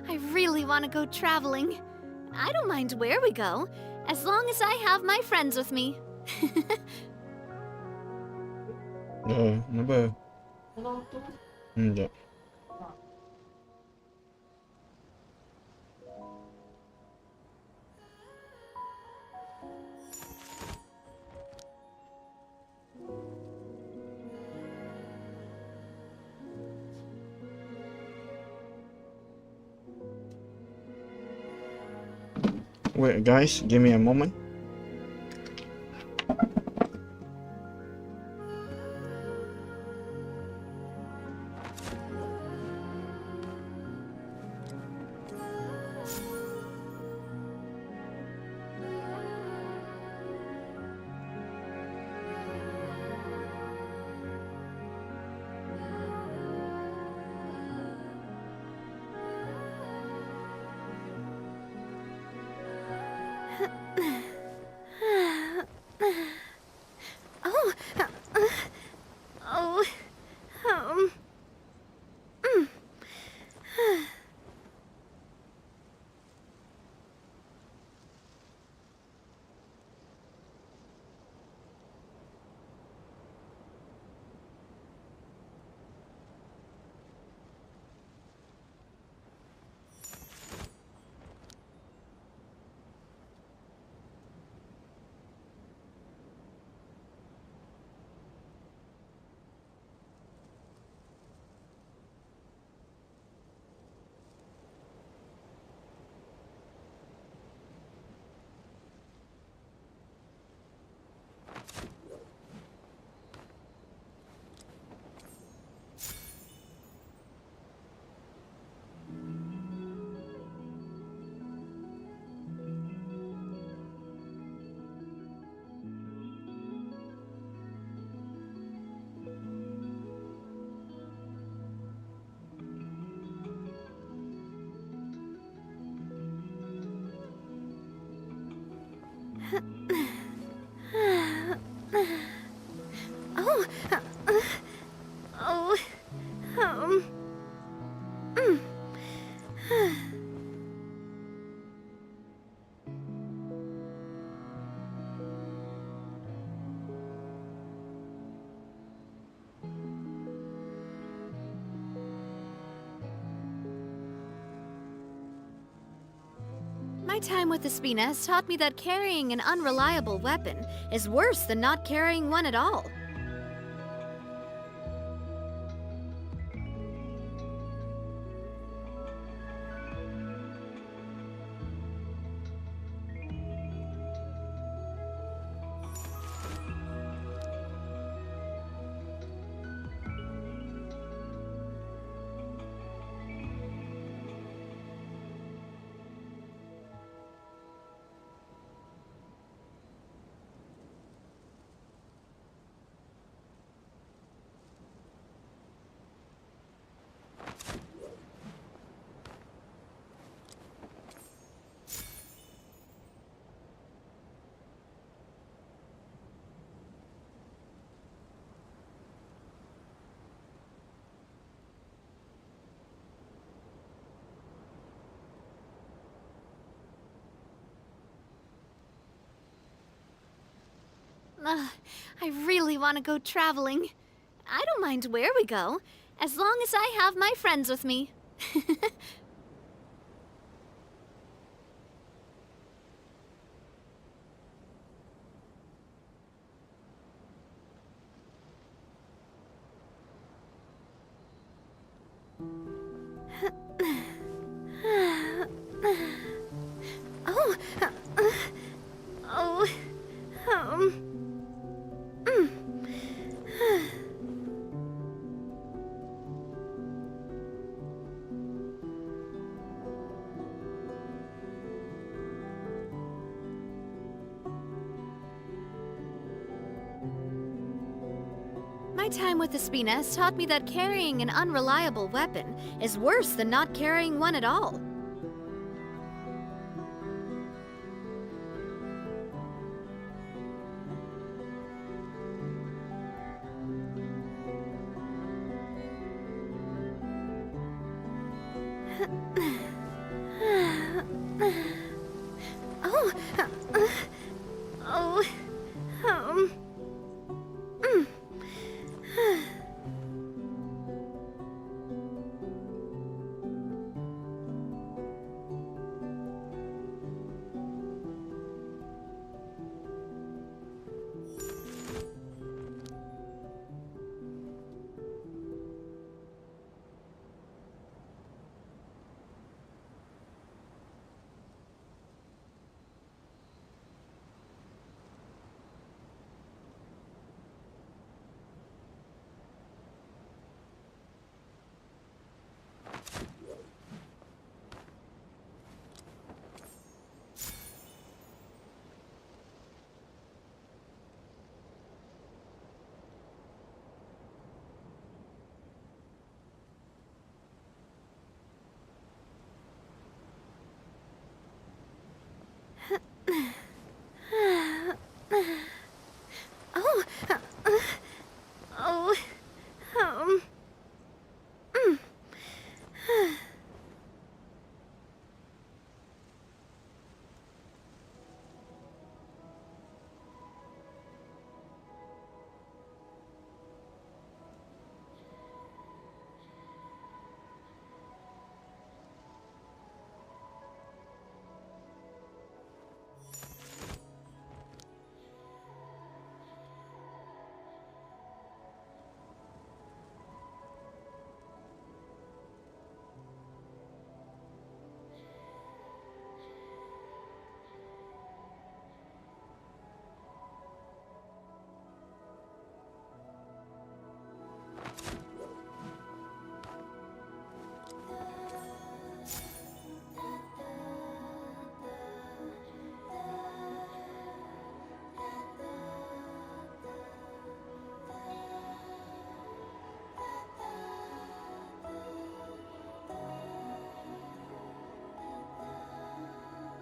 I really want to go traveling. I don't mind where we go, as long as I have my friends with me. Kenapa? Sekejap. Wait, guys, give me a moment. Oh, oh, um, mm. Oh, oh, um, mm. My time with the Spina has taught me that carrying an unreliable weapon is worse than not carrying one at all. I really want to go traveling. I don't mind where we go, as long as I have my friends with me. Oh, oh, mm. My time with the Spina has taught me that carrying an unreliable weapon is worse than not carrying one at all. Oh, oh, um, mm. Oh, oh, um, mm.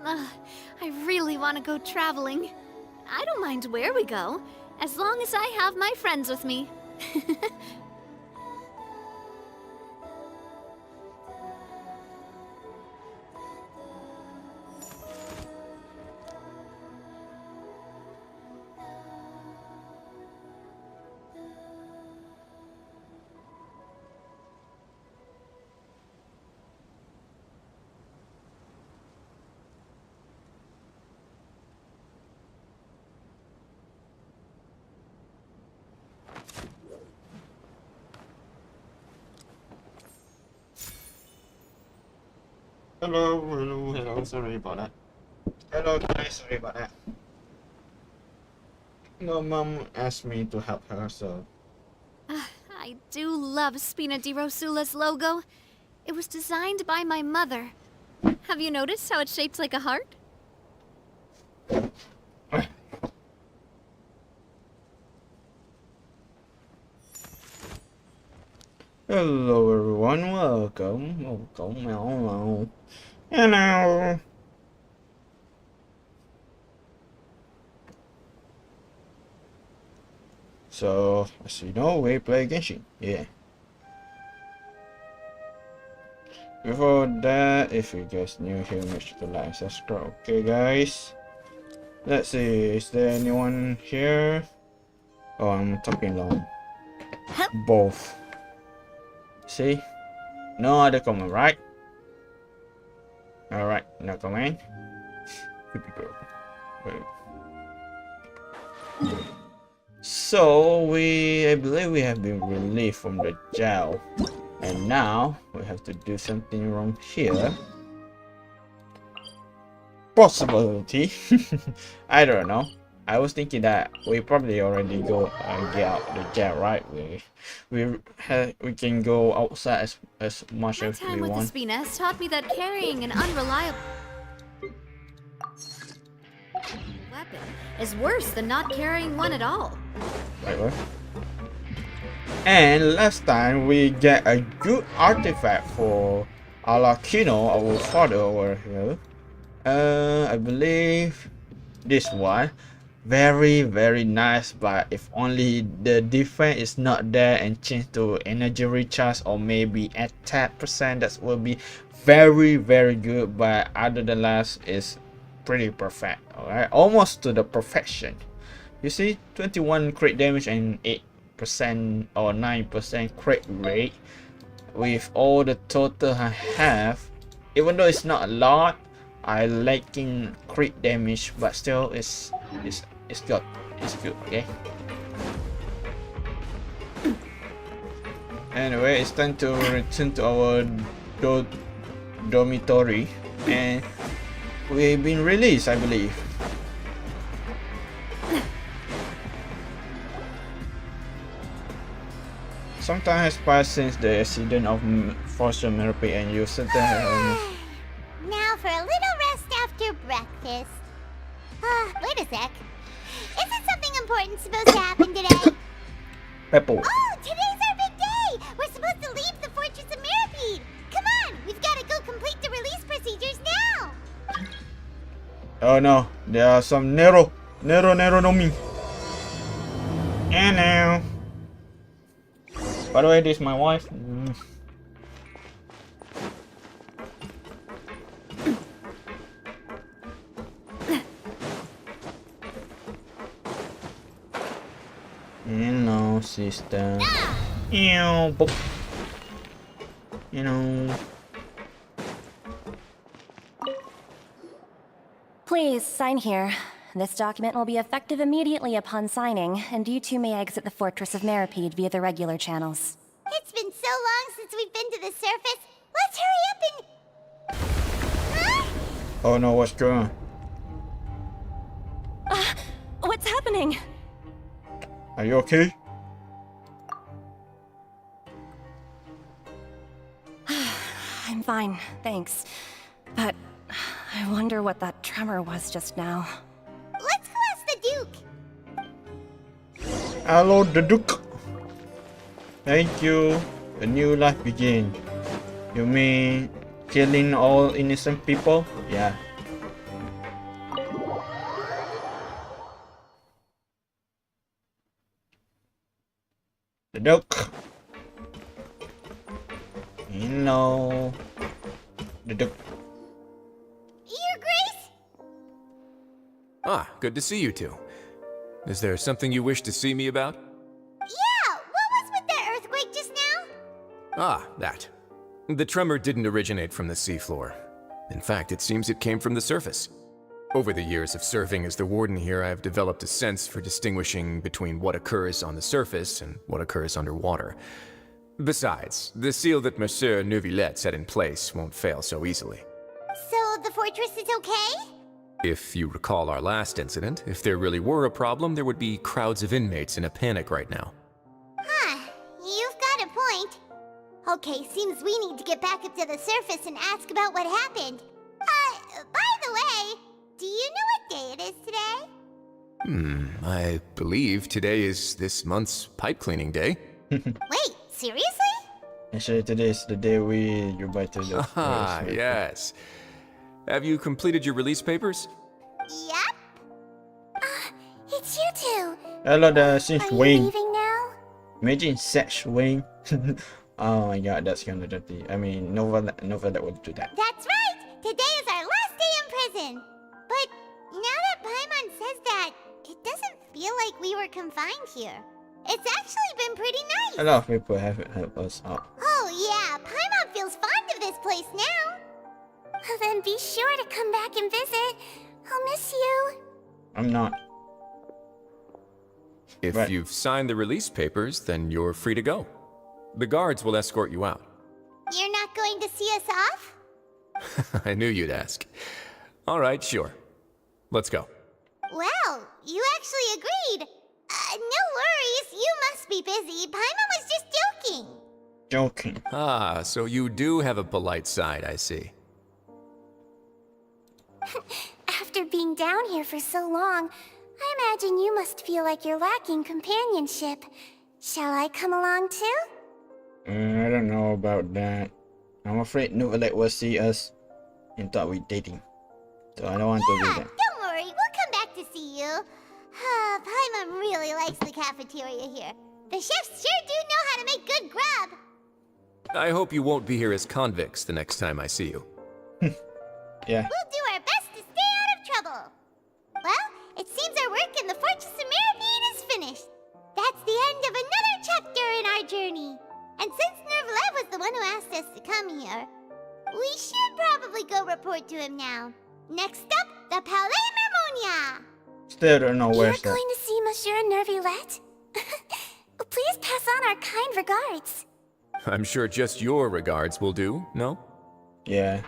Ugh, I really want to go traveling. I don't mind where we go, as long as I have my friends with me. Hello, sorry about that. Hello guys, sorry about that. No, mom asked me to help her, so... I do love Spina di Rosula's logo. It was designed by my mother. Have you noticed how it's shaped like a heart? Hello everyone, welcome. Hello. So, as you know, we play Genshin, yeah. Before that, if you guys new here, make sure to like, subscribe, okay guys? Let's see, is there anyone here? Oh, I'm talking long. Both. See? No other comment, right? Alright, no comment. Good to go. Wait. So, I believe we have been relieved from the jail. And now, we have to do something wrong here. Possibility. I don't know. I was thinking that we probably already go get out the jail, right? We can go outside as much My as we time with the want. Spina has taught me that carrying an unreliable weapon is worse than not carrying one at all. Right, what? And last time we get a good artifact for Alakino, our father over here. I believe this one. very nice, but if only the defense is not there and change to energy recharge or maybe attack percent, that will be very good. But other than that, is pretty perfect. All right, almost to the perfection. You see, 21 crit damage and 8% or 9% crit rate. With all the total I have, even though it's not a lot, I lacking crit damage, but still it's good. It's good, okay? Anyway, it's time to return to our dormitory, and we've been released, I believe. Some time has passed since the accident of Fortress of Meropide, and you said that. Now for a little rest after breakfast. Wait a sec. Isn't something important supposed to happen today? Peppo. Oh, today's our big day! We're supposed to leave the Fortress of Meropide! Come on, we've got to go complete the release procedures now! Oh no, there are some Nero no me. And now. By the way, this is my wife. You know, sister. You know. Please sign here. This document will be effective immediately upon signing, and you two may exit the Fortress of Meropide via the regular channels. It's been so long since we've been to the surface. Let's hurry up and... Huh? Oh no, what's going on? What's happening? Are you okay? I'm fine, thanks. But I wonder what that tremor was just now. Let's go ask the Duke. Hello, the Duke. Thank you. A new life begin. You mean killing all innocent people? Yeah. The Duke. Hello. The Duke. Your Grace? Ah, good to see you two. Is there something you wish to see me about? Yeah, what was with that earthquake just now? Ah, that. The tremor didn't originate from the seafloor. In fact, it seems it came from the surface. Over the years of serving as the warden here, I have developed a sense for distinguishing between what occurs on the surface and what occurs underwater. Besides, the seal that Monsieur Neuvillette set in place won't fail so easily. So the fortress is okay? If you recall our last incident, if there really were a problem, there would be crowds of inmates in a panic right now. Huh, you've got a point. Okay, seems we need to get back up to the surface and ask about what happened. By the way, do you know what day it is today? I believe today is this month's pipe cleaning day. Wait, seriously? Actually, today is the day you buy to the Ah, forest. yes. Have you completed your release papers? Yep. It's you two. Hello, the Sith Are you Wing. leaving now? Imagine Seth Wing. Oh my god, that's kind of dirty. I mean, Nova that would do that. That's right! Today is our last day in prison! But now that Paimon says that, it doesn't feel like we were confined here. It's actually been pretty nice! A lot of people have helped us out. Oh yeah, Paimon feels fond of this place now! Then be sure to come back and visit. I'll miss you. I'm not. If Right. you've signed the release papers, then you're free to go. The guards will escort you out. You're not going to see us off? I knew you'd ask. All right, sure. Let's go. Well, you actually agreed. No worries, you must be busy. Paimon was just joking. Joking. Ah, so you do have a polite side, I see. After being down here for so long, I imagine you must feel like you're lacking companionship. Shall I come along too? I don't know about that. I'm afraid Neuvillette will see us and thought we're dating. So I don't want to do that. Don't worry, we'll come back to see you. Grandma really likes the cafeteria here. The chefs sure do know how to make good grub. I hope you won't be here as convicts the next time I see you. Yeah. We'll do our best to stay out of trouble. Well, it seems our work in the Fortress of Meropide is finished. That's the end of another chapter in our journey. And since Nervalev was the one who asked us to come here, we should probably go report to him now. Next up, the Palais Mermonia. Still don't know You're where's that. going to see Monsieur Nervillette? Please pass on our kind regards. I'm sure just your regards will do, no? Yeah.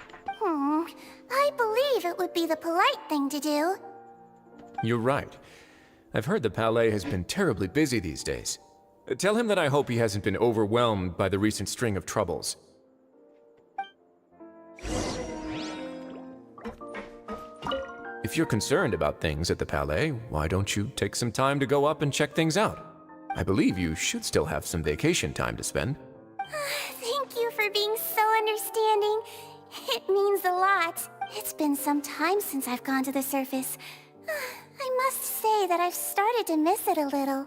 I believe it would be the polite thing to do. You're right. I've heard the Palais has been terribly busy these days. Tell him that I hope he hasn't been overwhelmed by the recent string of troubles. If you're concerned about things at the Palais, why don't you take some time to go up and check things out? I believe you should still have some vacation time to spend. Thank you for being so understanding. It means a lot. It's been some time since I've gone to the surface. I must say that I've started to miss it a little.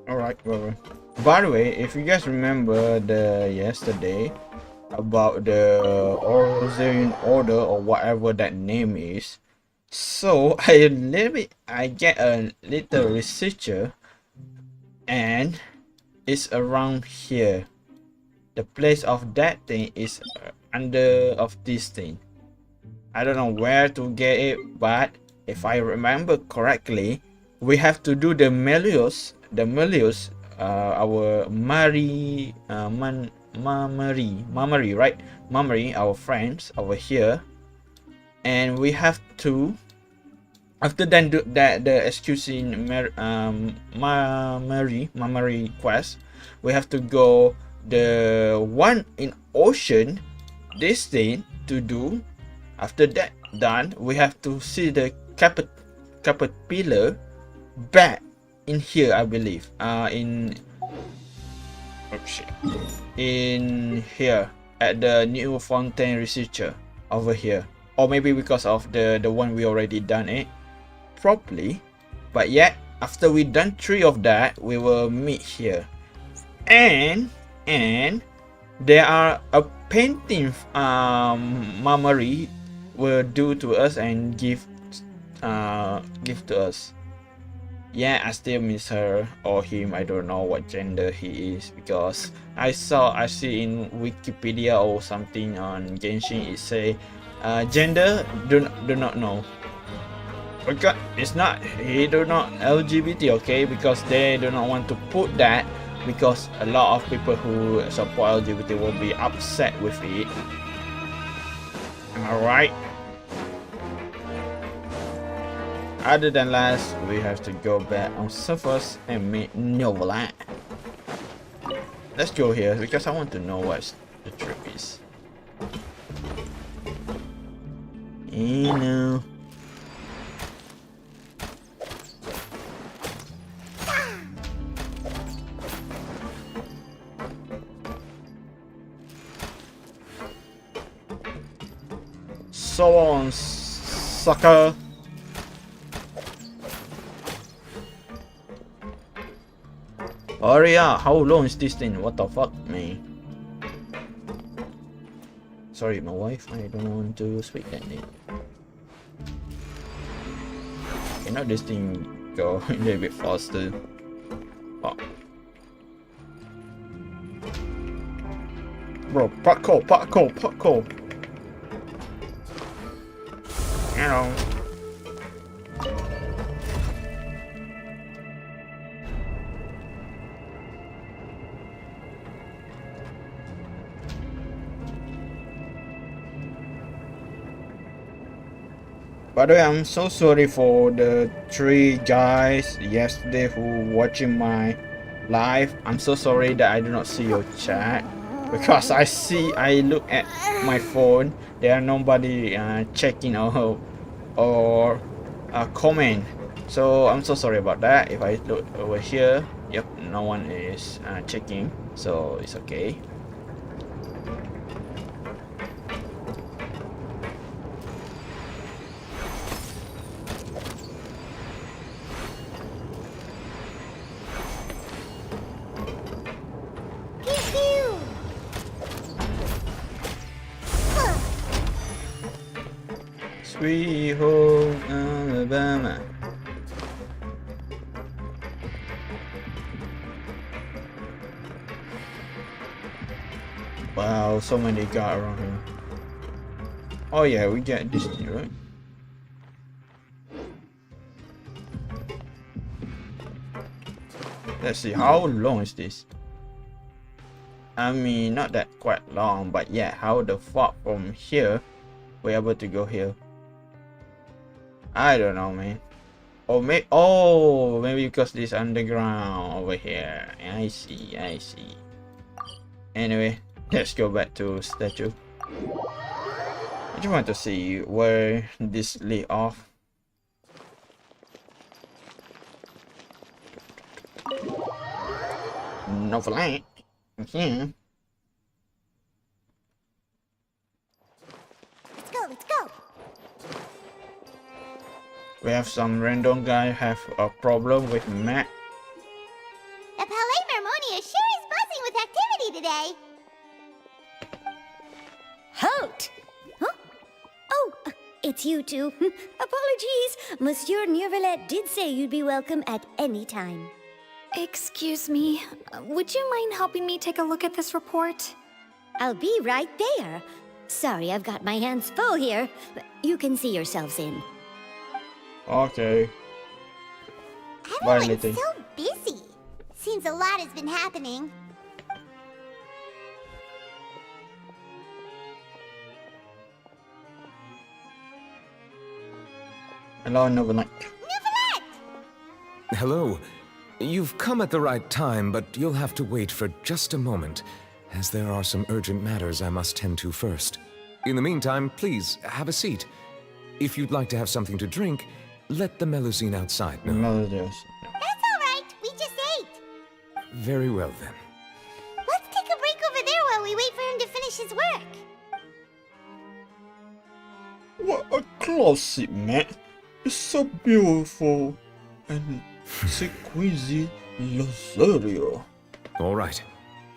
Alright, well. By the way, if you guys remember the yesterday about the Orosian Order or whatever that name is, so I get a little researcher and it's around here. The place of that thing is under of this thing. I don't know where to get it, but if I remember correctly, we have to do the Melius, our Mamari, right? Mamari, our friends over here, and we have to, after then do that the excusing Mamari quest, we have to go the one in ocean, this thing to do. After that done, we have to see the caterpillar back in here, I believe. In here at the new fountain researcher over here, or maybe because of the one we already done it properly. But yet after we done 3 of that, we will meet here, and there are a painting Mamari will do to us and give to us. Yeah, I still miss her or him. I don't know what gender he is, because I see in Wikipedia or something on Genshin it say gender do not know. Because it's not, he do not LGBT, okay, because they do not want to put that, because a lot of people who support LGBT will be upset with it. Alright. Other than last, we have to go back on surface and meet Novalat. Let's go here because I want to know what the trip is. You know. So on, sucker. Hurry up, how long is this thing? What the fuck, man? Sorry, my wife, I don't want to speak that name. Cannot this thing go a little bit faster? Oh. Bro, parkour. You know. By the way, I'm so sorry for the 3 guys yesterday who watching my live. I'm so sorry that I do not see your chat, because I look at my phone, there are nobody checking or comment. So I'm so sorry about that. If I look over here, yep, no one is checking, so it's okay. Sweet home Alabama. Wow, so many guys around here. Oh yeah, we get this thing, right? Let's see, how long is this? I mean, not that quite long, but yeah, how the fuck from here we're able to go here? I don't know, man. Or maybe because this underground over here. I see. Anyway, let's go back to statue. I just want to see where this lead off. No flight. Yeah. Let's go. We have some random guy have a problem with map. The Palais Mermonia sure is buzzing with activity today. Halt! Huh? Oh, it's you two. Apologies. Monsieur Neuvillette did say you'd be welcome at any time. Excuse me, would you mind helping me take a look at this report? I'll be right there. Sorry, I've got my hands full here. You can see yourselves in. Okay. Everyone's Little. so busy. Seems a lot has been happening. Hello, Novenak. Neuvillette! Hello. You've come at the right time, but you'll have to wait for just a moment, as there are some urgent matters I must tend to first. In the meantime, please, have a seat. If you'd like to have something to drink, let the Melusine outside know. Melodious. That's alright, we just ate. Very well, then. Let's take a break over there while we wait for him to finish his work. What a closet, man. It's so beautiful and exquisite luxury. All right.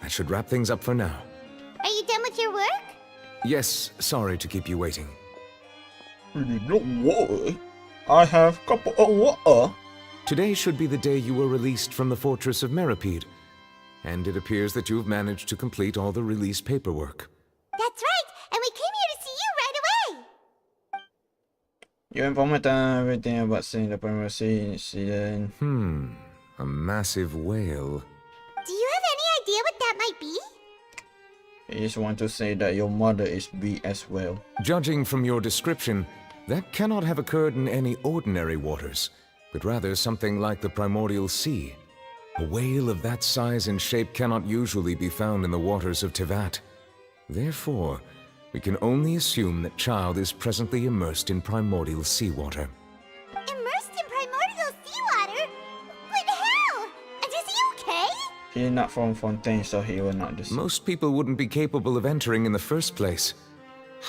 That should wrap things up for now. Are you done with your work? Yes, sorry to keep you waiting. Don't worry. I have couple of water. Today should be the day you were released from the Fortress of Meropide, and it appears that you've managed to complete all the release paperwork. That's right, and we came here to see you right away. You informed everything about seeing the primary incident. A massive whale. Do you have any idea what that might be? I just want to say that your mother is B as well. Judging from your description, that cannot have occurred in any ordinary waters, but rather something like the primordial sea. A whale of that size and shape cannot usually be found in the waters of Tevat. Therefore, we can only assume that Child is presently immersed in primordial seawater. Immersed in primordial seawater? But how? And is he okay? He's not from Fontaine, so he will not deceive. Most people wouldn't be capable of entering in the first place.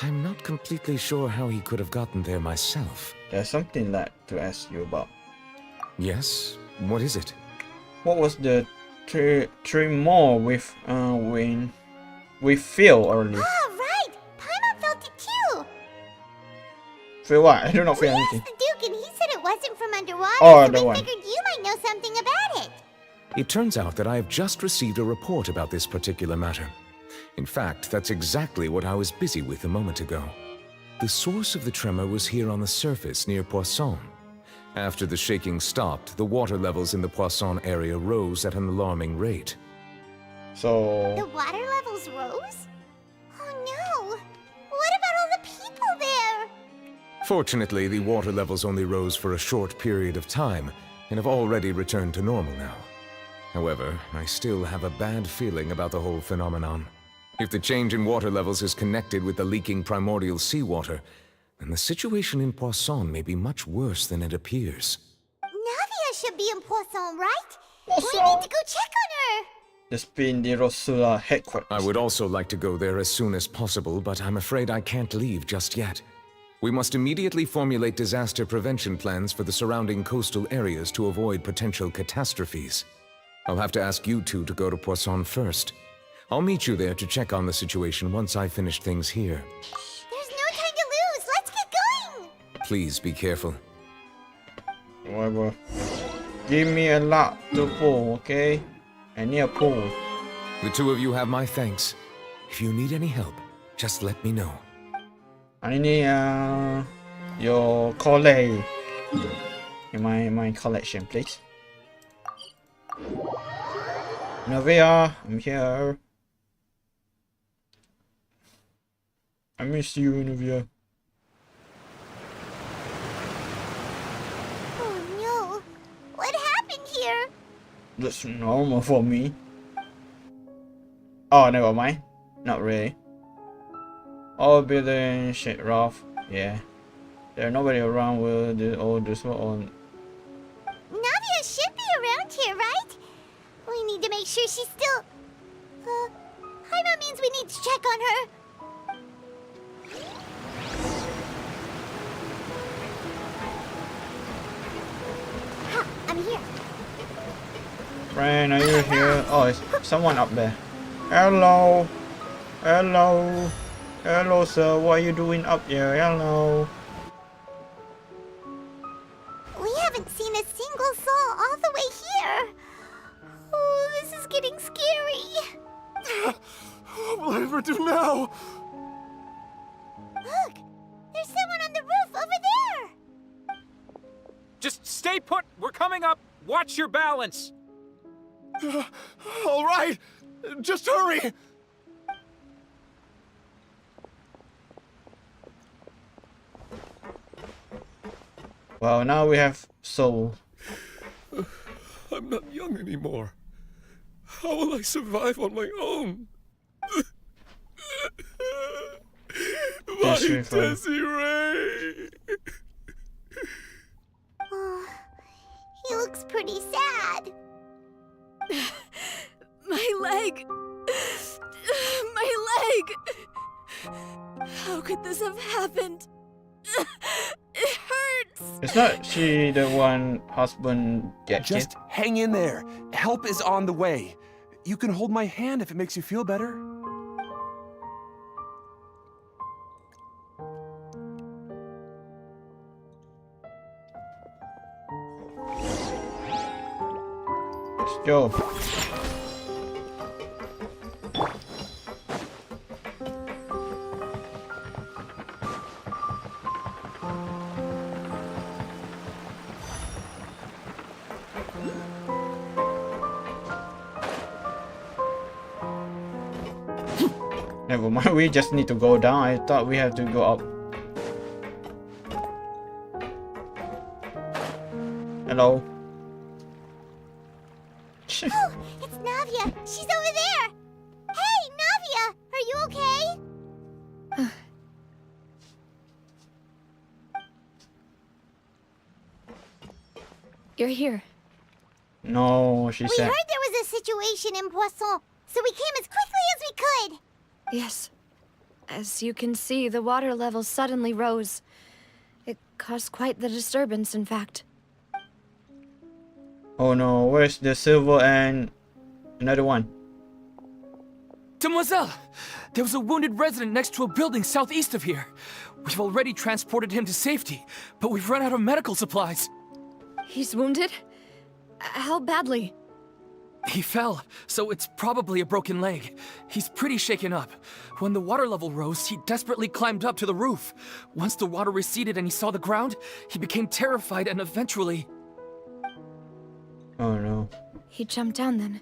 I'm not completely sure how he could have gotten there myself. There's something like to ask you about. Yes? What is it? What was the three more with when we feel earlier? Oh, right! Paimon felt it too! Feel what? I do not We feel asked anything. the Duke and he said it wasn't from underwater, Oh, so the we one. figured you might know something about it. It turns out that I have just received a report about this particular matter. In fact, that's exactly what I was busy with a moment ago. The source of the tremor was here on the surface near Poisson. After the shaking stopped, the water levels in the Poisson area rose at an alarming rate. So The water levels rose? Oh no! What about all the people there? Fortunately, the water levels only rose for a short period of time and have already returned to normal now. However, I still have a bad feeling about the whole phenomenon. If the change in water levels is connected with the leaking primordial seawater, then the situation in Poisson may be much worse than it appears. Navia should be in Poisson, right? We Poisson. need to go check on her! the Spin di Rosula headquarters. I would also like to go there as soon as possible, but I'm afraid I can't leave just yet. We must immediately formulate disaster prevention plans for the surrounding coastal areas to avoid potential catastrophes. I'll have to ask you two to go to Poisson first. I'll meet you there to check on the situation once I finish things here. There's no time to lose! Let's get going! Please be careful. Whatever. Give me a lot to pull, okay? I need a pull. The two of you have my thanks. If you need any help, just let me know. I need your collet in my collection, please. Novia, I'm here. I miss you, Novia. Oh no. What happened here? That's normal for me. Oh, never mind. Not really. All building shit rough. Yeah. There's nobody around with all this on. Navia should be around here, right? We need to make sure she's still... Hyma means we need to check on her. Ha, I'm here. Friend, are you here? Oh, it's someone up there. Hello. Hello. Hello, sir. What are you doing up here? Hello. We haven't seen a single soul all the way here. Oh, this is getting scary. What will I ever do now? Look, there's someone on the roof over there. Just stay put. We're coming up. Watch your balance. All right, just hurry. Well, now we have soul. I'm not young anymore. How will I survive on my own? My Desiree! Oh, he looks pretty sad. My leg! My leg! How could this have happened? It hurts! It's not she the one husband get Just killed? hang in there. Help is on the way. You can hold my hand if it makes you feel better. Let's go. Never mind, we just need to go down. I thought we had to go up. Hello. Oh, it's Navia. She's over there. Hey, Navia, are you okay? You're here. No, she We said. heard there was a situation in Poisson, so we came as quickly as we could. Yes. As you can see, the water level suddenly rose. It caused quite the disturbance, in fact. Oh no, where's the silver and another one? Demoiselle! There was a wounded resident next to a building southeast of here. We've already transported him to safety, but we've run out of medical supplies. He's wounded? How badly? He fell, so it's probably a broken leg. He's pretty shaken up. When the water level rose, he desperately climbed up to the roof. Once the water receded and he saw the ground, he became terrified and eventually... Oh no. He jumped down then.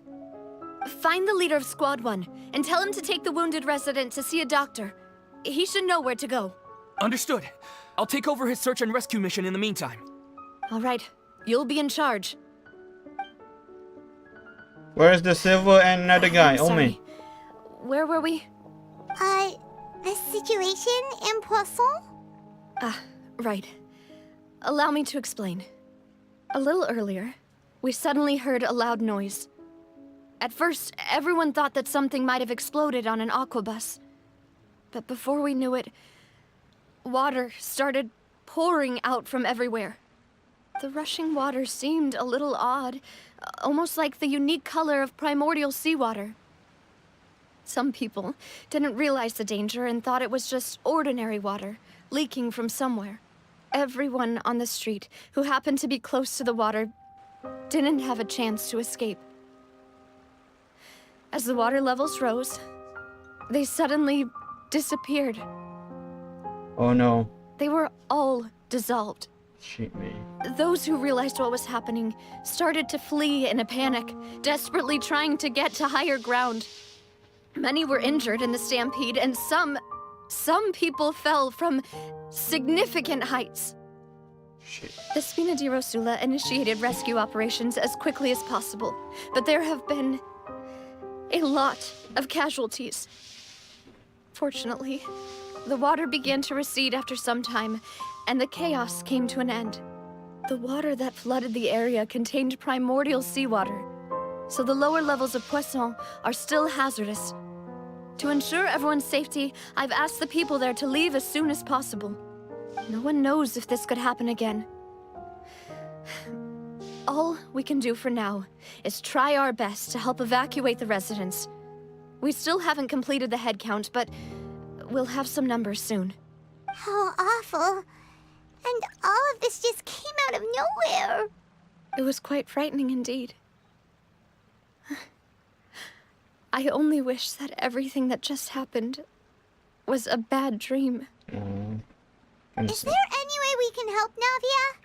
Find the leader of Squad 1 and tell him to take the wounded resident to see a doctor. He should know where to go. Understood. I'll take over his search and rescue mission in the meantime. All right. You'll be in charge. Where's the silver and another guy? I'm Oh man. sorry. Where were we? The situation in Poisson? Ah, right. Allow me to explain. A little earlier, we suddenly heard a loud noise. At first, everyone thought that something might have exploded on an aquabus. But before we knew it, water started pouring out from everywhere. The rushing water seemed a little odd, almost like the unique color of primordial seawater. Some people didn't realize the danger and thought it was just ordinary water, leaking from somewhere. Everyone on the street who happened to be close to the water didn't have a chance to escape. As the water levels rose, they suddenly disappeared. Oh no. They were all dissolved. Shit, man. Those who realized what was happening started to flee in a panic, desperately trying to get to higher ground. Many were injured in the stampede, and some people fell from significant heights. Shit. The Spina di Rosula initiated rescue operations as quickly as possible, but there have been a lot of casualties. Fortunately, the water began to recede after some time, and the chaos came to an end. The water that flooded the area contained primordial seawater, so the lower levels of Poisson are still hazardous. To ensure everyone's safety, I've asked the people there to leave as soon as possible. No one knows if this could happen again. All we can do for now is try our best to help evacuate the residents. We still haven't completed the head count, but we'll have some numbers soon. How awful. And all of this just came out of nowhere. It was quite frightening indeed. I only wish that everything that just happened was a bad dream. Is there any way we can help, Navia?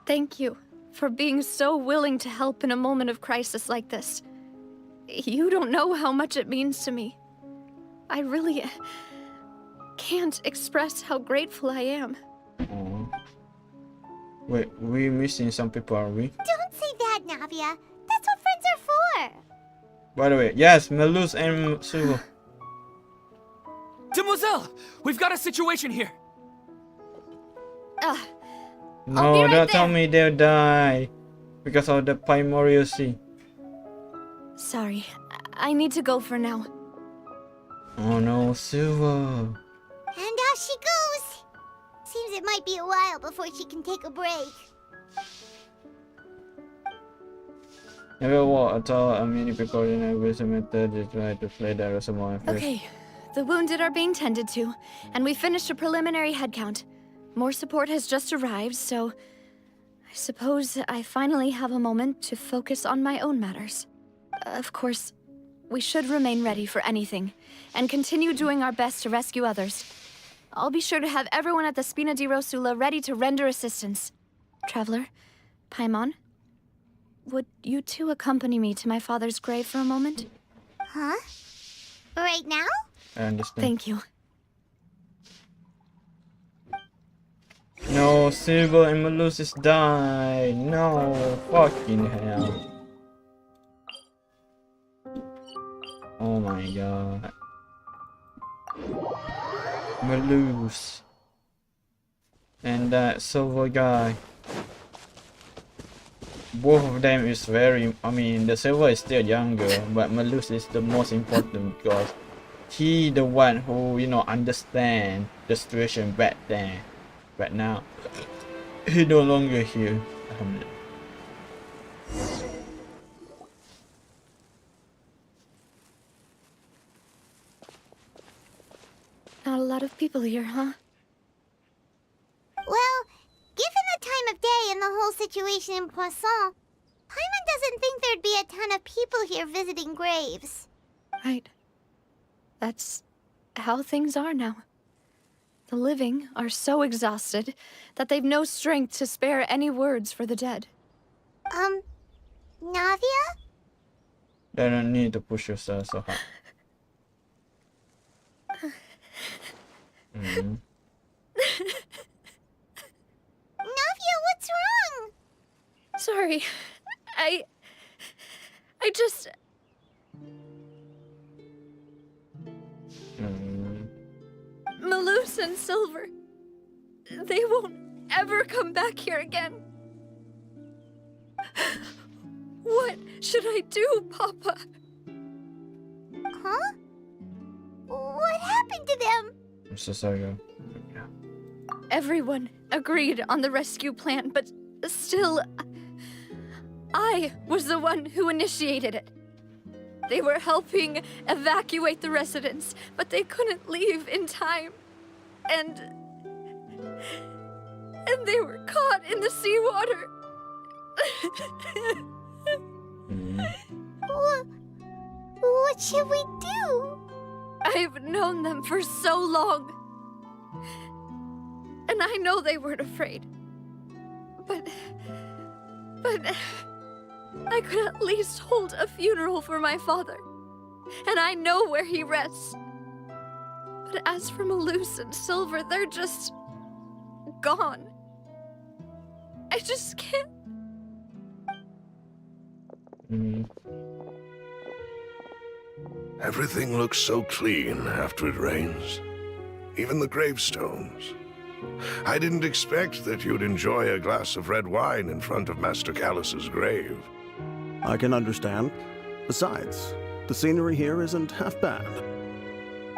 Thank you for being so willing to help in a moment of crisis like this. You don't know how much it means to me. I really can't express how grateful I am. Wait, we missing some people, are we? Don't say that, Navia. That's what friends are for. By the way, yes, Melus and Suvo. Demoiselle, we've got a situation here. I'll be No, right don't tell there. me they'll die because of the primordial sea. Sorry, I need to go for now. Oh no, Suvo. And off she goes. Seems it might be a while before she can take a break. Never walk at all. Many people in a method to try to play that as a more. Okay, the wounded are being tended to, and we finished a preliminary head count. More support has just arrived, so I suppose I finally have a moment to focus on my own matters. Of course, we should remain ready for anything, and continue doing our best to rescue others. I'll be sure to have everyone at the Spina di Rosula ready to render assistance. Traveler, Paimon, would you two accompany me to my father's grave for a moment? Huh? Right now? I understand. Thank you. No, Suvo and Melus is die. No, fucking hell. Oh my god. Melus. And that silver guy. Both of them is very, I mean, the silver is still younger, but Melus is the most important because he the one who, you know, understand the situation back then. But now, he no longer here. Not a lot of people here, huh? Well, given the time of day and the whole situation in Poisson, Paimon doesn't think there'd be a ton of people here visiting graves. Right. That's how things are now. The living are so exhausted that they've no strength to spare any words for the dead. Navia? They don't need to push yourself so hard. Navia, what's wrong? Sorry. I just... Melus and Silver. They won't ever come back here again. What should I do, Papa? Huh? What happened to them? I'm so sorry. Yeah. Everyone agreed on the rescue plan, but still, I was the one who initiated it. They were helping evacuate the residents, but they couldn't leave in time. And And they were caught in the seawater. What should we do? I've known them for so long. And I know they weren't afraid. But I could at least hold a funeral for my father. And I know where he rests. But as for Malus and Silver, they're just gone. I just can't. Everything looks so clean after it rains. Even the gravestones. I didn't expect that you'd enjoy a glass of red wine in front of Master Callus's grave. I can understand. Besides, the scenery here isn't half bad.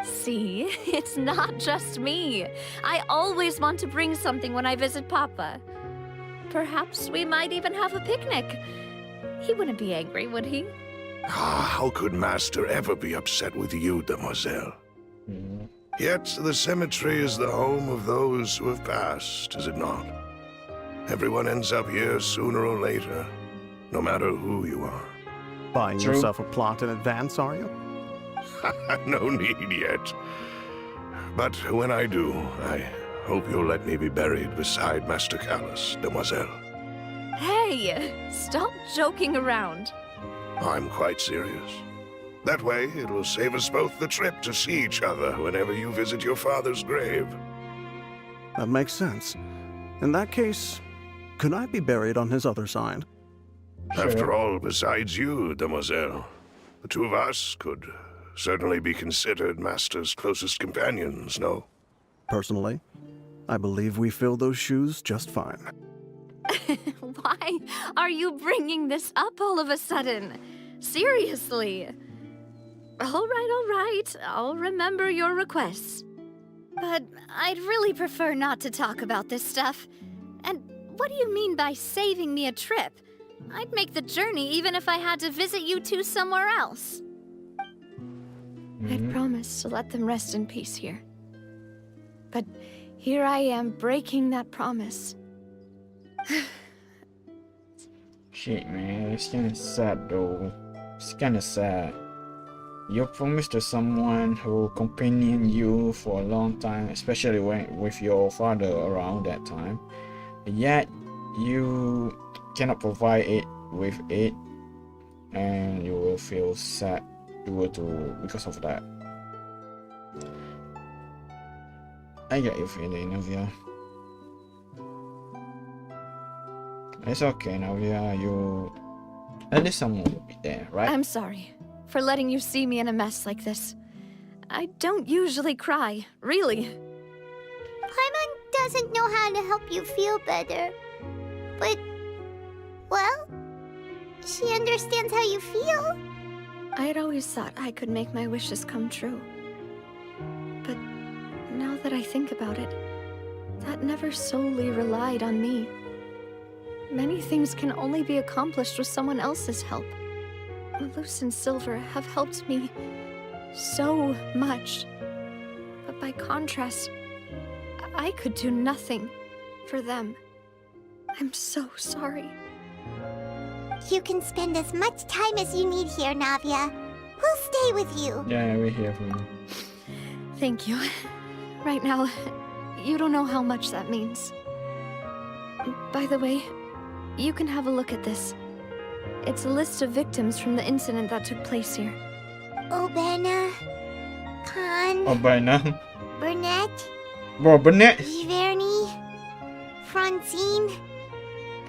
See, it's not just me. I always want to bring something when I visit Papa. Perhaps we might even have a picnic. He wouldn't be angry, would he? How could Master ever be upset with you, Demoiselle? Yet the cemetery is the home of those who have passed, is it not? Everyone ends up here sooner or later, no matter who you are. Buying True. yourself a plot in advance, are you? No need yet. But when I do, I hope you'll let me be buried beside Master Callus, Demoiselle. Hey, stop joking around. I'm quite serious. That way, it will save us both the trip to see each other whenever you visit your father's grave. That makes sense. In that case, could I be buried on his other side? After all, besides you, Demoiselle, the two of us could certainly be considered Master's closest companions, no? Personally, I believe we fill those shoes just fine. Why are you bringing this up all of a sudden? Seriously. All right. I'll remember your requests. But I'd really prefer not to talk about this stuff. And what do you mean by saving me a trip? I'd make the journey even if I had to visit you two somewhere else. I'd promised to let them rest in peace here. But here I am breaking that promise. Shit, man, it's kinda sad though. It's kinda sad. You promised to someone who companioned you for a long time, especially with your father around that time. Yet, you cannot provide it with it, and you will feel sad because of that. I get your feeling, Navia. It's okay, Navia. At least someone will be there, right? I'm sorry for letting you see me in a mess like this. I don't usually cry, really. Paimon doesn't know how to help you feel better. But, well, she understands how you feel. I'd always thought I could make my wishes come true. But now that I think about it, that never solely relied on me. Many things can only be accomplished with someone else's help. Malus and Silver have helped me so much. But by contrast, I could do nothing for them. I'm so sorry. You can spend as much time as you need here, Navia. We'll stay with you. Yeah, we're here for you. Thank you. Right now, you don't know how much that means. By the way, you can have a look at this. It's a list of victims from the incident that took place here. Obena, Khan, Oh, by now. Burnett, Bro, Burnett. Giverny, Francine,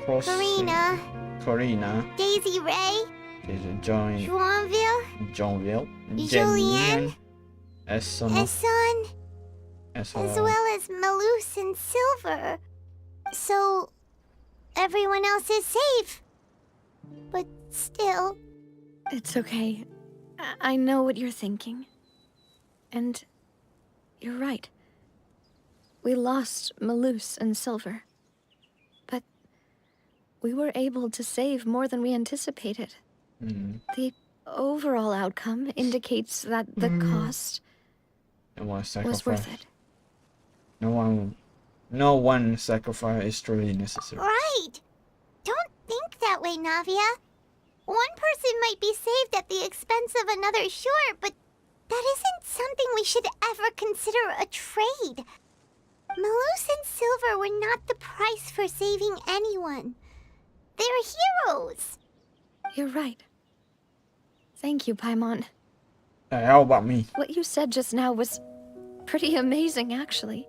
Karina, Daisy Ray, Joinville, Julianne, Julianne, Esson, as as well as Malus and Silver. So, everyone else is safe. But still... It's okay. I know what you're thinking. And you're right. We lost Malus and Silver. But we were able to save more than we anticipated. The overall outcome indicates that the cost was was worth it. No one No one sacrifice is truly necessary. Right. Don't think that way, Navia. One person might be saved at the expense of another, sure, but that isn't something we should ever consider a trade. Malus and Silver were not the price for saving anyone. They're heroes. You're right. Thank you, Paimon. Hey, how about me? What you said just now was pretty amazing, actually.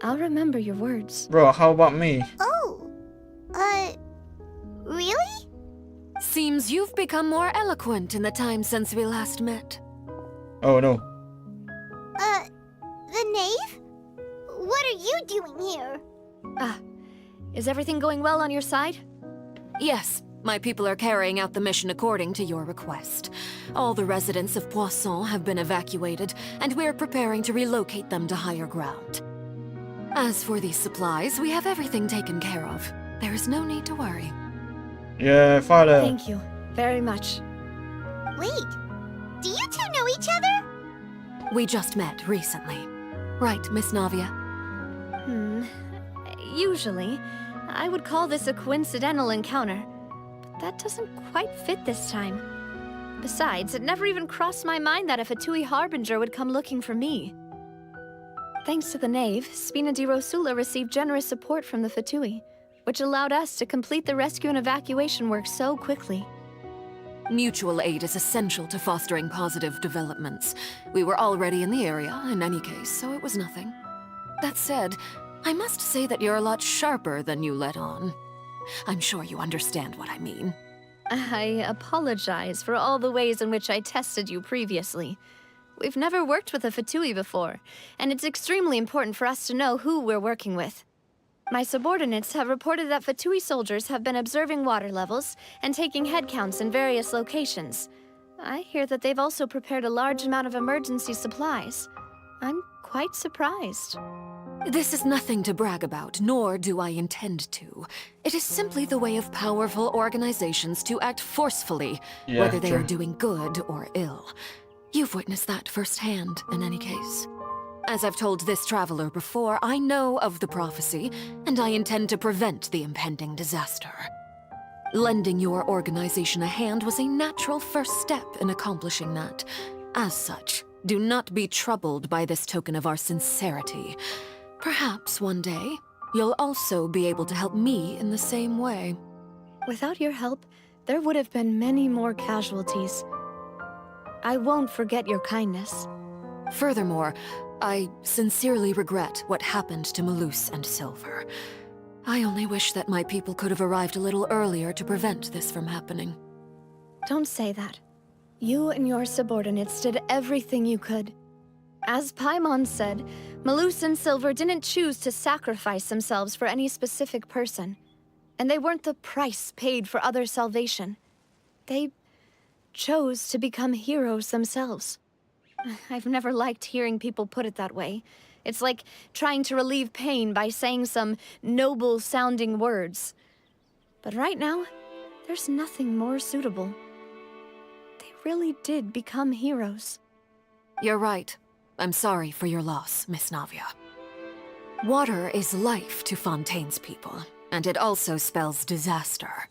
I'll remember your words. Bro, how about me? Oh. Really? Seems you've become more eloquent in the time since we last met. Oh no. The knave? What are you doing here? Is everything going well on your side? Yes, my people are carrying out the mission according to your request. All the residents of Poisson have been evacuated, and we're preparing to relocate them to higher ground. As for these supplies, we have everything taken care of. There is no need to worry. Yeah, father. Thank you very much. Wait, do you two know each other? We just met recently. Right, Miss Navia? Usually, I would call this a coincidental encounter, but that doesn't quite fit this time. Besides, it never even crossed my mind that a Fatui Harbinger would come looking for me. Thanks to the Knave, Spina di Rosula received generous support from the Fatui, which allowed us to complete the rescue and evacuation work so quickly. Mutual aid is essential to fostering positive developments. We were already in the area, in any case, so it was nothing. That said, I must say that you're a lot sharper than you let on. I'm sure you understand what I mean. I apologize for all the ways in which I tested you previously. We've never worked with a Fatui before, and it's extremely important for us to know who we're working with. My subordinates have reported that Fatui soldiers have been observing water levels and taking head counts in various locations. I hear that they've also prepared a large amount of emergency supplies. I'm quite surprised. This is nothing to brag about, nor do I intend to. It is simply the way of powerful organizations to act forcefully, whether they are doing good or ill. You've witnessed that firsthand, in any case. As I've told this traveler before, I know of the prophecy, and I intend to prevent the impending disaster. Lending your organization a hand was a natural first step in accomplishing that. As such, do not be troubled by this token of our sincerity. Perhaps one day, you'll also be able to help me in the same way. Without your help, there would have been many more casualties. I won't forget your kindness. Furthermore, I sincerely regret what happened to Malus and Silver. I only wish that my people could have arrived a little earlier to prevent this from happening. Don't say that. You and your subordinates did everything you could. As Paimon said, Malus and Silver didn't choose to sacrifice themselves for any specific person. And they weren't the price paid for other salvation. They chose to become heroes themselves. I've never liked hearing people put it that way. It's like trying to relieve pain by saying some noble-sounding words. But right now, there's nothing more suitable. They really did become heroes. You're right. I'm sorry for your loss, Miss Navia. Water is life to Fontaine's people, and it also spells disaster.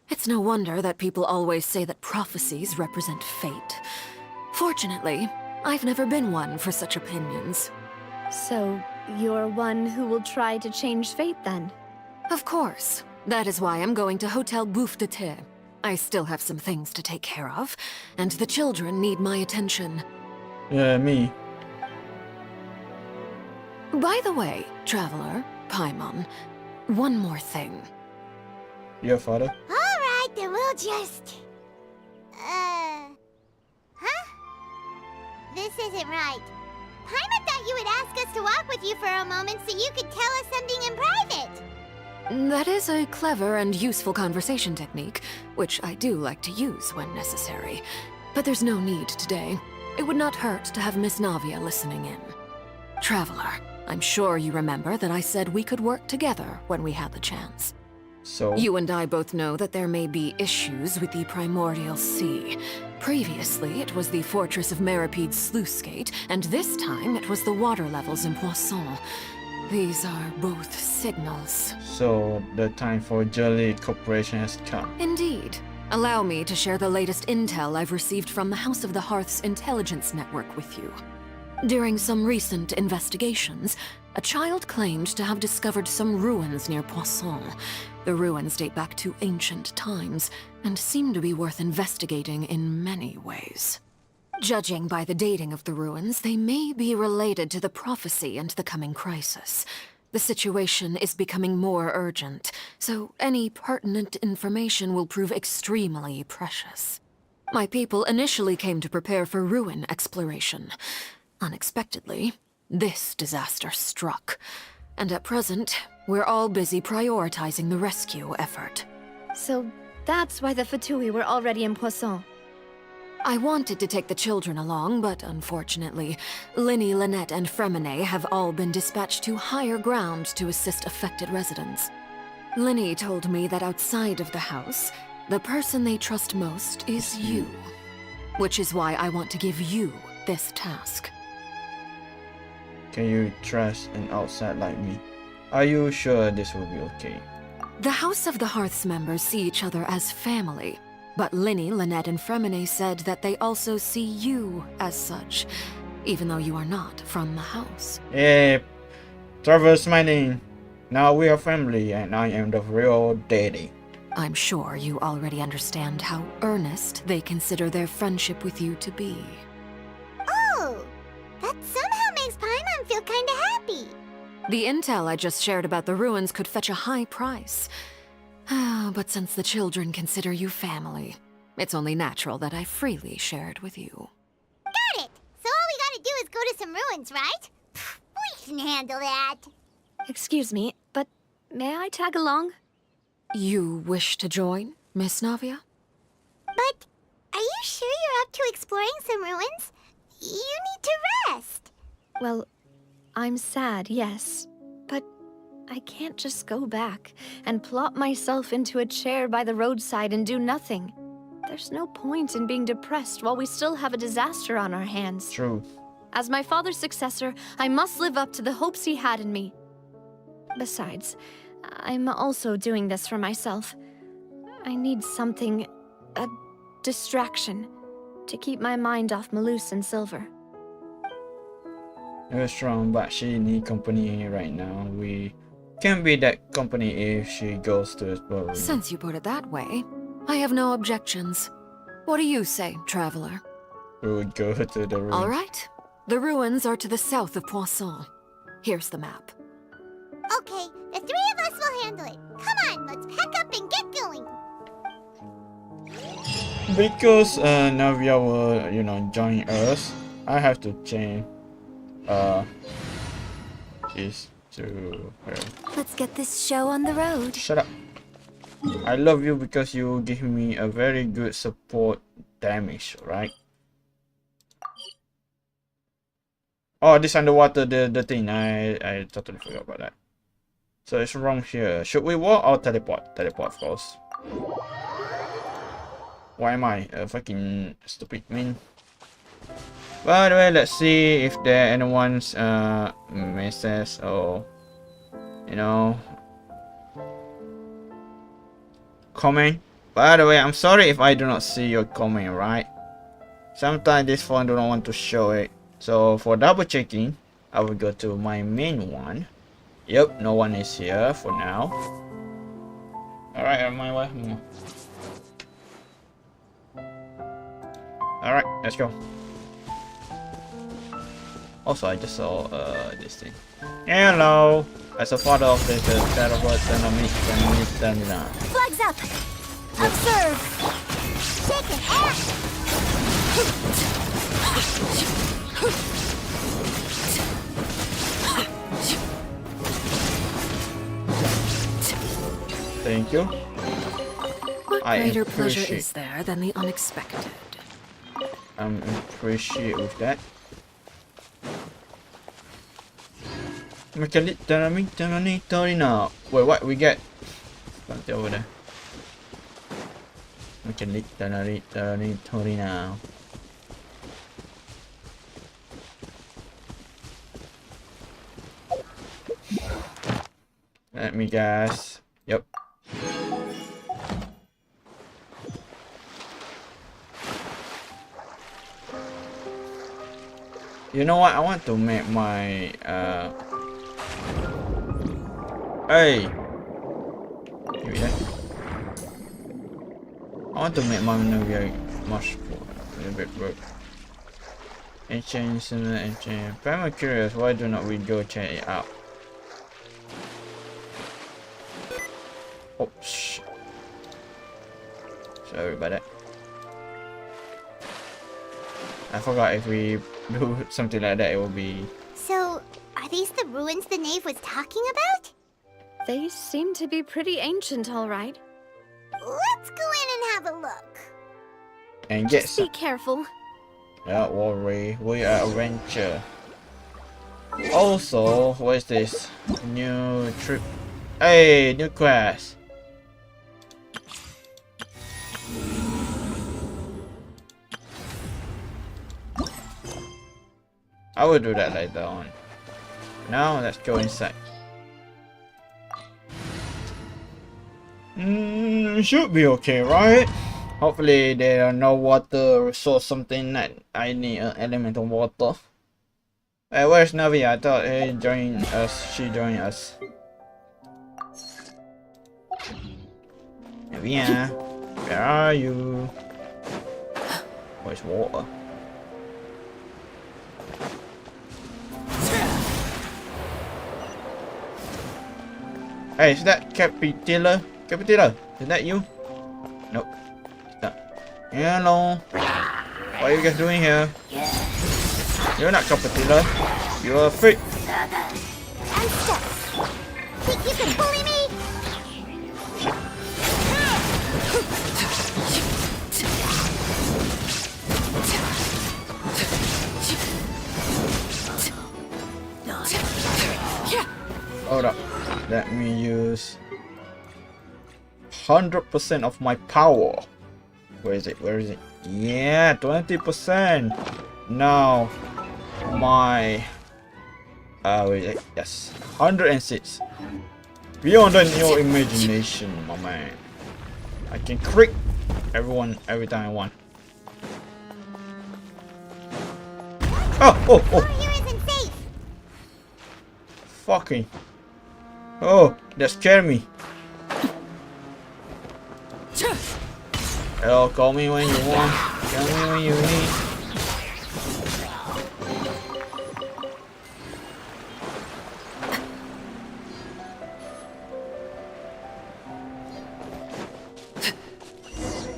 It's no wonder that people always say that prophecies represent fate. Fortunately, I've never been one for such opinions. So, you're one who will try to change fate, then? Of course. That is why I'm going to Hotel Bouffe de Thé. I still have some things to take care of, and the children need my attention. Yeah, me. By the way, Traveler, Paimon, one more thing. Your father? Alright, then we'll just... Huh? This isn't right. Paimon thought you would ask us to walk with you for a moment so you could tell us something in private. That is a clever and useful conversation technique, which I do like to use when necessary. But there's no need today. It would not hurt to have Miss Navia listening in. Traveler, I'm sure you remember that I said we could work together when we had the chance. So? You and I both know that there may be issues with the Primordial Sea. Previously, it was the Fortress of Meropide sluice gate, and this time it was the water levels in Poisson. These are both signals. So the time for Jelly Corporation has come. Indeed. Allow me to share the latest intel I've received from the House of the Hearth's intelligence network with you. During some recent investigations, a child claimed to have discovered some ruins near Poisson. The ruins date back to ancient times and seem to be worth investigating in many ways. Judging by the dating of the ruins, they may be related to the prophecy and the coming crisis. The situation is becoming more urgent, so any pertinent information will prove extremely precious. My people initially came to prepare for ruin exploration. Unexpectedly, this disaster struck, and at present, we're all busy prioritizing the rescue effort. So that's why the Fatui were already in Poisson. I wanted to take the children along, but unfortunately, Linny, Lynette, and Fremine have all been dispatched to higher ground to assist affected residents. Linny told me that outside of the house, the person they trust most is you. Which is why I want to give you this task. Can you trust an outside like me? Are you sure this will be okay? The House of the Hearth's members see each other as family. But Linny, Lynette, and Fremine said that they also see you as such, even though you are not from the house. Hey, Traverse my name. Now we are family and I am the real daddy. I'm sure you already understand how earnest they consider their friendship with you to be. Oh, that somehow makes Paimon feel kinda happy. The intel I just shared about the ruins could fetch a high price. But since the children consider you family, it's only natural that I freely share it with you. Got it! So all we gotta do is go to some ruins, right? We can handle that. Excuse me, but may I tag along? You wish to join, Miss Navia? But are you sure you're up to exploring some ruins? You need to rest. Well, I'm sad, yes. But I can't just go back and plop myself into a chair by the roadside and do nothing. There's no point in being depressed while we still have a disaster on our hands. True. As my father's successor, I must live up to the hopes he had in me. Besides, I'm also doing this for myself. I need something, a distraction, to keep my mind off Malus and Silver. You're strong, but she needs company right now. We can be that company if she goes to explore. Since you put it that way, I have no objections. What do you say, traveler? We would go to the room. All right. The ruins are to the south of Poisson. Here's the map. Okay, the three of us will handle it. Come on, let's pack up and get going. Because Navia will, join us, I have to change this to her. Let's get this show on the road. Shut up. I love you because you give me a very good support damage, right? Oh, this underwater, the thing, I totally forgot about that. So it's wrong here. Should we walk or teleport? Teleport, of course. Why am I a fucking stupid man? By the way, let's see if there anyone's message or comment. By the way, I'm sorry if I do not see your comment, right? Sometimes this phone do not want to show it. So for double checking, I will go to my main one. Yep, no one is here for now. Alright, my way. Alright, let's go. Also, I just saw this thing. Hello! As a father of the terrible economic stamina. Flags up! Observe! Shake it out! Thank you. What I greater pleasure appreciate- is there than the unexpected? I'm appreciate with that. Wait, what we get? Something over there. Torina. Let me guess. Yep. You know what? I want to make my Hey. Give me that. I want to make my navigate much a little bit broke. Ancient, similar ancient. But I'm curious, why do not we go check it out? Oh shit. Sorry about that. I forgot if we do something like that, it will be. So, are these the ruins the knave was talking about? They seem to be pretty ancient, all right. Let's go in and have a look. And get Just some. be careful. Don't worry, we are adventure. Also, what is this? New trip. Hey, new quest. I will do that later on. Now let's go inside. Should be okay, right? Hopefully there are no water resource, something that I need an elemental water. Hey, where's Navi? I thought he joined us. She joined us. Navia, where are you? Where's water? Hey, is that Capitilla? Capitilla, is that you? Nope. No. Hello. What are you guys doing here? You're not Capitilla. You're a freak. I'm stuck. Think you can bully me? Hold up. Let me use 100% of my power. Where is it? Where is it? Yeah, 20%. Now my where is it? Yes, 106. Beyond your imagination, my man. I can crit everyone every time I want. Oh! Here isn't safe. Fucking. Oh, that scared me. Hello, call me when you want. Call me when you need.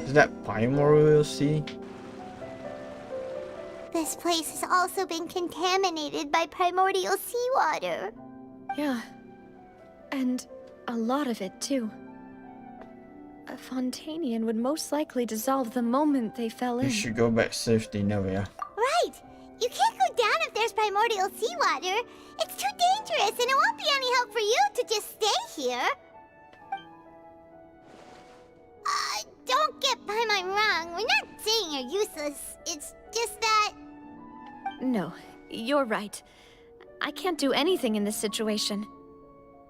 Is that Primordial Sea? This place has also been contaminated by primordial seawater. Yeah. And a lot of it, too. A Fontanian would most likely dissolve the moment they fell in. You should go back safety, Navia. Right! You can't go down if there's primordial seawater. It's too dangerous, and it won't be any help for you to just stay here. Don't get by my wrong. We're not saying you're useless. It's just that... No, you're right. I can't do anything in this situation.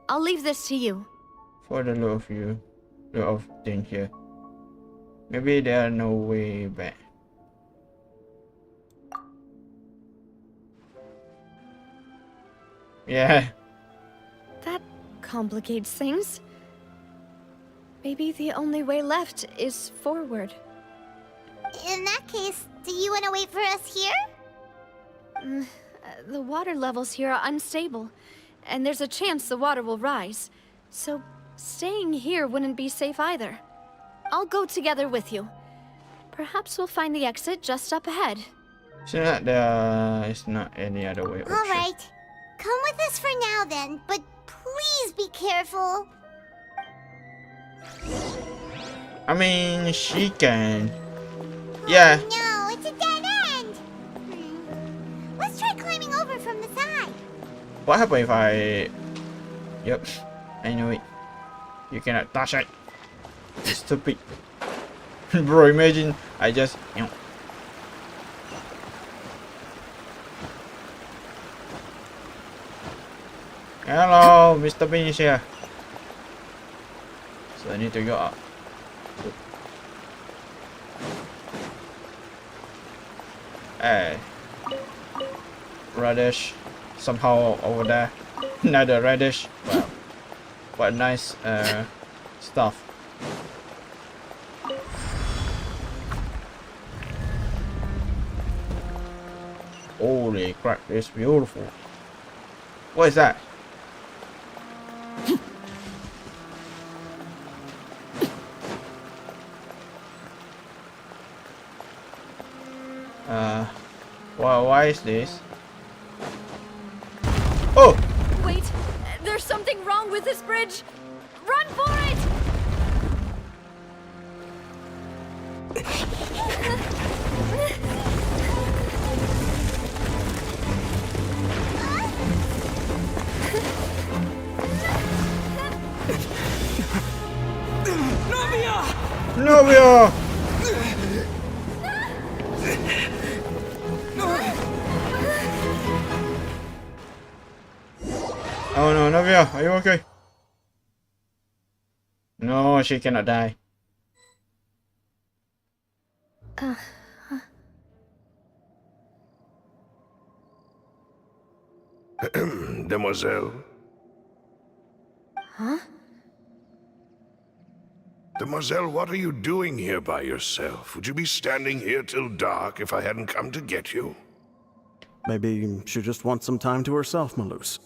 I'll leave this to you. For the love of you, lot of things here. Maybe there are no way back. Yeah. That complicates things. Maybe the only way left is forward. In that case, do you want to wait for us here? The water levels here are unstable, and there's a chance the water will rise. So staying here wouldn't be safe either. I'll go together with you. Perhaps we'll find the exit just up ahead. So that there is not any other way. All right. Come with us for now then, but please be careful. I mean, she can. Yeah. No, it's a dead end. Let's try climbing over from the side. What happens if I... Yep. I know it. You cannot touch it. Stupid. Bro, imagine I just... Hello, Mr. Bean is here. So I need to go up. Hey. Radish. Somehow over there. Another radish. Wow. What nice stuff. Holy crap, it's beautiful. What is that? Why is this? Oh! Wait, there's something wrong with this bridge. Run for it! Novia! Oh no, Novia, are you okay? No, she cannot die. Demoiselle? Huh? Demoiselle, what are you doing here by yourself? Would you be standing here till dark if I hadn't come to get you? Maybe she just wants some time to herself, Malus.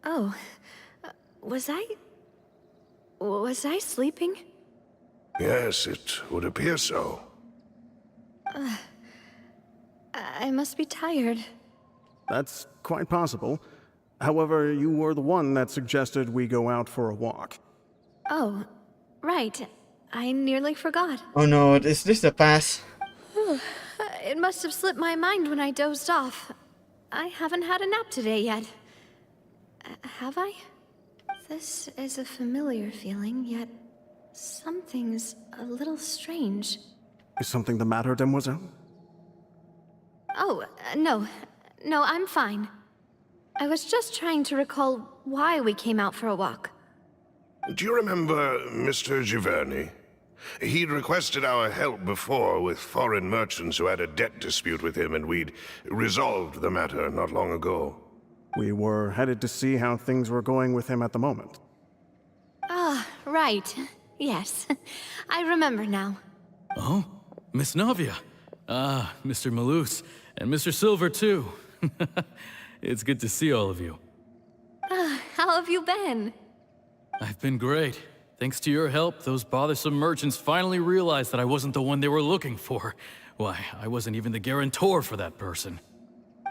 Oh, was I sleeping? Yes, it would appear so. I must be tired. That's quite possible. However, you were the one that suggested we go out for a walk. Oh, right. I nearly forgot. Oh no, is this the past? It must have slipped my mind when I dozed off. I haven't had a nap today yet. Have I? This is a familiar feeling, yet something's a little strange. Is something the matter, Demoiselle? Oh, no. No, I'm fine. I was just trying to recall why we came out for a walk. Do you remember Mr. Giverny? He'd requested our help before with foreign merchants who had a debt dispute with him, and we'd resolved the matter not long ago. We were headed to see how things were going with him at the moment. Ah, right. Yes. I remember now. Oh, Miss Navia. Ah, Mr. Malus. And Mr. Silver, too. It's good to see all of you. How have you been? I've been great. Thanks to your help, those bothersome merchants finally realized that I wasn't the one they were looking for. Why, I wasn't even the guarantor for that person.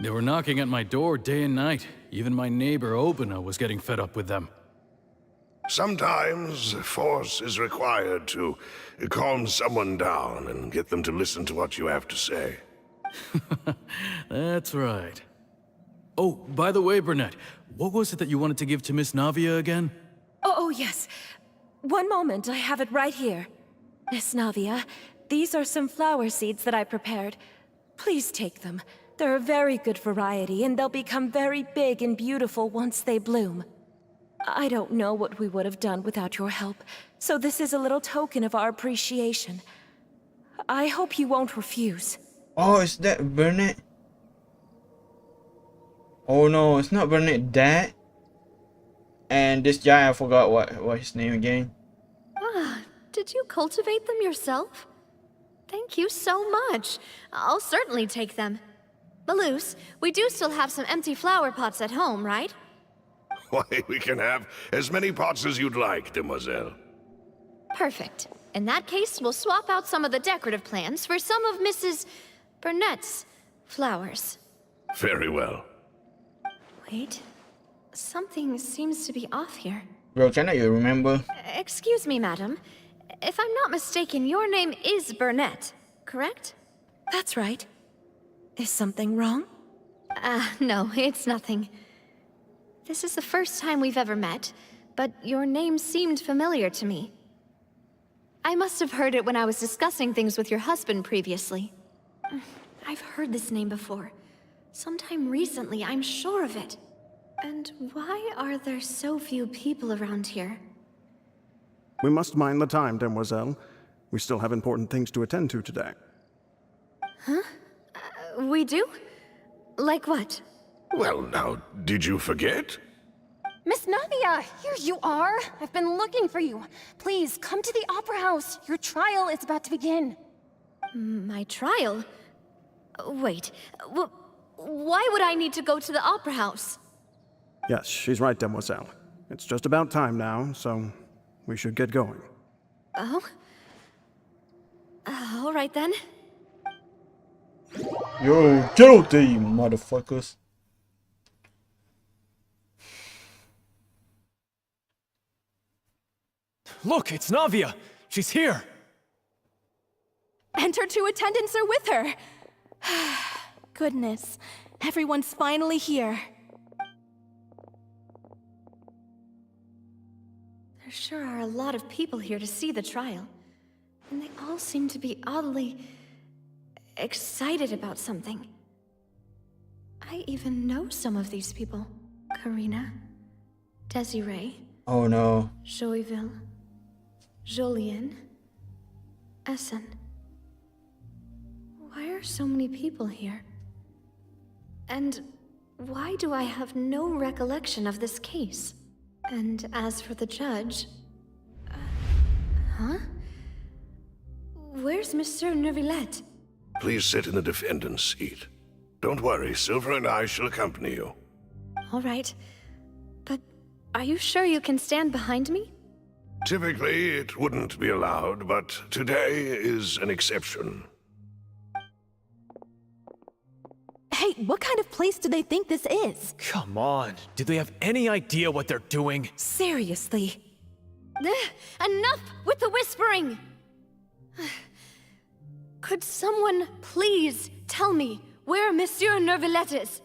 They were knocking at my door day and night. Even my neighbor, Obina, was getting fed up with them. Sometimes force is required to calm someone down and get them to listen to what you have to say. That's right. Oh, by the way, Burnett, what was it that you wanted to give to Miss Navia again? Oh, yes. One moment, I have it right here. Miss Navia, these are some flower seeds that I prepared. Please take them. They're a very good variety, and they'll become very big and beautiful once they bloom. I don't know what we would have done without your help, so this is a little token of our appreciation. I hope you won't refuse. Oh, is that Burnett? Oh no, it's not Burnett, Dad. And this guy, I forgot what his name again. Ah, did you cultivate them yourself? Thank you so much. I'll certainly take them. Malus, we do still have some empty flower pots at home, right? Why, we can have as many pots as you'd like, Demoiselle. Perfect. In that case, we'll swap out some of the decorative plants for some of Mrs. Burnett's flowers. Very well. Wait. Something seems to be off here. Bro, cannot you remember? Excuse me, madam. If I'm not mistaken, your name is Burnett, correct? That's right. Is something wrong? No, it's nothing. This is the first time we've ever met, but your name seemed familiar to me. I must have heard it when I was discussing things with your husband previously. I've heard this name before. Sometime recently, I'm sure of it. And why are there so few people around here? We must mind the time, demoiselle. We still have important things to attend to today. We do? Like what? Well, now, did you forget? Miss Navia, here you are. I've been looking for you. Please, come to the Opera House. Your trial is about to begin. My trial? Wait, why would I need to go to the Opera House? Yes, she's right, demoiselle. It's just about time now, so we should get going. Oh? All right then. Yo, get out there, you motherfuckers. Look, it's Navia. She's here. And her two attendants are with her. Goodness, everyone's finally here. There sure are a lot of people here to see the trial. And they all seem to be oddly excited about something. I even know some of these people. Karina, Desiree, Oh no. Joyville, Jolien, Essen. Why are so many people here? And why do I have no recollection of this case? And as for the judge... huh? Where's Monsieur Neuvillette? Please sit in the defendant's seat. Don't worry, Silver and I shall accompany you. All right. But are you sure you can stand behind me? Typically, it wouldn't be allowed, but today is an exception. Hey, what kind of place do they think this is? Come on. Do they have any idea what they're doing? Seriously. Enough with the whispering! Could someone please tell me where Monsieur Neuvillette is?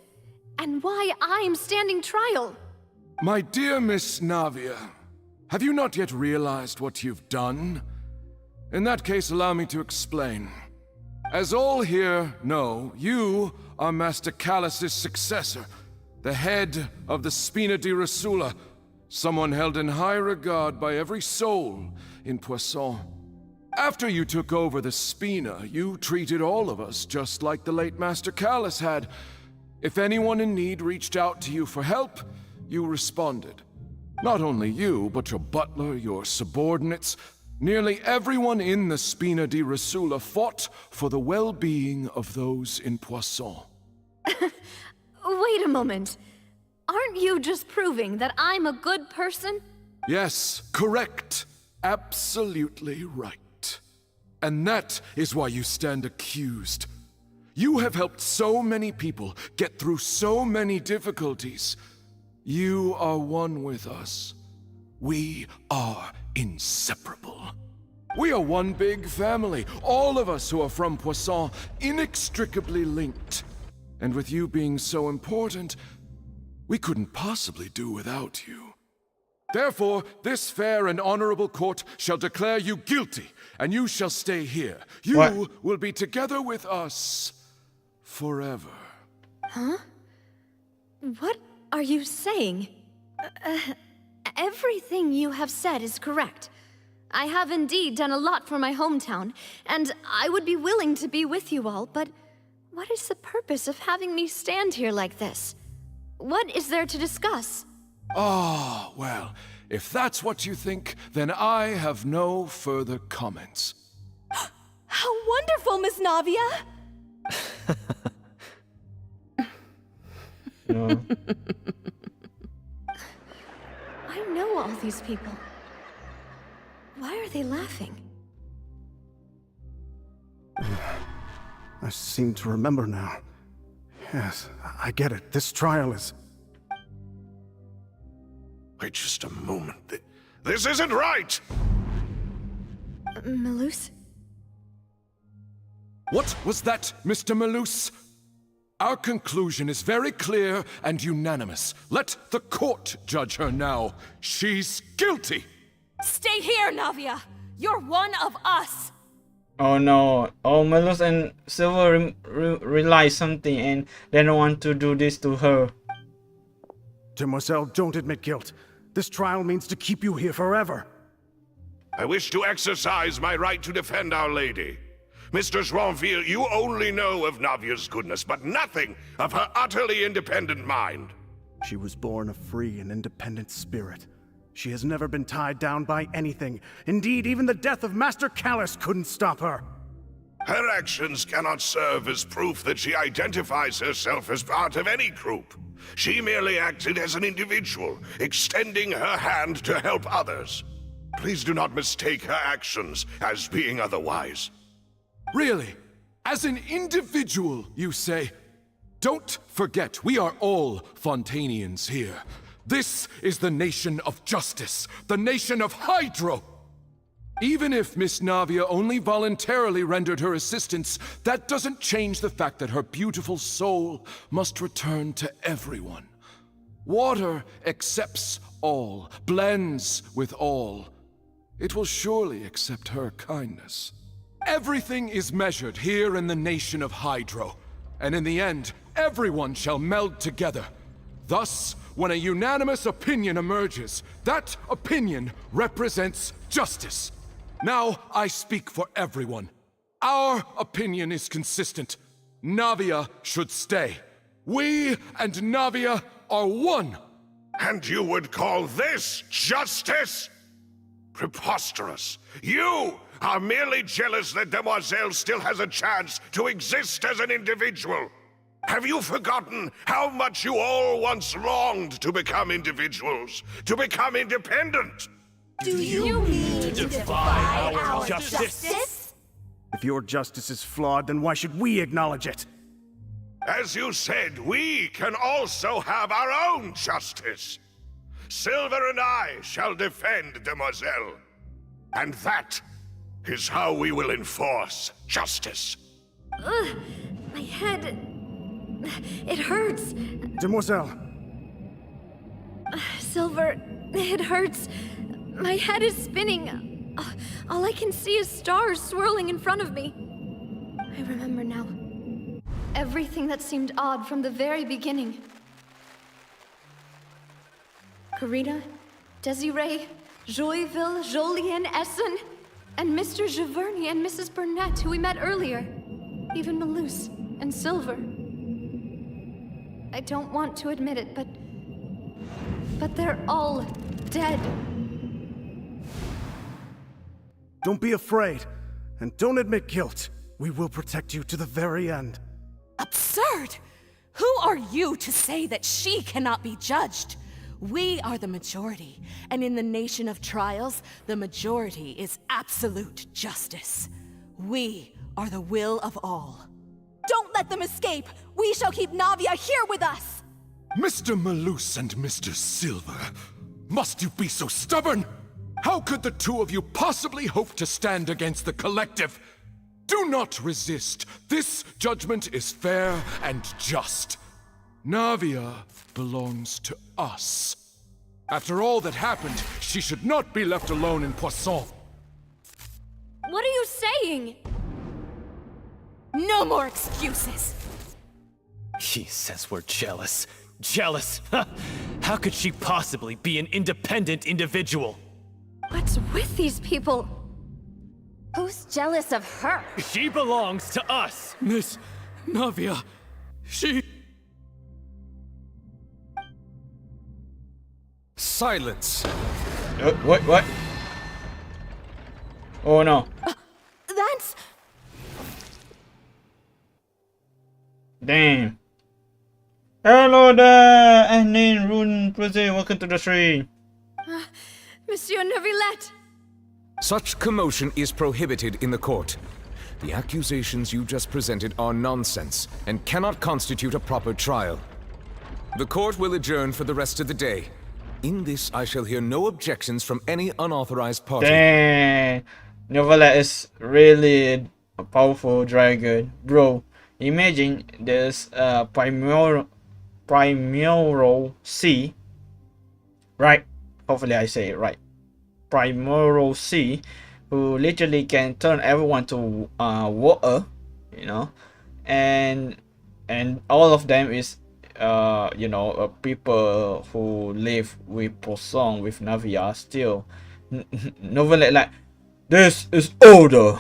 And why I'm standing trial? My dear Miss Navia, have you not yet realized what you've done? In that case, allow me to explain. As all here know, you are Master Callus's successor, the head of the Spina di Rosula, someone held in high regard by every soul in Poisson. After you took over the Spina, you treated all of us just like the late Master Callus had. If anyone in need reached out to you for help, you responded. Not only you, but your butler, your subordinates, nearly everyone in the Spina di Rosula fought for the well-being of those in Poisson. Wait a moment. Aren't you just proving that I'm a good person? Yes, correct. Absolutely right. And that is why you stand accused. You have helped so many people get through so many difficulties. You are one with us. We are inseparable. We are one big family, all of us who are from Poisson, inextricably linked. And with you being so important, we couldn't possibly do without you. Therefore, this fair and honorable court shall declare you guilty, and you shall stay here. You will be together with us forever. Huh? What are you saying? Everything you have said is correct. I have indeed done a lot for my hometown, and I would be willing to be with you all, but what is the purpose of having me stand here like this? What is there to discuss? Ah, well, if that's what you think, then I have no further comments. How wonderful, Miss Navia! No. I know all these people. Why are they laughing? I seem to remember now. Yes, I get it. This trial is... Wait just a moment. This isn't right! Malus? What was that, Mr. Malus? Our conclusion is very clear and unanimous. Let the court judge her now. She's guilty! Stay here, Navia! You're one of us! Oh no. Oh, Malus and Silver realize something and they don't want to do this to her. Demoiselle, don't admit guilt. This trial means to keep you here forever. I wish to exercise my right to defend Our Lady. Mr. Joinville, you only know of Navia's goodness, but nothing of her utterly independent mind. She was born a free and independent spirit. She has never been tied down by anything. Indeed, even the death of Master Callus couldn't stop her. Her actions cannot serve as proof that she identifies herself as part of any group. She merely acted as an individual, extending her hand to help others. Please do not mistake her actions as being otherwise. Really? As an individual, you say? Don't forget, we are all Fontanians here. This is the nation of justice, the nation of Hydro! Even if Miss Navia only voluntarily rendered her assistance, that doesn't change the fact that her beautiful soul must return to everyone. Water accepts all, blends with all. It will surely accept her kindness. Everything is measured here in the nation of Hydro, and in the end, everyone shall meld together. Thus, when a unanimous opinion emerges, that opinion represents justice. Now I speak for everyone. Our opinion is consistent. Navia should stay. We and Navia are one. And you would call this justice? Preposterous. You are merely jealous that Demoiselle still has a chance to exist as an individual. Have you forgotten how much you all once longed to become individuals, to become independent? Do you mean to defy our justice? If your justice is flawed, then why should we acknowledge it? As you said, we can also have our own justice. Silver and I shall defend Demoiselle. And that is how we will enforce justice. Ugh, my head... It hurts. Demoiselle. Silver, it hurts. My head is spinning. All I can see is stars swirling in front of me. I remember now. Everything that seemed odd from the very beginning. Karina, Desiree, Joyville, Jolien, Essen, and Mr. Giverny and Mrs. Burnett, who we met earlier. Even Malus and Silver. I don't want to admit it, but they're all dead. Don't be afraid, and don't admit guilt. We will protect you to the very end. Absurd! Who are you to say that she cannot be judged? We are the majority, and in the nation of trials, the majority is absolute justice. We are the will of all. Don't let them escape! We shall keep Navia here with us! Mr. Malus and Mr. Silver, must you be so stubborn? How could the two of you possibly hope to stand against the collective? Do not resist. This judgment is fair and just. Navia belongs to us. After all that happened, she should not be left alone in Poisson. What are you saying? No more excuses! He says we're jealous. Jealous? How could she possibly be an independent individual? What's with these people? Who's jealous of her? She belongs to us! Miss Navia, she... Silence. What? Oh no. That's... Damn. Hello there, Annin, Rune, Brazil, welcome to the stream. Monsieur Neuvillette! Such commotion is prohibited in the court. The accusations you just presented are nonsense and cannot constitute a proper trial. The court will adjourn for the rest of the day. In this, I shall hear no objections from any unauthorized party. Dang, Neuvillette is really a powerful dragon. Bro, imagine this Primordial Sea, right? Hopefully I say it right. Primordial Sea, who literally can turn everyone to water, you know, and all of them is you know, people who live with Posong, with Navia, still Novelet like, this is order.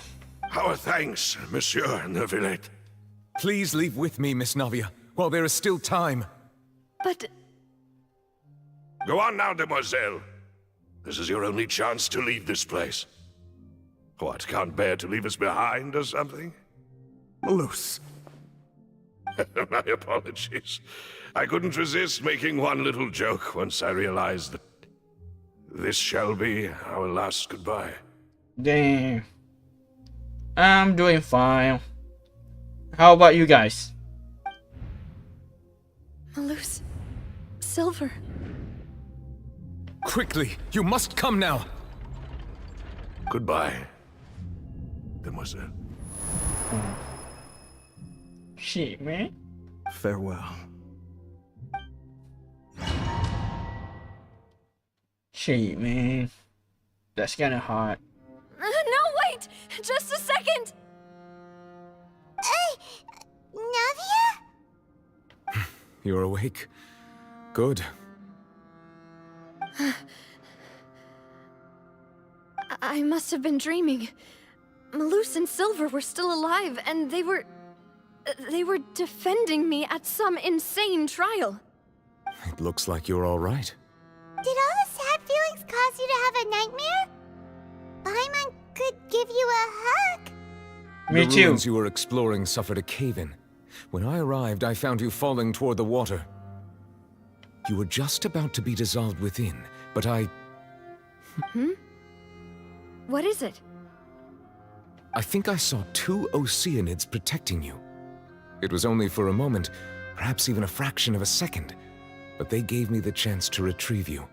Our thanks, Monsieur Neuvillette. Please leave with me, Miss Navia, while there is still time. But Go on now, demoiselle. This is your only chance to leave this place. What, can't bear to leave us behind or something? Malus. My apologies. I couldn't resist making one little joke once I realized that this shall be our last goodbye. Damn. I'm doing fine. How about you guys? Malus, Silver. Quickly, you must come now. Goodbye, demoiselle. Shit, man. Farewell. Shit, man. That's kinda hard. No, wait! Just a second! Navia? You're awake. Good. I must have been dreaming. Malus and Silver were still alive, and they were defending me at some insane trial. It looks like you're all right. Did all the sad feelings cause you to have a nightmare? Paimon could give you a hug. Me the too. ruins you were exploring suffered a cave-in. When I arrived, I found you falling toward the water. You were just about to be dissolved within, but I What is it? I think I saw 2 Oceanids protecting you. It was only for a moment, perhaps even a fraction of a second, but they gave me the chance to retrieve you.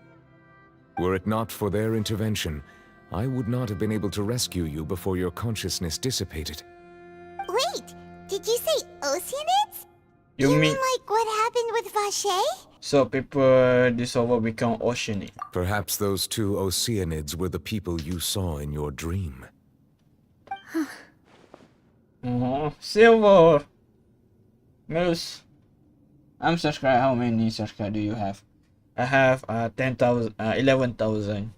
Were it not for their intervention, I would not have been able to rescue you before your consciousness dissipated. Wait, did you say Oceanids? You mean like what happened with Vache? so people dissolve become oceanic? Perhaps those 2 Oceanids were the people you saw in your dream. Oh, Silver. Moose. I'm subscribed. How many subscribers do you have? I have 10,000, 11,000.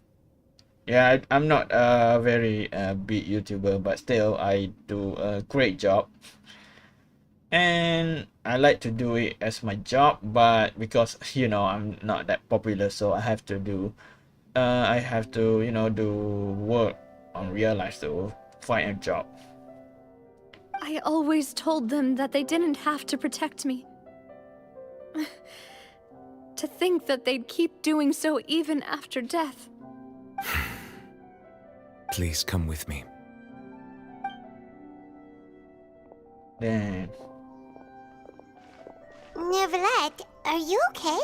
Yeah, I'm not a very big YouTuber, but still I do a great job. And I like to do it as my job, but because you know I'm not that popular, so I have to do you know, do work on real life to find a job. I always told them that they didn't have to protect me. To think that they'd keep doing so even after death. Please come with me. Damn. Neuvillette, are you okay?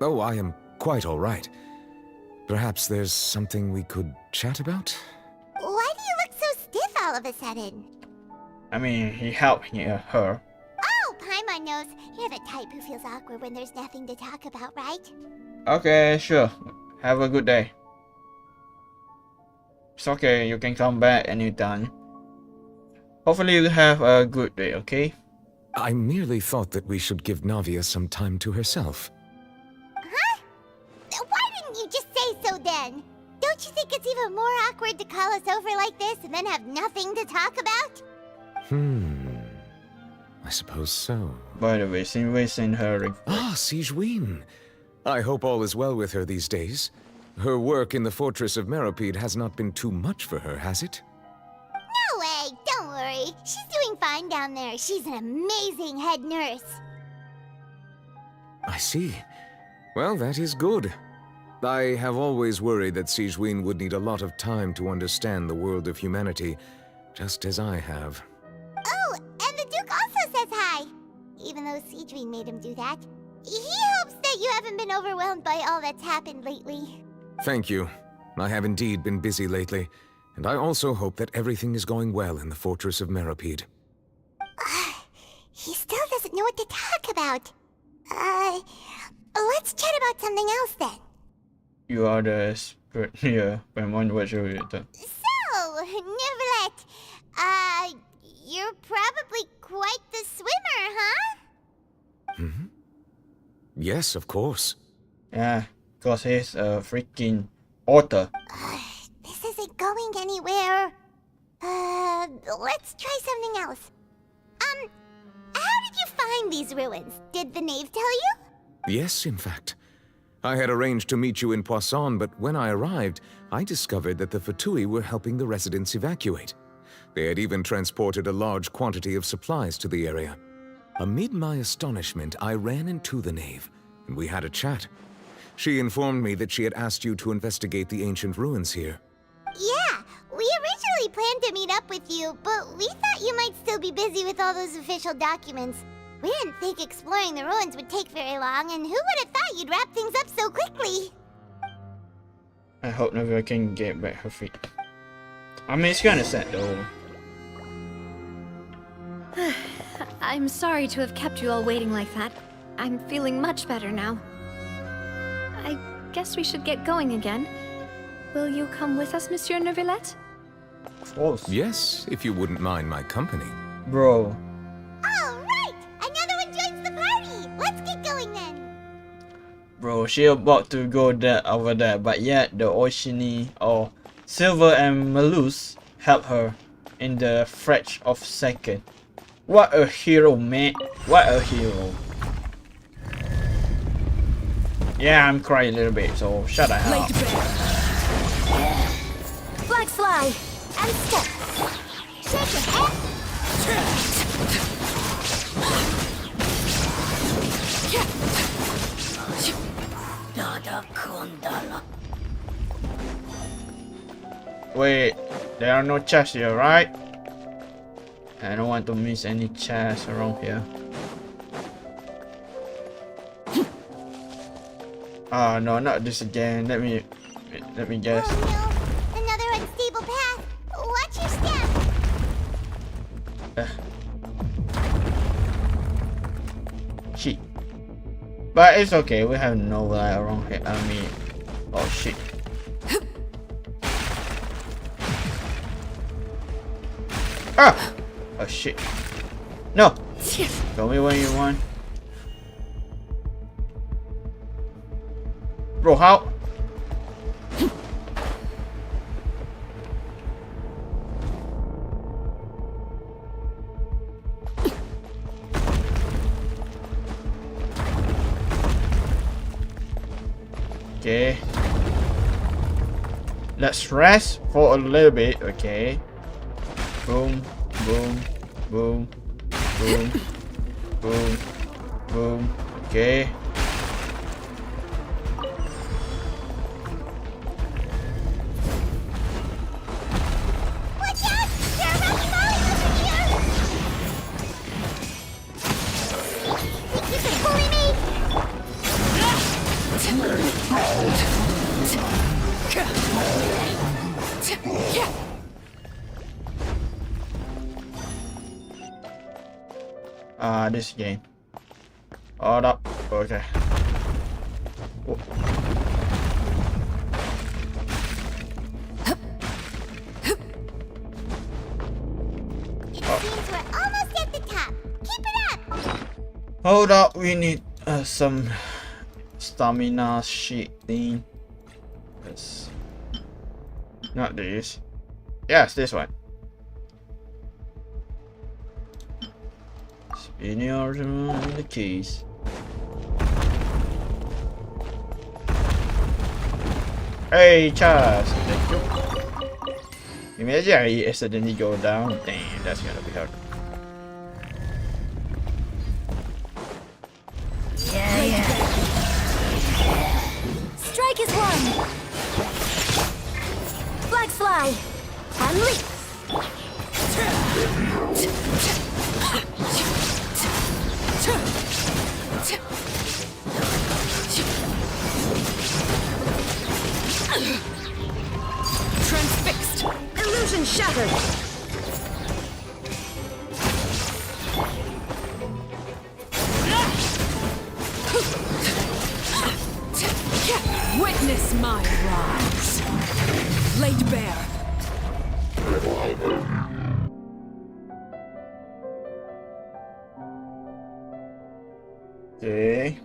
Oh, I am quite all right. Perhaps there's something we could chat about? Why do you look so stiff all of a sudden? I mean, he helped her. Oh, Paimon knows. You're the type who feels awkward when there's nothing to talk about, right? Okay, sure. Have a good day. It's okay, you can come back anytime. Hopefully you have a good day, okay? I merely thought that we should give Navia some time to herself. Huh? Why didn't you just say so then? Don't you think it's even more awkward to call us over like this and then have nothing to talk about? I suppose so. By the way, we send her. Ah, Sigewinne. I hope all is well with her these days. Her work in the Fortress of Meropide has not been too much for her, has it? No way, don't worry. She's doing fine down there. She's an amazing head nurse. I see. Well, that is good. I have always worried that Sigewinne would need a lot of time to understand the world of humanity, just as I have. Oh, and the Duke also says hi. Even though Sigewinne made him do that. He hopes that you haven't been overwhelmed by all that's happened lately. Thank you. I have indeed been busy lately, and I also hope that everything is going well in the Fortress of Meropide. He still doesn't know what to talk about. Let's chat about something else then. You are the expert here. What should we do? So, Neuvillette, you're probably quite the swimmer, huh? Yes, of course. Yeah, because he's a freaking author. This isn't going anywhere. Let's try something else. How did you find these ruins? Did the knave tell you? Yes, in fact. I had arranged to meet you in Poisson, but when I arrived, I discovered that the Fatui were helping the residents evacuate. They had even transported a large quantity of supplies to the area. Amid my astonishment, I ran into the knave, and we had a chat. She informed me that she had asked you to investigate the ancient ruins here. Yeah, we originally planned to meet up with you, but we thought you might still be busy with all those official documents. We didn't think exploring the ruins would take very long, and who would have thought you'd wrap things up so quickly? I hope Navia can get back her feet. I mean, it's kind of sad though. I'm sorry to have kept you all waiting like that. I'm feeling much better now. I guess we should get going again. Will you come with us, Monsieur Neuvillette? Of course. Yes, if you wouldn't mind my company. Bro. All right! Another one joins the party! Let's get going then! Bro, she about to go there over there, but yet the Oshini or Silver and Malus help her in the fraction of a second. What a hero, man! What a hero! Yeah, I'm crying a little bit, so shut the hell up. Flag fly and step. Shake your head. Wait, there are no chests here, right? I don't want to miss any chests around here. Oh no, not this again. Let me guess. Oh no, another unstable path. Watch your step. Shit. But it's okay, we have no light around here. I mean, oh shit. Ah! Oh shit. No! Tell me when you want. Bro, how? Okay. Let's rest for a little bit, okay? Boom, boom, boom, boom, boom, boom, okay. Watch out! There are rocky volleys over here! Think you can bully me? This game. Hold up. Okay. Oh. It seems we're almost at the top. Keep it up! Hold up, we need some stamina shit thing. Yes. Not this. Yes, this one. Spinning around the keys. Hey, Charles. Thank you. Imagine I accidentally go down. Damn, that's gonna be hard. Strike is one. Flag fly and leap. Transfixed. Illusion shattered. Witness my rise. Laid bare. Okay.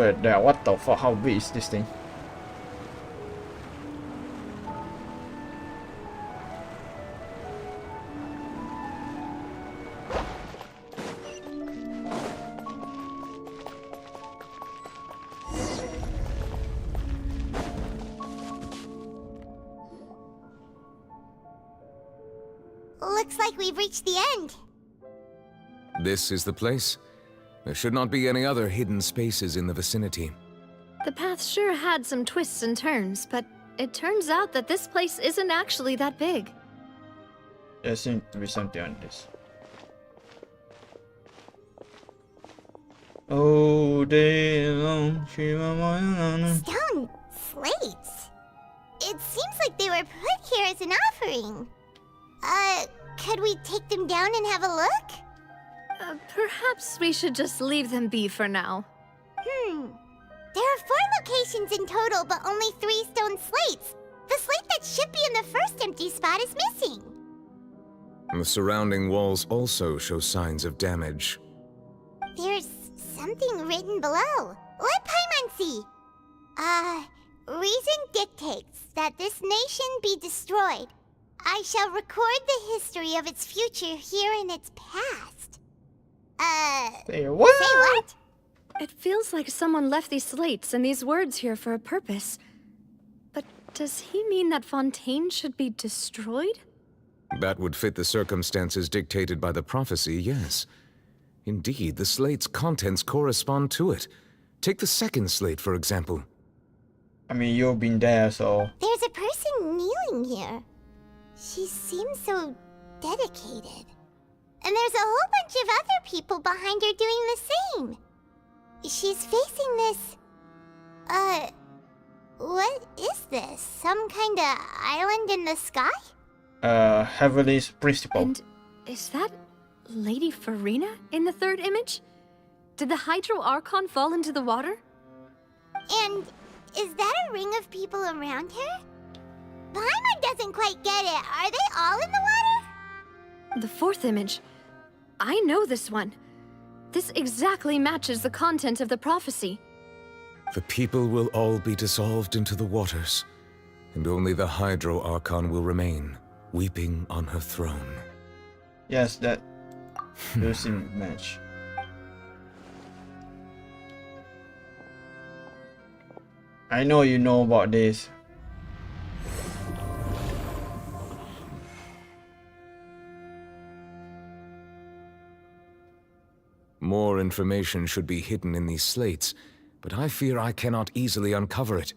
But what the fuck? How big is this thing? Looks like we've reached the end. This is the place. There should not be any other hidden spaces in the vicinity. The path sure had some twists and turns, but it turns out that this place isn't actually that big. There seems to be something on this. Oh, day long, Stone slates. It seems like they were put here as an offering. Could we take them down and have a look? Perhaps we should just leave them be for now. There are 4 locations in total, but only 3 stone slates. The slate that should be in the first empty spot is missing. The surrounding walls also show signs of damage. There's something written below. Let Paimon see. Reason dictates that this nation be destroyed. I shall record the history of its future here in its past. Say what? Say what? It feels like someone left these slates and these words here for a purpose. But does he mean that Fontaine should be destroyed? That would fit the circumstances dictated by the prophecy, yes. Indeed, the slate's contents correspond to it. Take the second slate, for example. I mean, you've been there, so... There's a person kneeling here. She seems so dedicated. And there's a whole bunch of other people behind her doing the same. She's facing this... what is this? Some kind of island in the sky? Heavenly's principle. And is that Lady Farina in the third image? Did the Hydro Archon fall into the water? And is that a ring of people around her? Paimon doesn't quite get it. Are they all in the water? The fourth image. I know this one. This exactly matches the content of the prophecy. The people will all be dissolved into the waters, and only the Hydro Archon will remain, weeping on her throne. Yes, that doesn't match. I know you know about this. More information should be hidden in these slates, but I fear I cannot easily uncover it,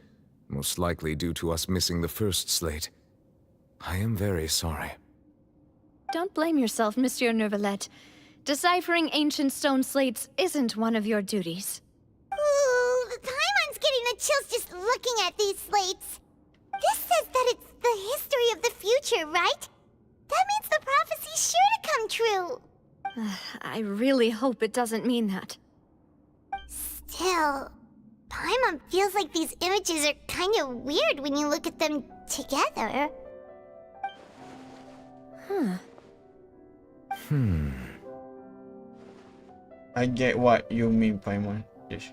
most likely due to us missing the first slate. I am very sorry. Don't blame yourself, Monsieur Neuvillette. Deciphering ancient stone slates isn't one of your duties. Ooh, Paimon's getting the chills just looking at these slates. This says that it's the history of the future, right? That means the prophecy's sure to come true. I really hope it doesn't mean that. Still, Paimon feels like these images are kind of weird when you look at them together. I get what you mean, Paimon. Yes.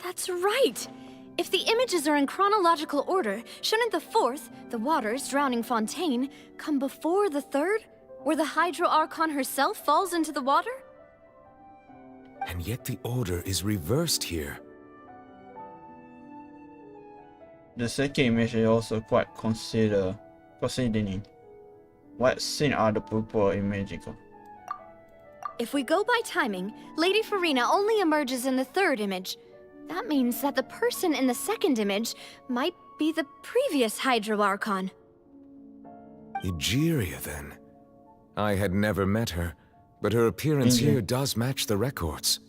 That's right! If the images are in chronological order, shouldn't the fourth, the waters drowning Fontaine, come before the third, where the Hydro Archon herself falls into the water? And yet the order is reversed here. The second image is also quite considering. What scene are the people imagining? If we go by timing, Lady Farina only emerges in the third image. That means that the person in the second image might be the previous Hydro Archon. Egeria, then. I had never met her, but her appearance here does match the records.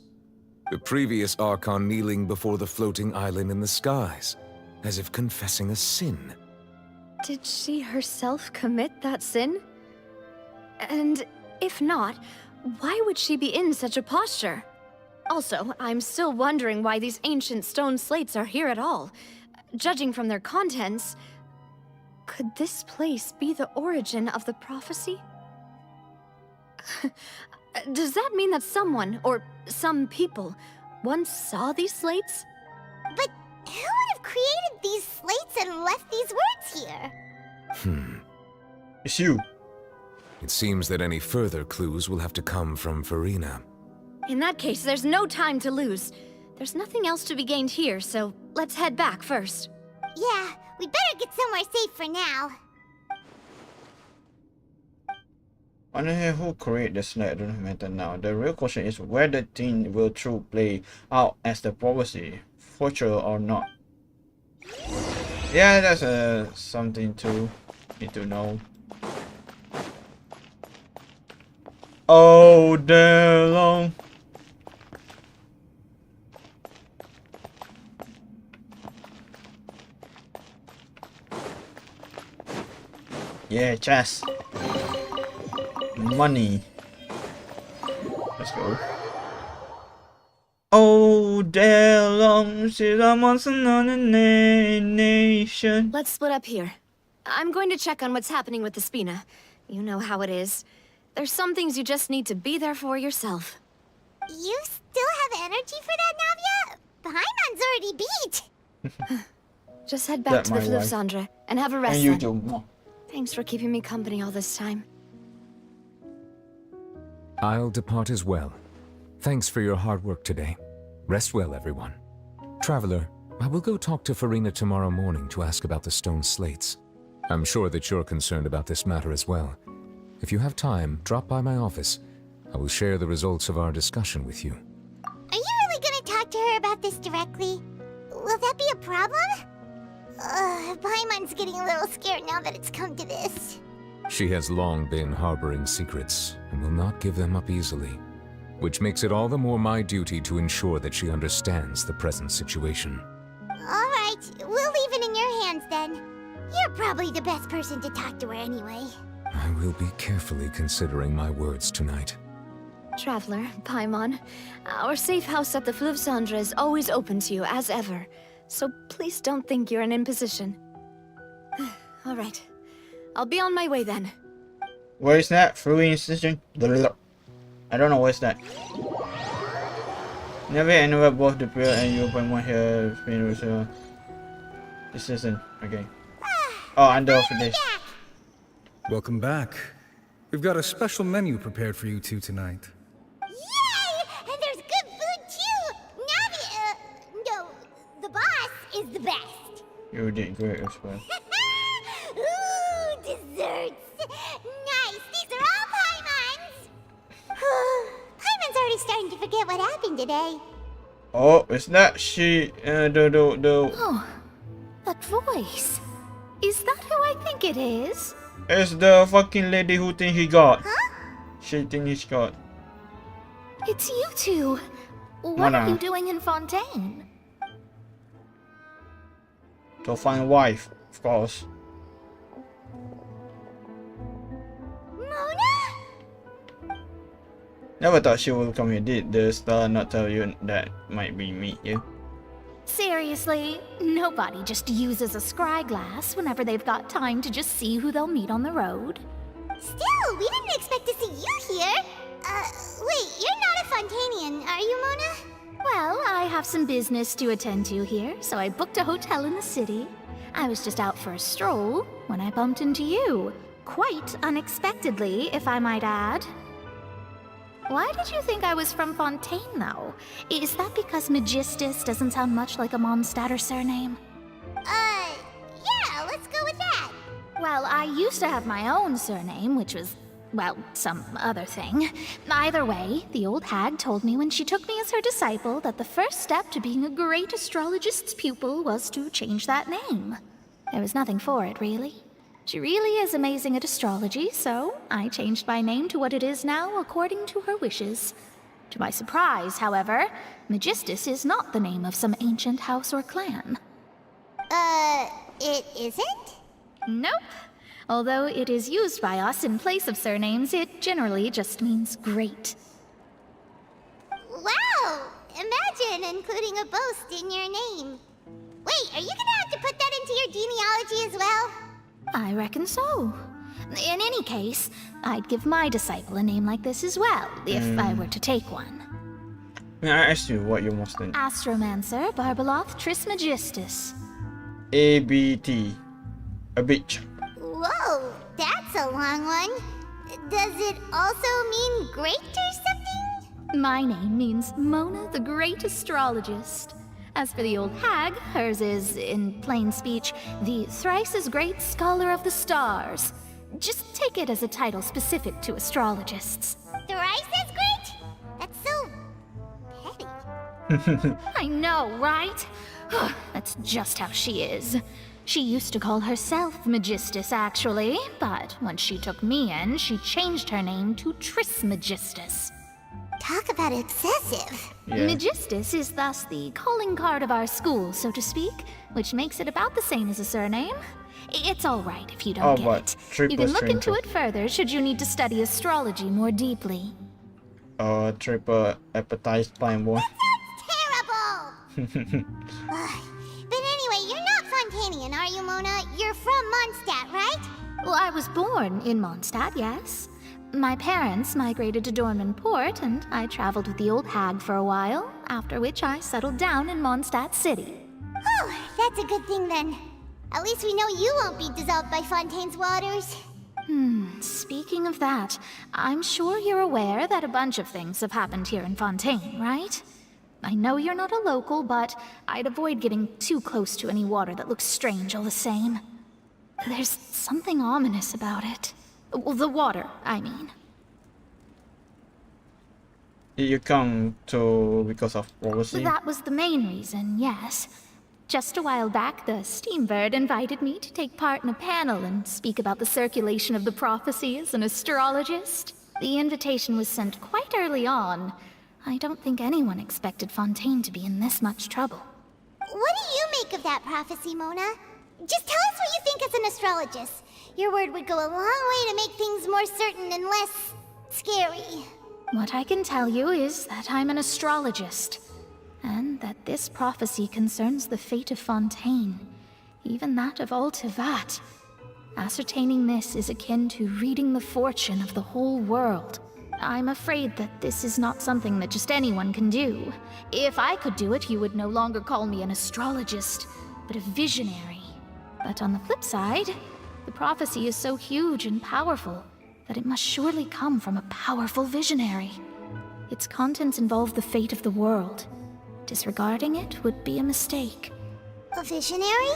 The previous Archon kneeling before the floating island in the skies, as if confessing a sin. Did she herself commit that sin? And if not, why would she be in such a posture? Also, I'm still wondering why these ancient stone slates are here at all. Judging from their contents, could this place be the origin of the prophecy? Does that mean that someone, or some people, once saw these slates? But who would have created these slates and left these words here? It's you. It seems that any further clues will have to come from Farina. In that case, there's no time to lose. There's nothing else to be gained here, so let's head back first. Yeah, we better get somewhere safe for now. Wonder who created the slate doesn't matter now. The real question is whether the thing will truly play out as the prophecy, fortune or not. Yeah, that's something to need to know. Oh, damn long. Yeah, chess. Money. Let's go. Oh, damn long. She's a monster on the nation. Let's split up here. I'm going to check on what's happening with the Spina. You know how it is. There's some things you just need to be there for yourself. You still have energy for that, Navia? Paimon's already beat. Just head back to the Fleuve Cendre and have a rest. And you then. do. Thanks for keeping me company all this time. I'll depart as well. Thanks for your hard work today. Rest well, everyone. Traveler, I will go talk to Farina tomorrow morning to ask about the stone slates. I'm sure that you're concerned about this matter as well. If you have time, drop by my office. I will share the results of our discussion with you. Are you really gonna talk to her about this directly? Will that be a problem? Paimon's getting a little scared now that it's come to this. She has long been harboring secrets and will not give them up easily, which makes it all the more my duty to ensure that she understands the present situation. Alright, we'll leave it in your hands then. You're probably the best person to talk to her anyway. I will be carefully considering my words tonight. Traveler, Paimon, our safe house at the Fleuve Cendre is always open to you as ever, so please don't think you're an imposition. All right, I'll be on my way then. Where is that? Through incision? I don't know where's that. Never anywhere both the pill and you open one here. This isn't okay. Oh, under of this. Welcome back. We've got a special menu prepared for you two tonight. Yay! And there's good food too! Navi, no, the boss is the best. You did great as well. Ooh, desserts! Nice! These are all Paimon's! Paimon's already starting to forget what happened today. Oh, is that she? Oh, that voice. Is that who I think it is? It's the fucking lady who think he got. Huh? She think he's got. It's you two. What are you doing in Fontaine? To find a wife, of course. Mona? Never thought she would come here. Did the star not tell you that might be me? You? Seriously, nobody just uses a scry glass whenever they've got time to just see who they'll meet on the road. Still, we didn't expect to see you here. Wait, you're not a Fontanian, are you, Mona? Well, I have some business to attend to here, so I booked a hotel in the city. I was just out for a stroll when I bumped into you. Quite unexpectedly, if I might add. Why did you think I was from Fontaine, though? Is that because Magistus doesn't sound much like a Mondstatter surname? Yeah, let's go with that. Well, I used to have my own surname, which was, well, some other thing. Either way, the old hag told me when she took me as her disciple that the first step to being a great astrologist's pupil was to change that name. There was nothing for it, really. She really is amazing at astrology, so I changed my name to what it is now according to her wishes. To my surprise, however, Magistus is not the name of some ancient house or clan. It isn't? Nope. Although it is used by us in place of surnames, it generally just means great. Wow! Imagine including a boast in your name. Wait, are you gonna have to put that into your genealogy as well? I reckon so. In any case, I'd give my disciple a name like this as well, if I were to take one. May I ask you what your most name? Astromancer Barbeloth Trismegistus. ABT. A bitch. Whoa, that's a long one. Does it also mean great or something? My name means Mona the Great Astrologist. As for the old hag, hers is, in plain speech, the thrice as great Scholar of the Stars. Just take it as a title specific to astrologists. Thrice as great? That's so petty. I know, right? That's just how she is. She used to call herself Megistus, actually, but when she took me in, she changed her name to Trismegistus. Talk about excessive. Yeah. Megistus is thus the calling card of our school, so to speak, which makes it about the same as a surname. It's all right if you don't get it. You can look into it further should you need to study astrology more deeply. Triple appetite time one. Terrible! But anyway, you're not Fontanian, are you, Mona? You're from Mondstadt, right? Well, I was born in Mondstadt, yes. My parents migrated to Dorman Port, and I traveled with the old hag for a while, after which I settled down in Mondstadt City. Oh, that's a good thing then. At least we know you won't be dissolved by Fontaine's waters. Speaking of that, I'm sure you're aware that a bunch of things have happened here in Fontaine, right? I know you're not a local, but I'd avoid getting too close to any water that looks strange all the same. There's something ominous about it. Well, the water, I mean. You come to because of prophecy? That was the main reason, yes. Just a while back, the Steambird invited me to take part in a panel and speak about the circulation of the prophecy as an astrologist. The invitation was sent quite early on. I don't think anyone expected Fontaine to be in this much trouble. What do you make of that prophecy, Mona? Just tell us what you think as an astrologist. Your word would go a long way to make things more certain and less scary. What I can tell you is that I'm an astrologist, and that this prophecy concerns the fate of Fontaine, even that of all Tevat. Ascertaining this is akin to reading the fortune of the whole world. I'm afraid that this is not something that just anyone can do. If I could do it, you would no longer call me an astrologist, but a visionary. But on the flip side, the prophecy is so huge and powerful that it must surely come from a powerful visionary. Its contents involve the fate of the world. Disregarding it would be a mistake. A visionary?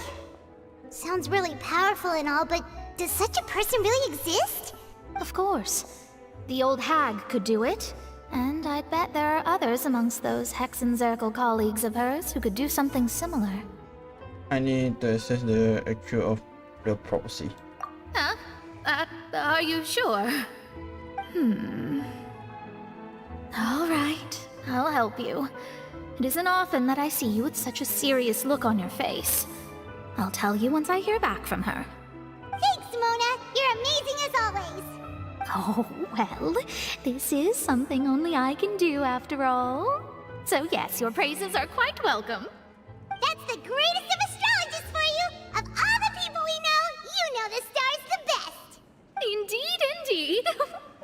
Sounds really powerful and all, but does such a person really exist? Of course. The old hag could do it, and I'd bet there are others amongst those Hexenzirkel colleagues of hers who could do something similar. I need to assess the accuracy of the prophecy. Huh? Are you sure? All right, I'll help you. It isn't often that I see you with such a serious look on your face. I'll tell you once I hear back from her. Thanks, Mona! You're amazing as always! Oh, well, this is something only I can do after all. So yes, your praises are quite welcome. That's the greatest of astrologists for you! Of all the people we know, you know the star's the best! Indeed, indeed.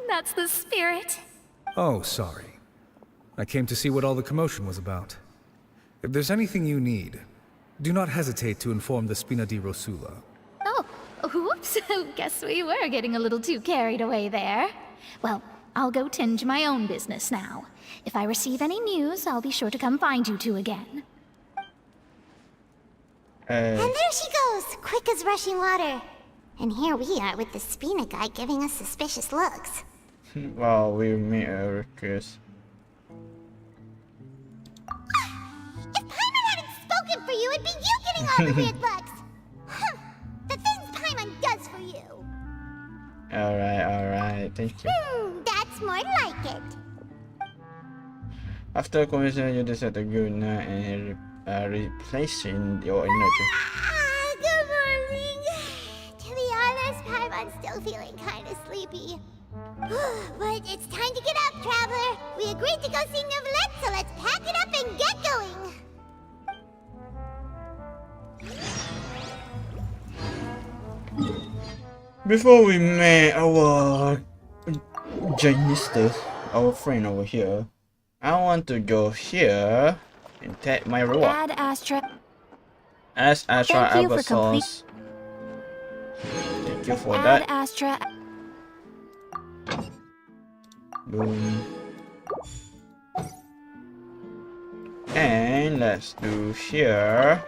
That's the spirit. Oh, sorry. I came to see what all the commotion was about. If there's anything you need, do not hesitate to inform the Spina di Rosula. Oh, whoops. Guess we were getting a little too carried away there. Well, I'll go tend to my own business now. If I receive any news, I'll be sure to come find you two again. And there she goes, quick as rushing water. And here we are with the Spina guy giving us suspicious looks. Well, we made a request. If Paimon hadn't spoken for you, it'd be you getting all the weird looks! The things Paimon does for you! Alright, thank you. That's more like it. After conversion, you decide to go now and replacing your energy. Good morning. To be honest, Paimon's still feeling kind of sleepy. But it's time to get up, traveler. We agreed to go see Neuvillette, so let's pack it up and get going. Before we met our Janista, our friend over here, I want to go here and take my reward. Add Astra. As Astra Thank you for complete. Abyssals. Thank you for Add that. Astra. Boom. And let's do here.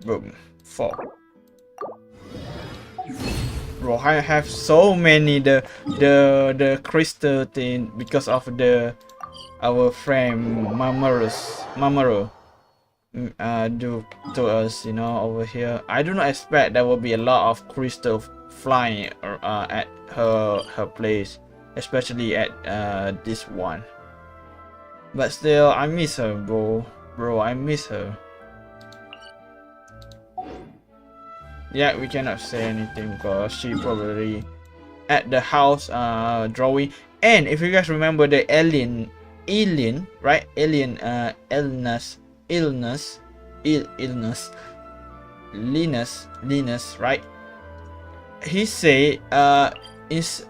Boom. 4. Bro, I have so many the crystal thing because of our friend Mamoru do to us, you know, over here. I do not expect there will be a lot of crystal flying at her place, especially at this one. But still, I miss her, bro. I miss her. Yeah, we cannot say anything because she probably at the house drawing. And if you guys remember the alien, right? Alien illness, Linus, right? He say is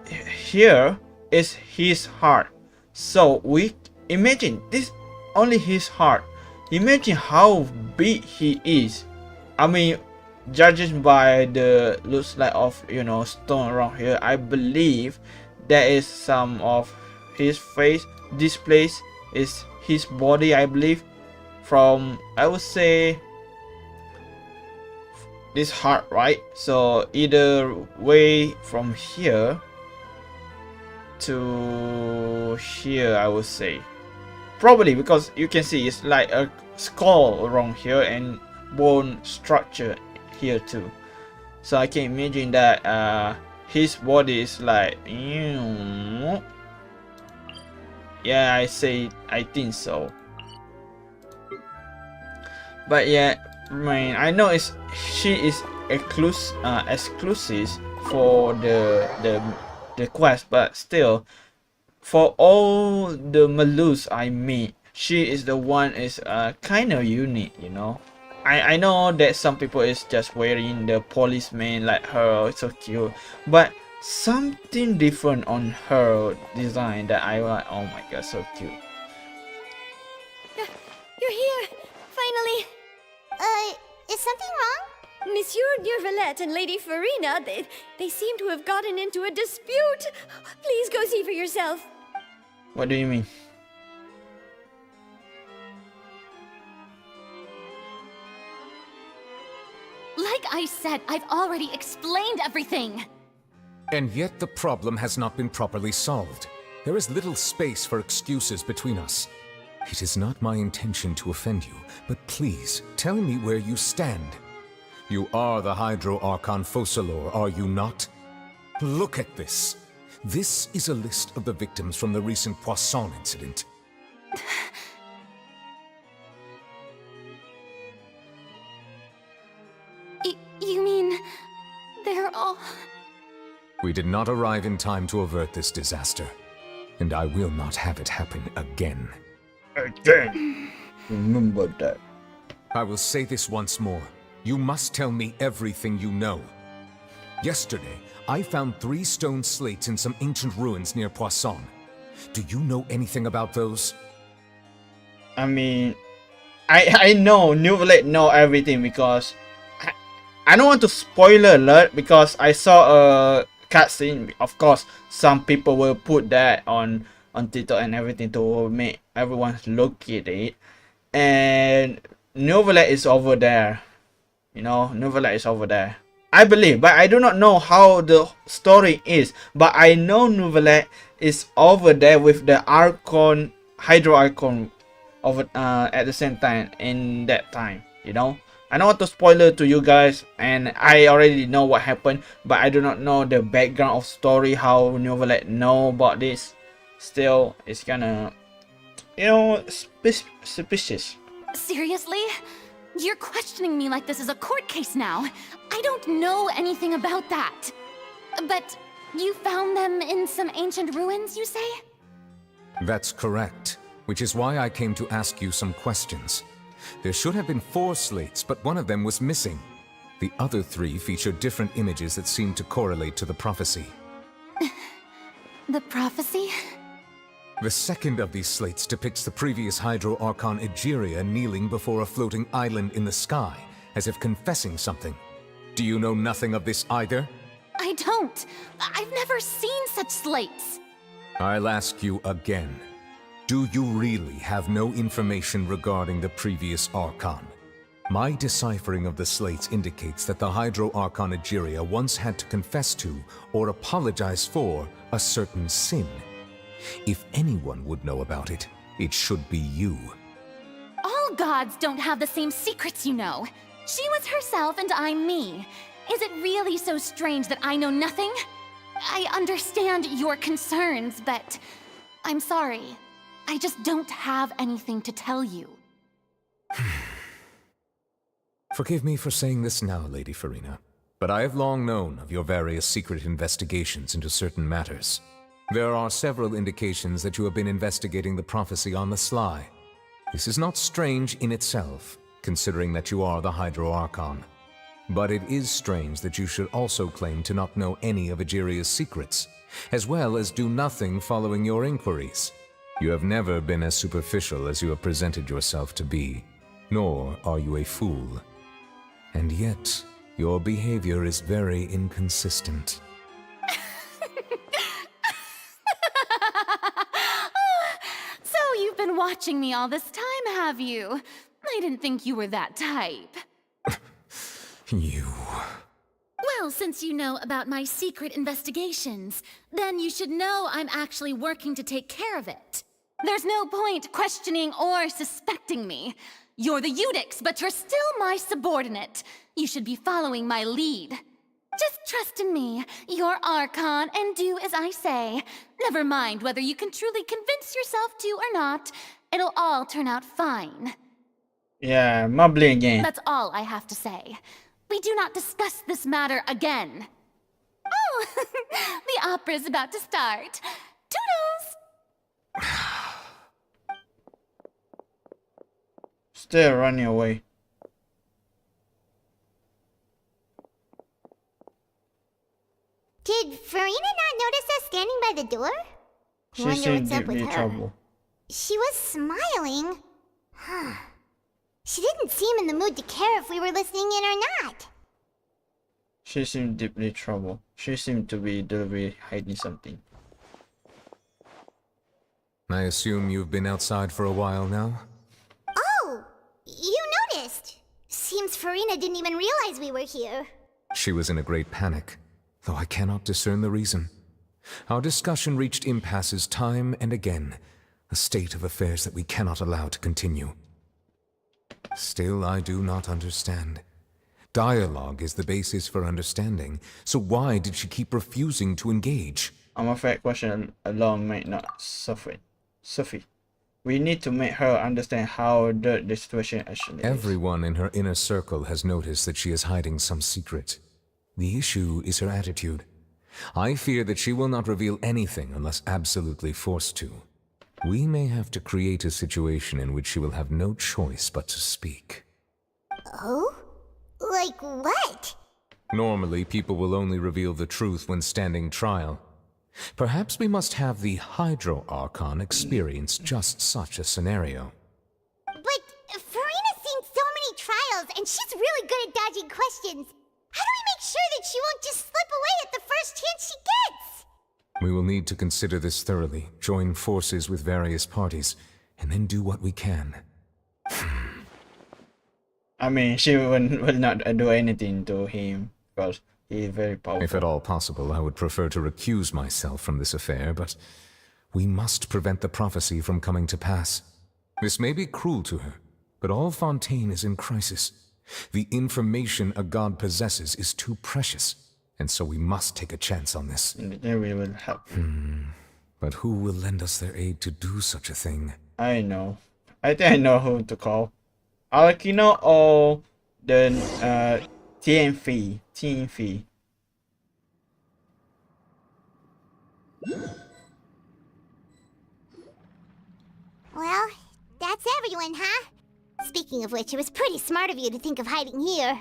here is his heart. So we imagine this only his heart. Imagine how big he is. I mean, judging by the looks like of, you know, stone around here, I believe there is some of his face. This place is his body, I believe. From, I would say, this heart, right? So either way from here to here, I would say. Probably because you can see it's like a skull around here and bone structure here too. So I can imagine that his body is like, yeah, I think so. But yeah, man, I know she is exclusive for the quest, but still, for all the Malus I meet, she is the one is kind of unique, you know. I know that some people is just wearing the policeman like her, it's so cute, but something different on her design that I like. Oh my god, so cute. You're here! Finally! Is something wrong? Monsieur Neurvalette and Lady Farina, they seem to have gotten into a dispute. Please go see for yourself. What do you mean? Like I said, I've already explained everything. And yet the problem has not been properly solved. There is little space for excuses between us. It is not my intention to offend you, but please tell me where you stand. You are the Hydro Archon Focalor, are you not? Look at this. This is a list of the victims from the recent Poisson incident. You mean they're all... We did not arrive in time to avert this disaster, and I will not have it happen again. Again. Remember that. I will say this once more. You must tell me everything you know. Yesterday, I found 3 stone slates in some ancient ruins near Poisson. Do you know anything about those? I mean, I know Neurvalette know everything because I don't want to spoiler alert because I saw a cutscene. Of course, some people will put that on TikTok and everything to make everyone look at it. And Neurvalette is over there. You know, Neurvalette is over there. I believe, but I do not know how the story is. But I know Neurvalette is over there with the Archon, Hydro Archon over at the same time in that time. You know, I don't want to spoiler to you guys, and I already know what happened, but I do not know the background of story, how Neurvalette know about this. Still, it's kinda, you know, suspicious. Seriously? You're questioning me like this is a court case now. I don't know anything about that. But you found them in some ancient ruins, you say? That's correct, which is why I came to ask you some questions. There should have been 4 slates, but one of them was missing. The other 3 featured different images that seemed to correlate to the prophecy. The prophecy? The second of these slates depicts the previous Hydro Archon Egeria kneeling before a floating island in the sky, as if confessing something. Do you know nothing of this either? I don't. I've never seen such slates. I'll ask you again. Do you really have no information regarding the previous Archon? My deciphering of the slates indicates that the Hydro Archon Egeria once had to confess to, or apologize for, a certain sin. If anyone would know about it, it should be you. All gods don't have the same secrets, you know. She was herself and I'm me. Is it really so strange that I know nothing? I understand your concerns, but I'm sorry. I just don't have anything to tell you. Forgive me for saying this now, Lady Farina, but I have long known of your various secret investigations into certain matters. There are several indications that you have been investigating the prophecy on the sly. This is not strange in itself, considering that you are the Hydro Archon. But it is strange that you should also claim to not know any of Egeria's secrets, as well as do nothing following your inquiries. You have never been as superficial as you have presented yourself to be, nor are you a fool. And yet, your behavior is very inconsistent. So you've been watching me all this time, have you? I didn't think you were that type. You... Well, since you know about my secret investigations, then you should know I'm actually working to take care of it. There's no point questioning or suspecting me. You're the Eudix, but you're still my subordinate. You should be following my lead. Just trust in me. You're Archon, and do as I say. Never mind whether you can truly convince yourself to or not. It'll all turn out fine. Yeah, mumbling again. That's all I have to say. We do not discuss this matter again. Oh, the opera's about to start. Toodles! Still running away. Did Farina not notice us standing by the door? She Wonder seemed what's up deeply with her. trouble. She was smiling. Huh. She didn't seem in the mood to care if we were listening in or not. She seemed deeply troubled. She seemed to be deliberately hiding something. I assume you've been outside for a while now? Oh, you noticed. Seems Farina didn't even realize we were here. She was in a great panic, though I cannot discern the reason. Our discussion reached impasses time and again, a state of affairs that we cannot allow to continue. Still, I do not understand. Dialogue is the basis for understanding, so why did she keep refusing to engage? I'm afraid question alone might not suffice. We need to make her understand how dirty the situation actually is. Everyone in her inner circle has noticed that she is hiding some secret. The issue is her attitude. I fear that she will not reveal anything unless absolutely forced to. We may have to create a situation in which she will have no choice but to speak. Oh? Like what? Normally, people will only reveal the truth when standing trial. Perhaps we must have the Hydro Archon experience just such a scenario. But Farina's seen so many trials, and she's really good at dodging questions. How do we make sure that she won't just slip away at the first chance she gets? We will need to consider this thoroughly, join forces with various parties, and then do what we can. I mean, she will not do anything to him, because he is very powerful. If at all possible, I would prefer to recuse myself from this affair, but we must prevent the prophecy from coming to pass. This may be cruel to her, but all Fontaine is in crisis. The information a god possesses is too precious, and so we must take a chance on this. Then we will help. But who will lend us their aid to do such a thing? I know. I think I know who to call. Alakino or the TNF. Well, that's everyone, huh? Speaking of which, it was pretty smart of you to think of hiding here.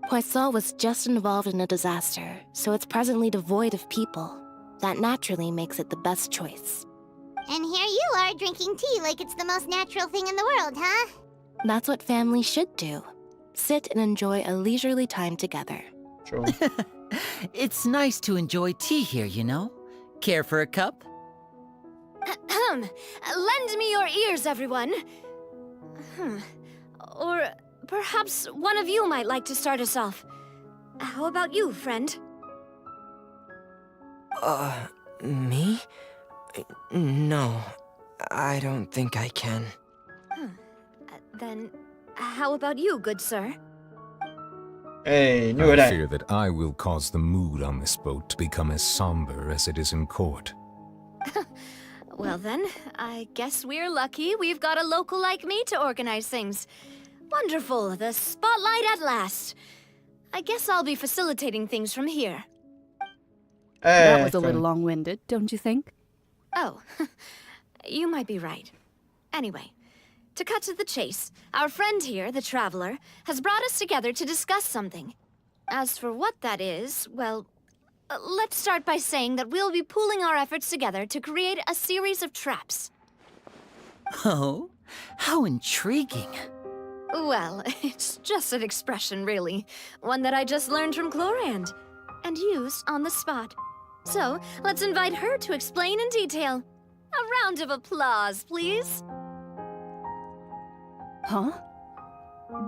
Poisson was just involved in a disaster, so it's presently devoid of people. That naturally makes it the best choice. And here you are drinking tea like it's the most natural thing in the world, huh? That's what families should do. Sit and enjoy a leisurely time together. True. It's nice to enjoy tea here, you know? Care for a cup? Lend me your ears, everyone. Or perhaps one of you might like to start us off. How about you, friend? Me? No, I don't think I can. Then, how about you, good sir? Hey, knew I that. fear that I will cause the mood on this boat to become as somber as it is in court. Well then, I guess we're lucky we've got a local like me to organize things. Wonderful, the spotlight at last. I guess I'll be facilitating things from here. That was a little long-winded, don't you think? Oh, you might be right. Anyway, to cut to the chase, our friend here, the Traveler, has brought us together to discuss something. As for what that is, well, let's start by saying that we'll be pooling our efforts together to create a series of traps. Oh, how intriguing. Well, it's just an expression, really. One that I just learned from Chlorand, and used on the spot. So, let's invite her to explain in detail. A round of applause, please. Huh?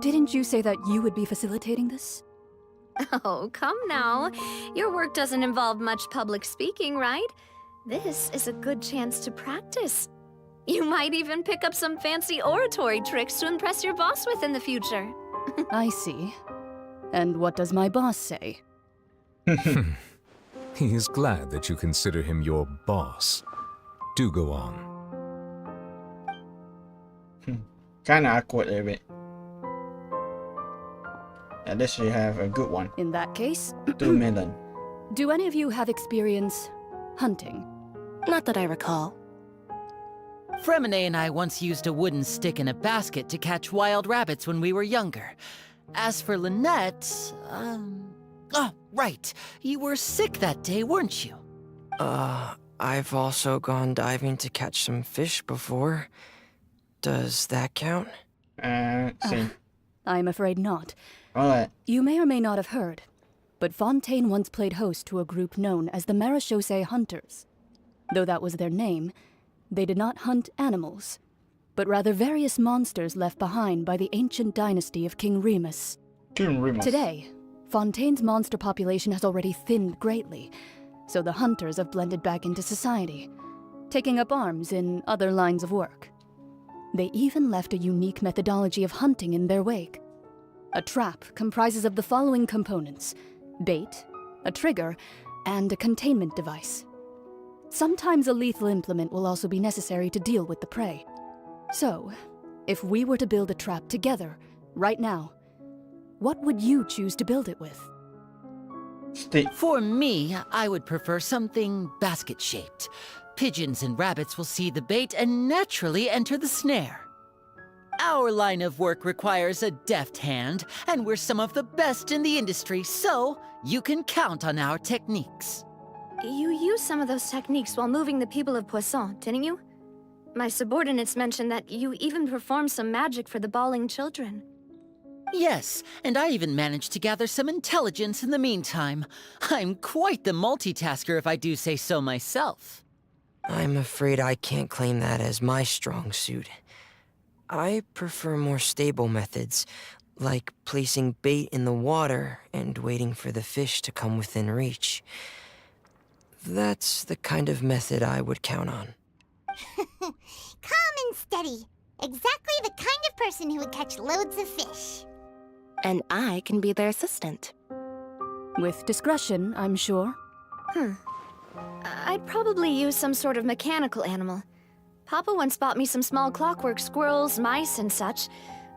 Didn't you say that you would be facilitating this? Oh, come now. Your work doesn't involve much public speaking, right? This is a good chance to practice. You might even pick up some fancy oratory tricks to impress your boss with in the future. I see. And what does my boss say? He is glad that you consider him your boss. Do go on. Kinda awkward a little bit. At least we have a good one. In that case... 2 million. Do any of you have experience hunting? Not that I recall. Fremine and I once used a wooden stick in a basket to catch wild rabbits when we were younger. As for Lynette, Oh, right. You were sick that day, weren't you? I've also gone diving to catch some fish before. Does that count? See. I'm afraid not. Alright. You may or may not have heard, but Fontaine once played host to a group known as the Marechaussee Hunters. Though that was their name, they did not hunt animals, but rather various monsters left behind by the ancient dynasty of King Remus. King Remus. Today, Fontaine's monster population has already thinned greatly, so the hunters have blended back into society, taking up arms in other lines of work. They even left a unique methodology of hunting in their wake. A trap comprises of the following components: bait, a trigger, and a containment device. Sometimes a lethal implement will also be necessary to deal with the prey. So, if we were to build a trap together, right now, what would you choose to build it with? Stick. For me, I would prefer something basket-shaped. Pigeons and rabbits will see the bait and naturally enter the snare. Our line of work requires a deft hand, and we're some of the best in the industry, so you can count on our techniques. You used some of those techniques while moving the people of Poisson, didn't you? My subordinates mentioned that you even performed some magic for the bawling children. Yes, and I even managed to gather some intelligence in the meantime. I'm quite the multitasker if I do say so myself. I'm afraid I can't claim that as my strong suit. I prefer more stable methods, like placing bait in the water and waiting for the fish to come within reach. That's the kind of method I would count on. Calm and steady. Exactly the kind of person who would catch loads of fish. And I can be their assistant. With discretion, I'm sure. I'd probably use some sort of mechanical animal. Papa once bought me some small clockwork squirrels, mice, and such.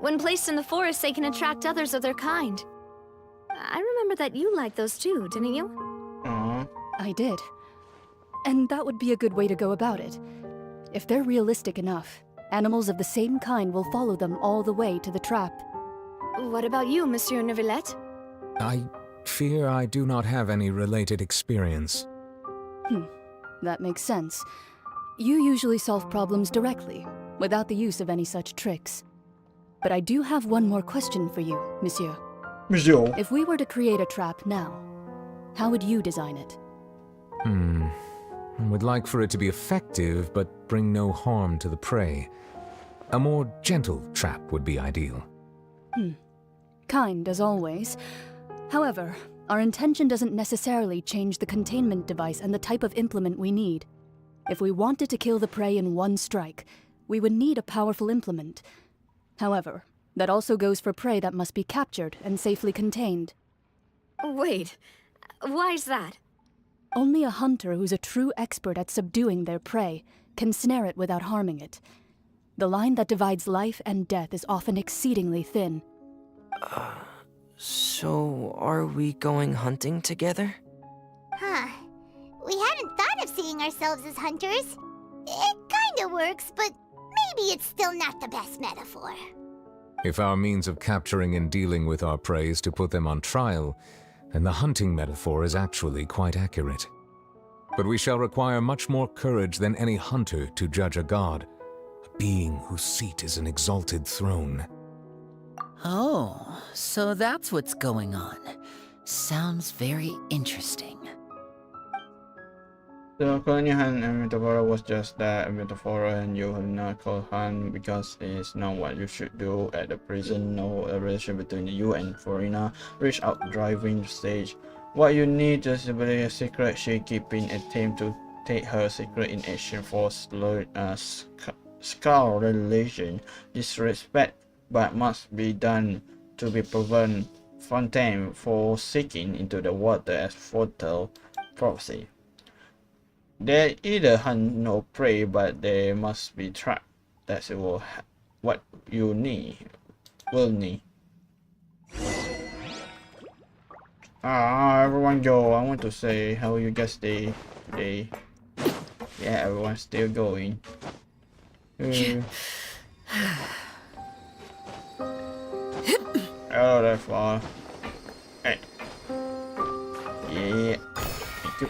When placed in the forest, they can attract others of their kind. I remember that you liked those too, didn't you? I did. And that would be a good way to go about it. If they're realistic enough, animals of the same kind will follow them all the way to the trap. What about you, Monsieur Neuvillette? I fear I do not have any related experience. That makes sense. You usually solve problems directly, without the use of any such tricks. But I do have one more question for you, Monsieur. Monsieur. If we were to create a trap now, how would you design it? I would like for it to be effective, but bring no harm to the prey. A more gentle trap would be ideal. Kind, as always. However, our intention doesn't necessarily change the containment device and the type of implement we need. If we wanted to kill the prey in one strike, we would need a powerful implement. However, that also goes for prey that must be captured and safely contained. Wait, why's that? Only a hunter who's a true expert at subduing their prey can snare it without harming it. The line that divides life and death is often exceedingly thin. So are we going hunting together? Huh. We hadn't thought of seeing ourselves as hunters. It kinda works, but maybe it's still not the best metaphor. If our means of capturing and dealing with our prey is to put them on trial, then the hunting metaphor is actually quite accurate. But we shall require much more courage than any hunter to judge a god, a being whose seat is an exalted throne. Oh, so that's what's going on. Sounds very interesting. So calling your hand a metaphor was just that, a metaphor, and you have not called hand because it's not what you should do at the prison. No relation between you and Foreigner. Reach out driving stage. What you need is simply a secret she keeping, attempt to take her secret in exchange for skull relation. Disrespect, but must be done to be prevent Fontaine for sinking into the water as fatal prophecy. They either hunt nor prey, but they must be trapped. That's what you will need. Everyone go. I want to say how you guys stay today. Yeah, everyone's still going. Oh, that far. Hey. Yeah. Thank you.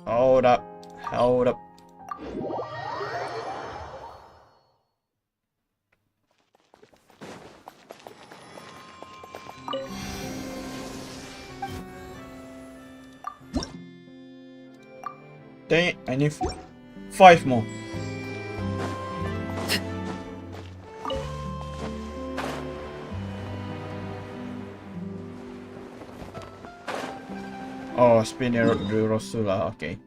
Hold up. Hold up. Dang it, I need 5 more. Oh, Spinner Rosula, okay.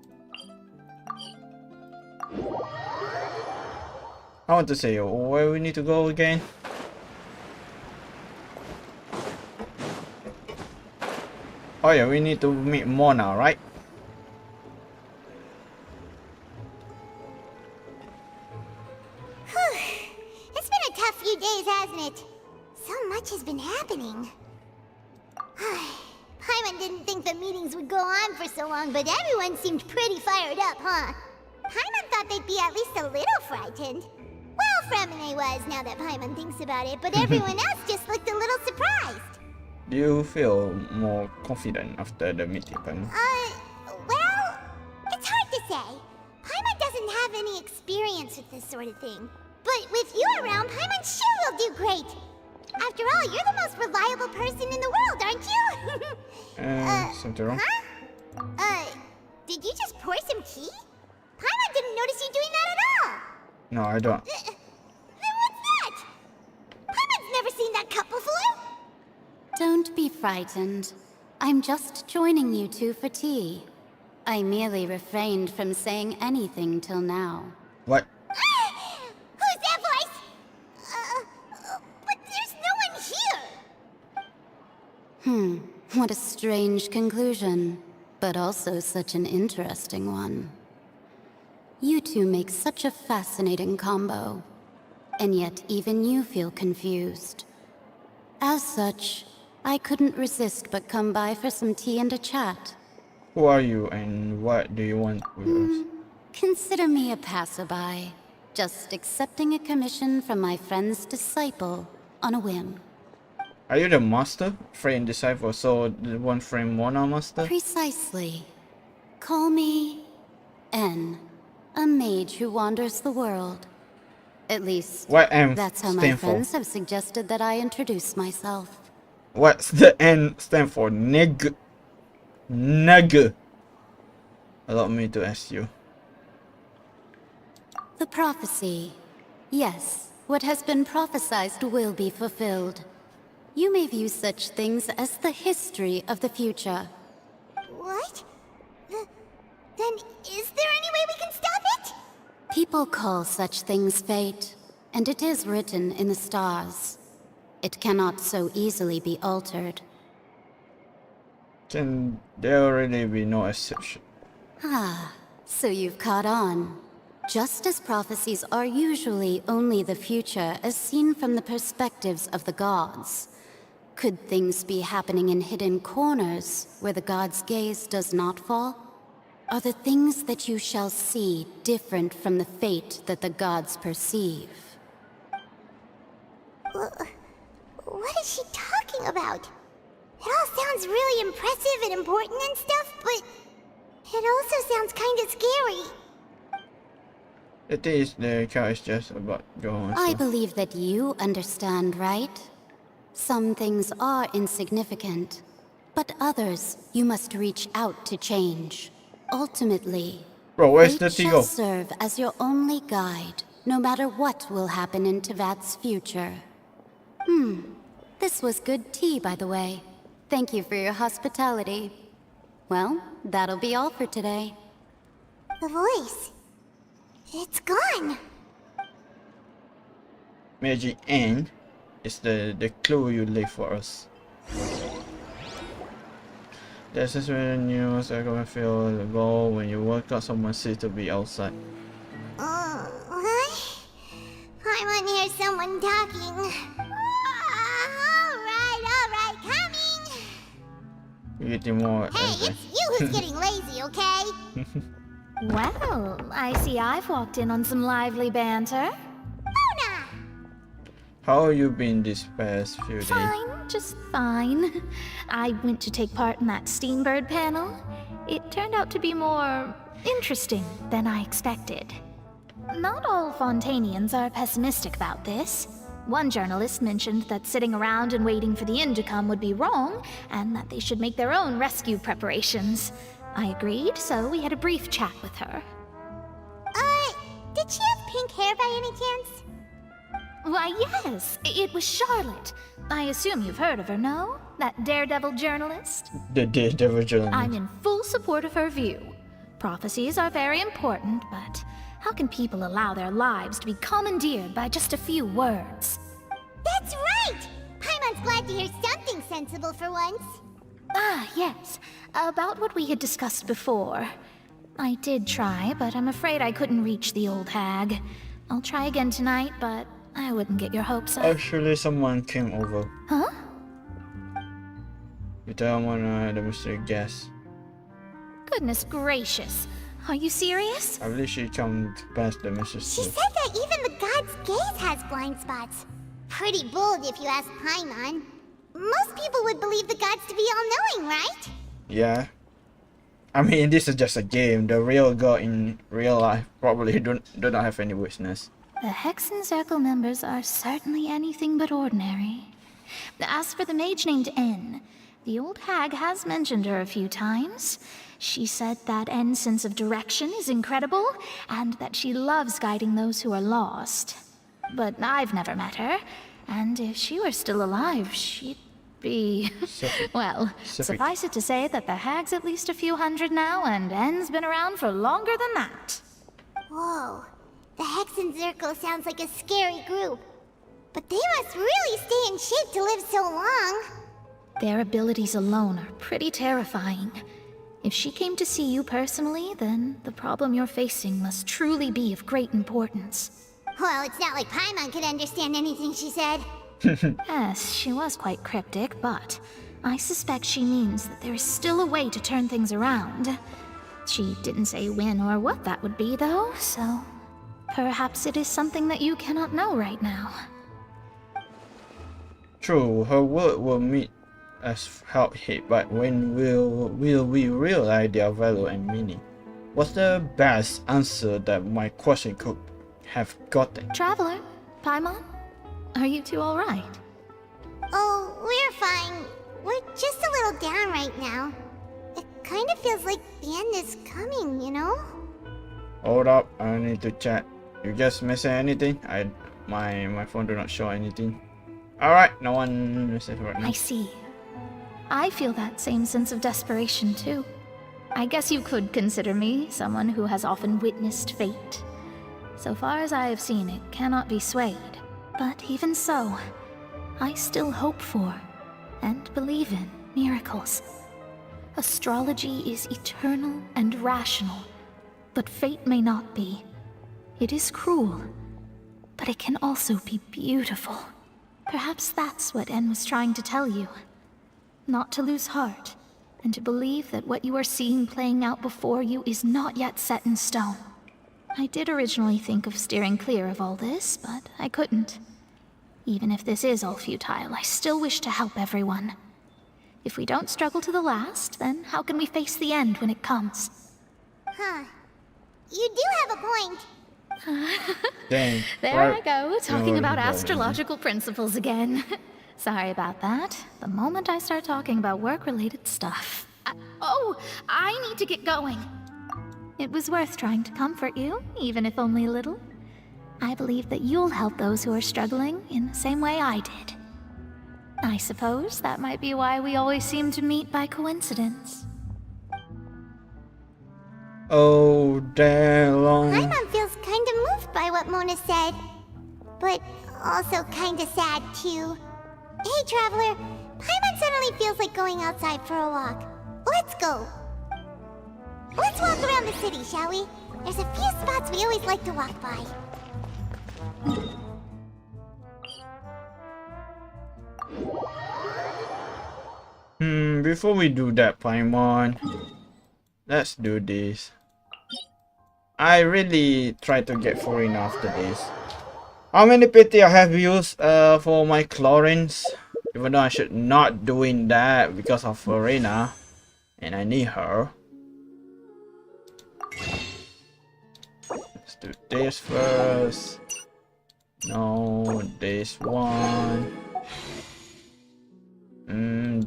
I want to say where we need to go again. Oh yeah, we need to meet Mona, right? It's been a tough few days, hasn't it? So much has been happening. Paimon didn't think the meetings would go on for so long, but everyone seemed pretty fired up, huh? Paimon thought they'd be at least a little frightened. Well, Fremine was, now that Paimon thinks about it, but everyone else just looked a little surprised. Do you feel more confident after the meeting? Well, it's hard to say. Paimon doesn't have any experience with this sort of thing. But with you around, Paimon sure will do great. After all, you're the most reliable person in the world, aren't you? Something wrong? Huh? Did you just pour some tea? Paimon didn't notice you doing that at all. No, I don't. Then what's that? Paimon's never seen that cup before. Don't be frightened. I'm just joining you two for tea. I merely refrained from saying anything till now. What? Who's that voice? But there's no one here. What a strange conclusion, but also such an interesting one. You two make such a fascinating combo, and yet even you feel confused. As such, I couldn't resist but come by for some tea and a chat. Who are you and what do you want with us? Consider me a passerby, just accepting a commission from my friend's disciple on a whim. Are you the master? Frame disciple, so the one frame Mona master? Precisely. Call me N, a mage who wanders the world. At least, What M that's how my stand for? friends have suggested that I introduce myself. What's the N stand for? Neg. Neg. Allow me to ask you. The prophecy. Yes, what has been prophesied will be fulfilled. You may view such things as the history of the future. What? Then is there any way we can stop it? People call such things fate, and it is written in the stars. It cannot so easily be altered. Can there really be no exception? Ah, so you've caught on. Just as prophecies are usually only the future as seen from the perspectives of the gods, could things be happening in hidden corners where the gods' gaze does not fall? Are the things that you shall see different from the fate that the gods perceive? What is she talking about? It all sounds really impressive and important and stuff, but it also sounds kind of scary. It is the car is just about going. I believe that you understand, right? Some things are insignificant, but others you must reach out to change. Ultimately, Bro, where's the fate shall serve as your only guide, no matter what will happen in Tevat's future. This was good tea, by the way. Thank you for your hospitality. Well, that'll be all for today. The voice. It's gone. Magic N is the clue you leave for us. This is where the news are gonna feel the ball when you wake up someone seems to be outside. What? I want to hear someone talking. Alright, coming! You're getting more. Hey, it's you who's getting lazy, okay? Well, I see I've walked in on some lively banter. How have you been this past few days? Fine, just fine. I went to take part in that Steambird panel. It turned out to be more interesting than I expected. Not all Fontanians are pessimistic about this. One journalist mentioned that sitting around and waiting for the end to come would be wrong, and that they should make their own rescue preparations. I agreed, so we had a brief chat with her. Did she have pink hair by any chance? Why, yes, it was Charlotte. I assume you've heard of her, no? That daredevil journalist? The daredevil journalist. I'm in full support of her view. Prophecies are very important, but how can people allow their lives to be commandeered by just a few words? That's right! Paimon's glad to hear something sensible for once. Ah, yes. About what we had discussed before. I did try, but I'm afraid I couldn't reach the old hag. I'll try again tonight, but I wouldn't get your hopes up. Actually, someone came over. Huh? You tell them the mystery guest. Goodness gracious. Are you serious? I believe she come past the message. She said that even the god's gaze has blind spots. Pretty bold if you ask Paimon. Most people would believe the gods to be all-knowing, right? Yeah. I mean, this is just a game. The real god in real life probably do not have any witness. The Hexen Circle members are certainly anything but ordinary. As for the mage named N, the old hag has mentioned her a few times. She said that N's sense of direction is incredible, and that she loves guiding those who are lost. But I've never met her, and if she were still alive, she'd be... well, suffice it to say that the hag's at least a few hundred now, and N's been around for longer than that. Whoa. The Hexen Circle sounds like a scary group. But they must really stay in shape to live so long. Their abilities alone are pretty terrifying. If she came to see you personally, then the problem you're facing must truly be of great importance. Well, it's not like Paimon could understand anything she said. Yes, she was quite cryptic, but I suspect she means that there is still a way to turn things around. She didn't say when or what that would be, though, so perhaps it is something that you cannot know right now. true, her word will meet us help hit, but when will we realize their value and meaning? What's the best answer that my question could have gotten? Traveler, Paimon, are you two alright? Oh, we're fine. We're just a little down right now. It kind of feels like the end is coming, you know? Hold up, I need to check. You guys missing anything? My phone do not show anything. Alright, no one misses right now. I see. I feel that same sense of desperation too. I guess you could consider me someone who has often witnessed fate. So far as I have seen, it cannot be swayed. But even so, I still hope for and believe in miracles. Astrology is eternal and rational, but fate may not be. It is cruel, but it can also be beautiful. Perhaps that's what En was trying to tell you. Not to lose heart, and to believe that what you are seeing playing out before you is not yet set in stone. I did originally think of steering clear of all this, but I couldn't. Even if this is all futile, I still wish to help everyone. If we don't struggle to the last, then how can we face the end when it comes? Huh. You do have a point. Dang. There I go, talking about astrological principles again. Sorry about that. The moment I start talking about work-related stuff. I need to get going. It was worth trying to comfort you, even if only a little. I believe that you'll help those who are struggling in the same way I did. I suppose that might be why we always seem to meet by coincidence. Oh, damn long. Paimon feels kind of moved by what Mona said, but also kind of sad too. Hey, Traveler, Paimon suddenly feels like going outside for a walk. Let's go. Let's walk around the city, shall we? There's a few spots we always like to walk by. Before we do that, Paimon, let's do this. I really try to get foreign after this. How many PT I have used for my chlorines? Even though I should not doing that because of Farina, and I need her. Let's do this first. No, this one.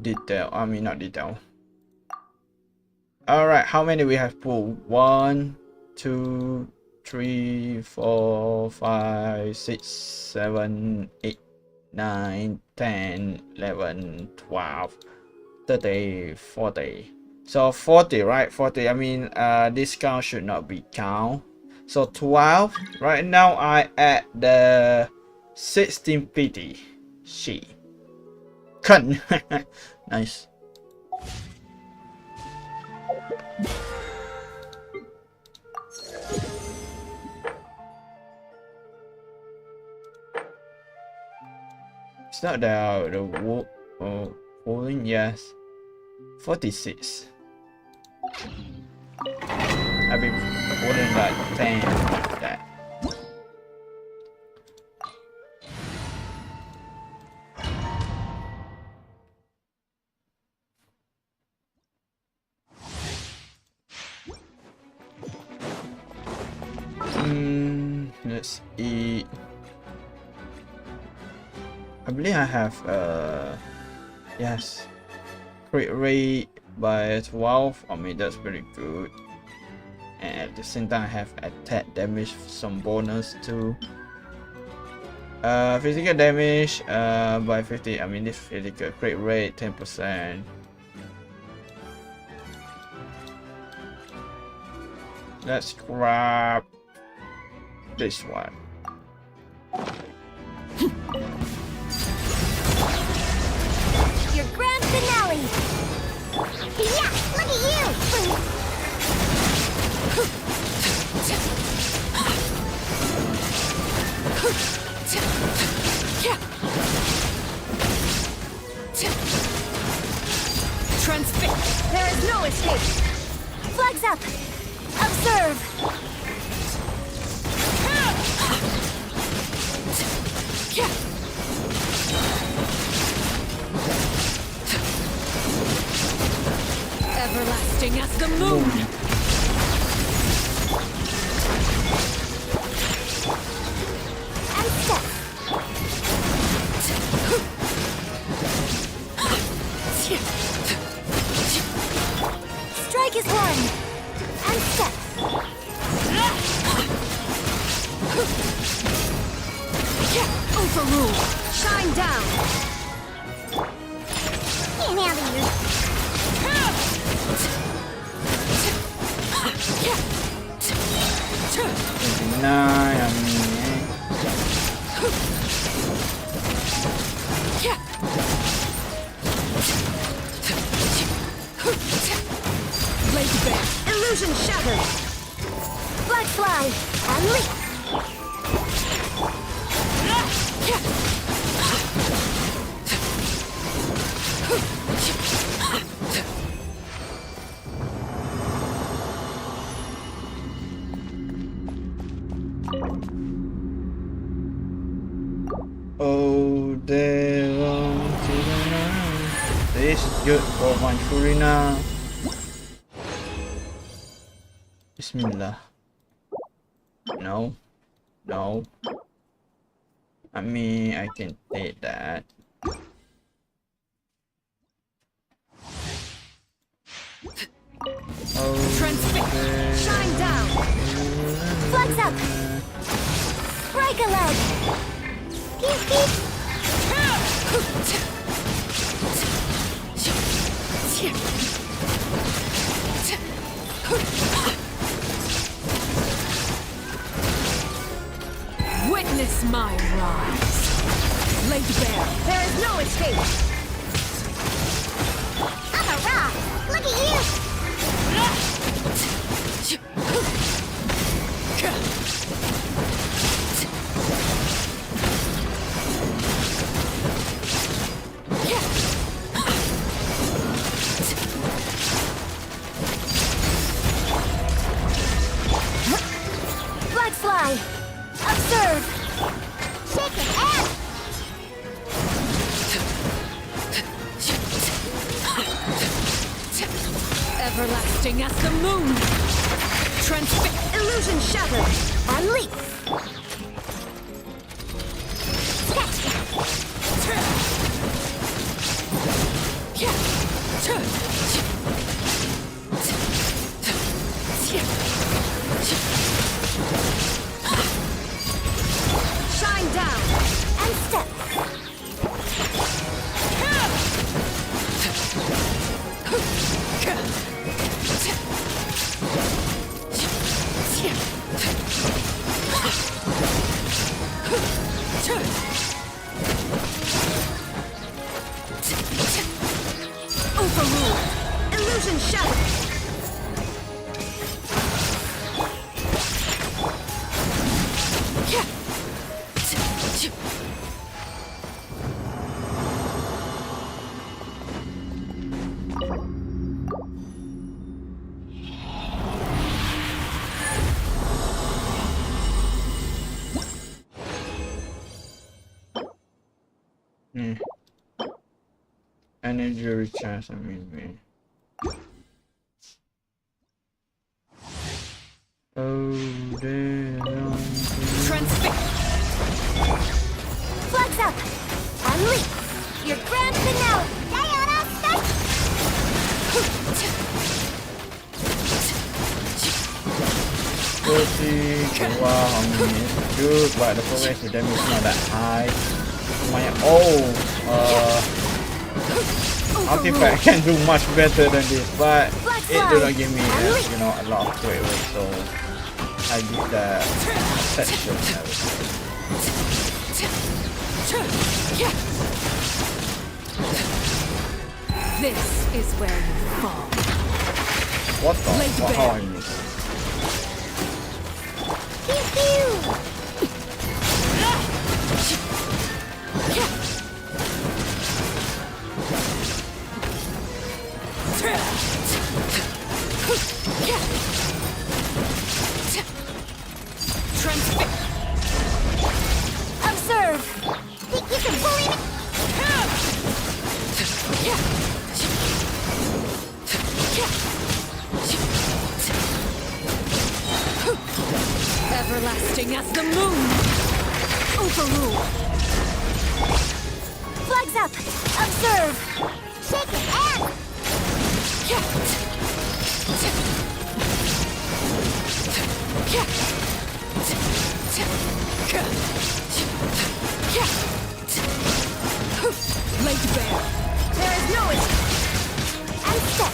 Detail. I mean, not detail. Alright, how many we have pulled? 1, 2, 3, 4, 5, 6, 7, 8, 9, 10, 11, 12, 30, 40. So 40, right? 40. I mean, this count should not be count. So 12. Right now, I at the 16 PT. She. Kun. Nice. It's not the falling, yes. 46. I've been falling like 10 like that. Let's eat. I believe I have yes, crit rate by 12. I mean, that's pretty good. And at the same time I have attack damage, some bonus too. Physical damage by 50. I mean, this physical crit rate 10%. Let's grab this one. Your grand finale! Yeah, look at you! Transfix! There is no escape! Flags up! Observe! Everlasting as the moon. And step. Strike is one. And step. Overrule. Shine down. Can't handle you. Blade Bear. Illusion shattered. Black fly. And leap. Oh, they want to know. This is good for my Furina. Bismillah. No. No. I mean, I can take that. Oh, Shine down. Flex up. Break a leg. Pew, pew. Witness my rise. Blade Bear. There is no escape. I'm a rock. Look at you. Black fly. Observe. Shake it out. Everlasting as the moon. Illusion shattered. And leap. Shine down. And step. Overrule. Illusion shattered. Energy recharge, I mean. Oh, they want Flex up. And leap. Your grand finale. Diana, start. wow, I mean, it's good, but the progressive damage is not that high. Artifact can do much better than this, but it do not give me, you know, a lot of crit rate, so I give the exception, I would say. This is where you fall. What the? How I missed? Pew, pew. Observe. Think you can bully me? Everlasting as the moon! Overrule! Flags up! Observe! Shake it out! Laid bare! There is no escape! And step!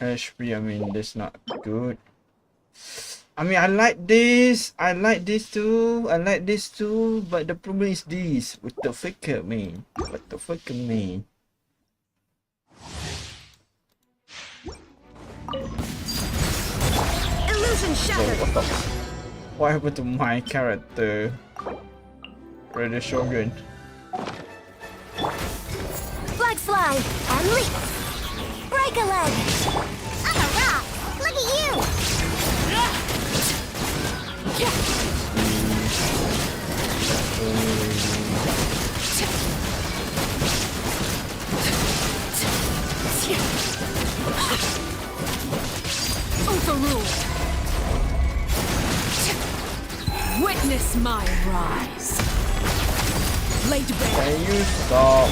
HP, I mean, that's not good. I mean, I like this too, but the problem is this. What the fuck, man? What the fuck, man? Illusion shattered! What happened to my character? Radio Shogun. Flags fly! And leap! Break a leg! I'm a rock! Look at you! Overrule! Witness my rise! Laid bare! Can you stop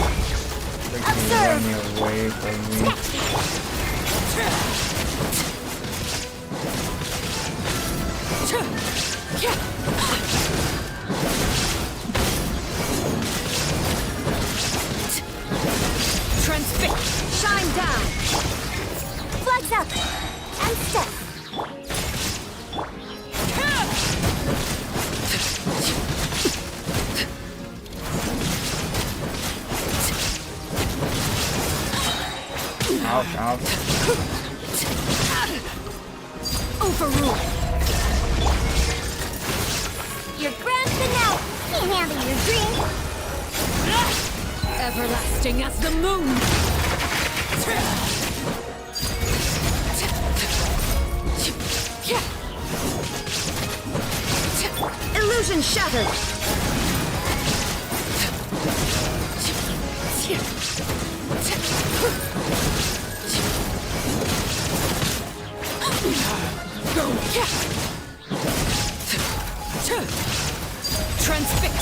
freaking running away from me? Transfix! Shine down! Flags up! And step! Ouch, ouch. Overrule! You're grasping out! Can't handle your dream! Everlasting as the moon! Illusion shattered! Go! Transfix!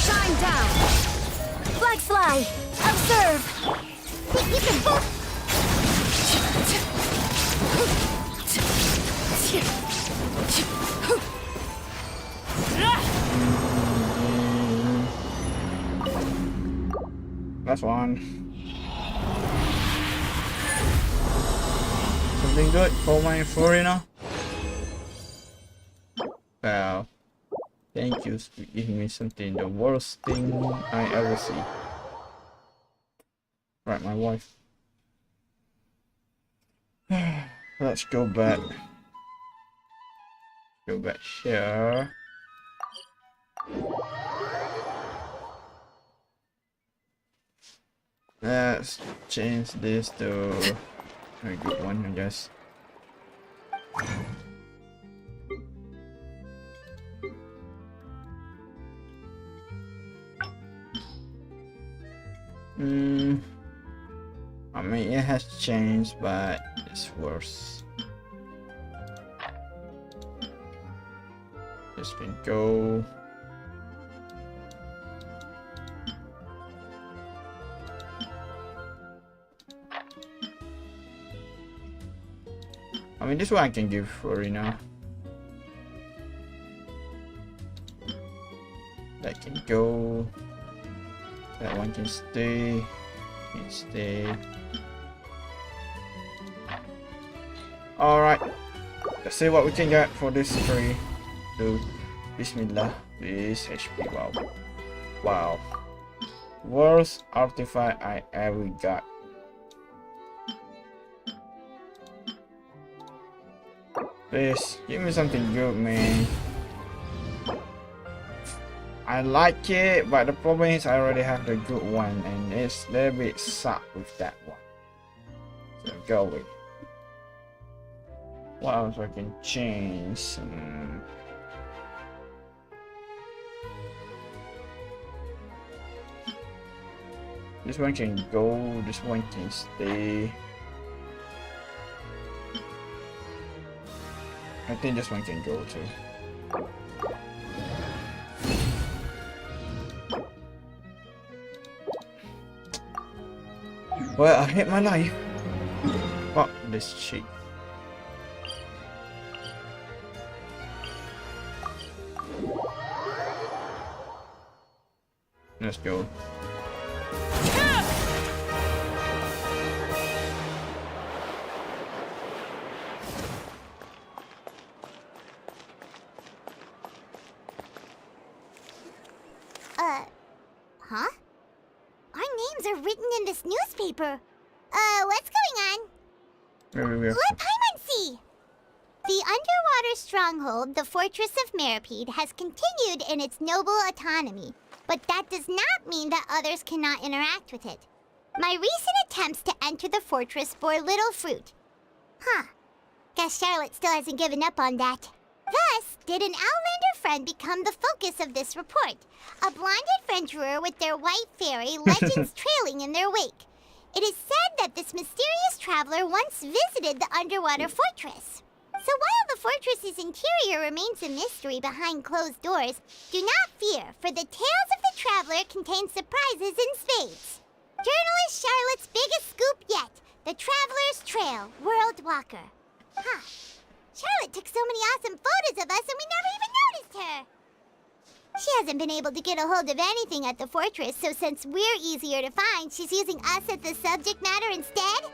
Shine down! Flags fly! Observe! You can both... That's one. Something good for my foreigner? Well, thank you for giving me something, the worst thing I ever see. Right, my wife. Let's go back. Go back here. Let's change this to a good one, I guess. I mean, it has changed, but it's worse. This can go. I mean, this one I can give Farina. That can go. That one can stay. Can stay. Alright. Let's see what we can get for this free. Dude. Bismillah. This HP. Wow. Wow. Worst artifact I ever got. Please, give me something good, man. I like it, but the problem is I already have the good one, and it's a little bit suck with that one. So go away. What else I can change? This one can go, this one can stay. I think this one can go too. Well, I hate my life. Fuck this shit. Let's go. Huh? Our names are written in this newspaper. What's going on? Let Paimon see! The underwater stronghold, the Fortress of Meropide, has continued in its noble autonomy, but that does not mean that others cannot interact with it. My recent attempts to enter the fortress bore little fruit. Huh. Guess Charlotte still hasn't given up on that. Thus, did an Outlander friend become the focus of this report? A blind adventurer with their white fairy, legends trailing in their wake. It is said that this mysterious traveler once visited the underwater fortress. So while the fortress's interior remains a mystery behind closed doors, do not fear, for the tales of the traveler contain surprises in spades. Journalist Charlotte's biggest scoop yet, the Traveler's Trail, World Walker. Huh. Charlotte took so many awesome photos of us and we never even noticed her. She hasn't been able to get a hold of anything at the fortress, so since we're easier to find, she's using us as the subject matter instead?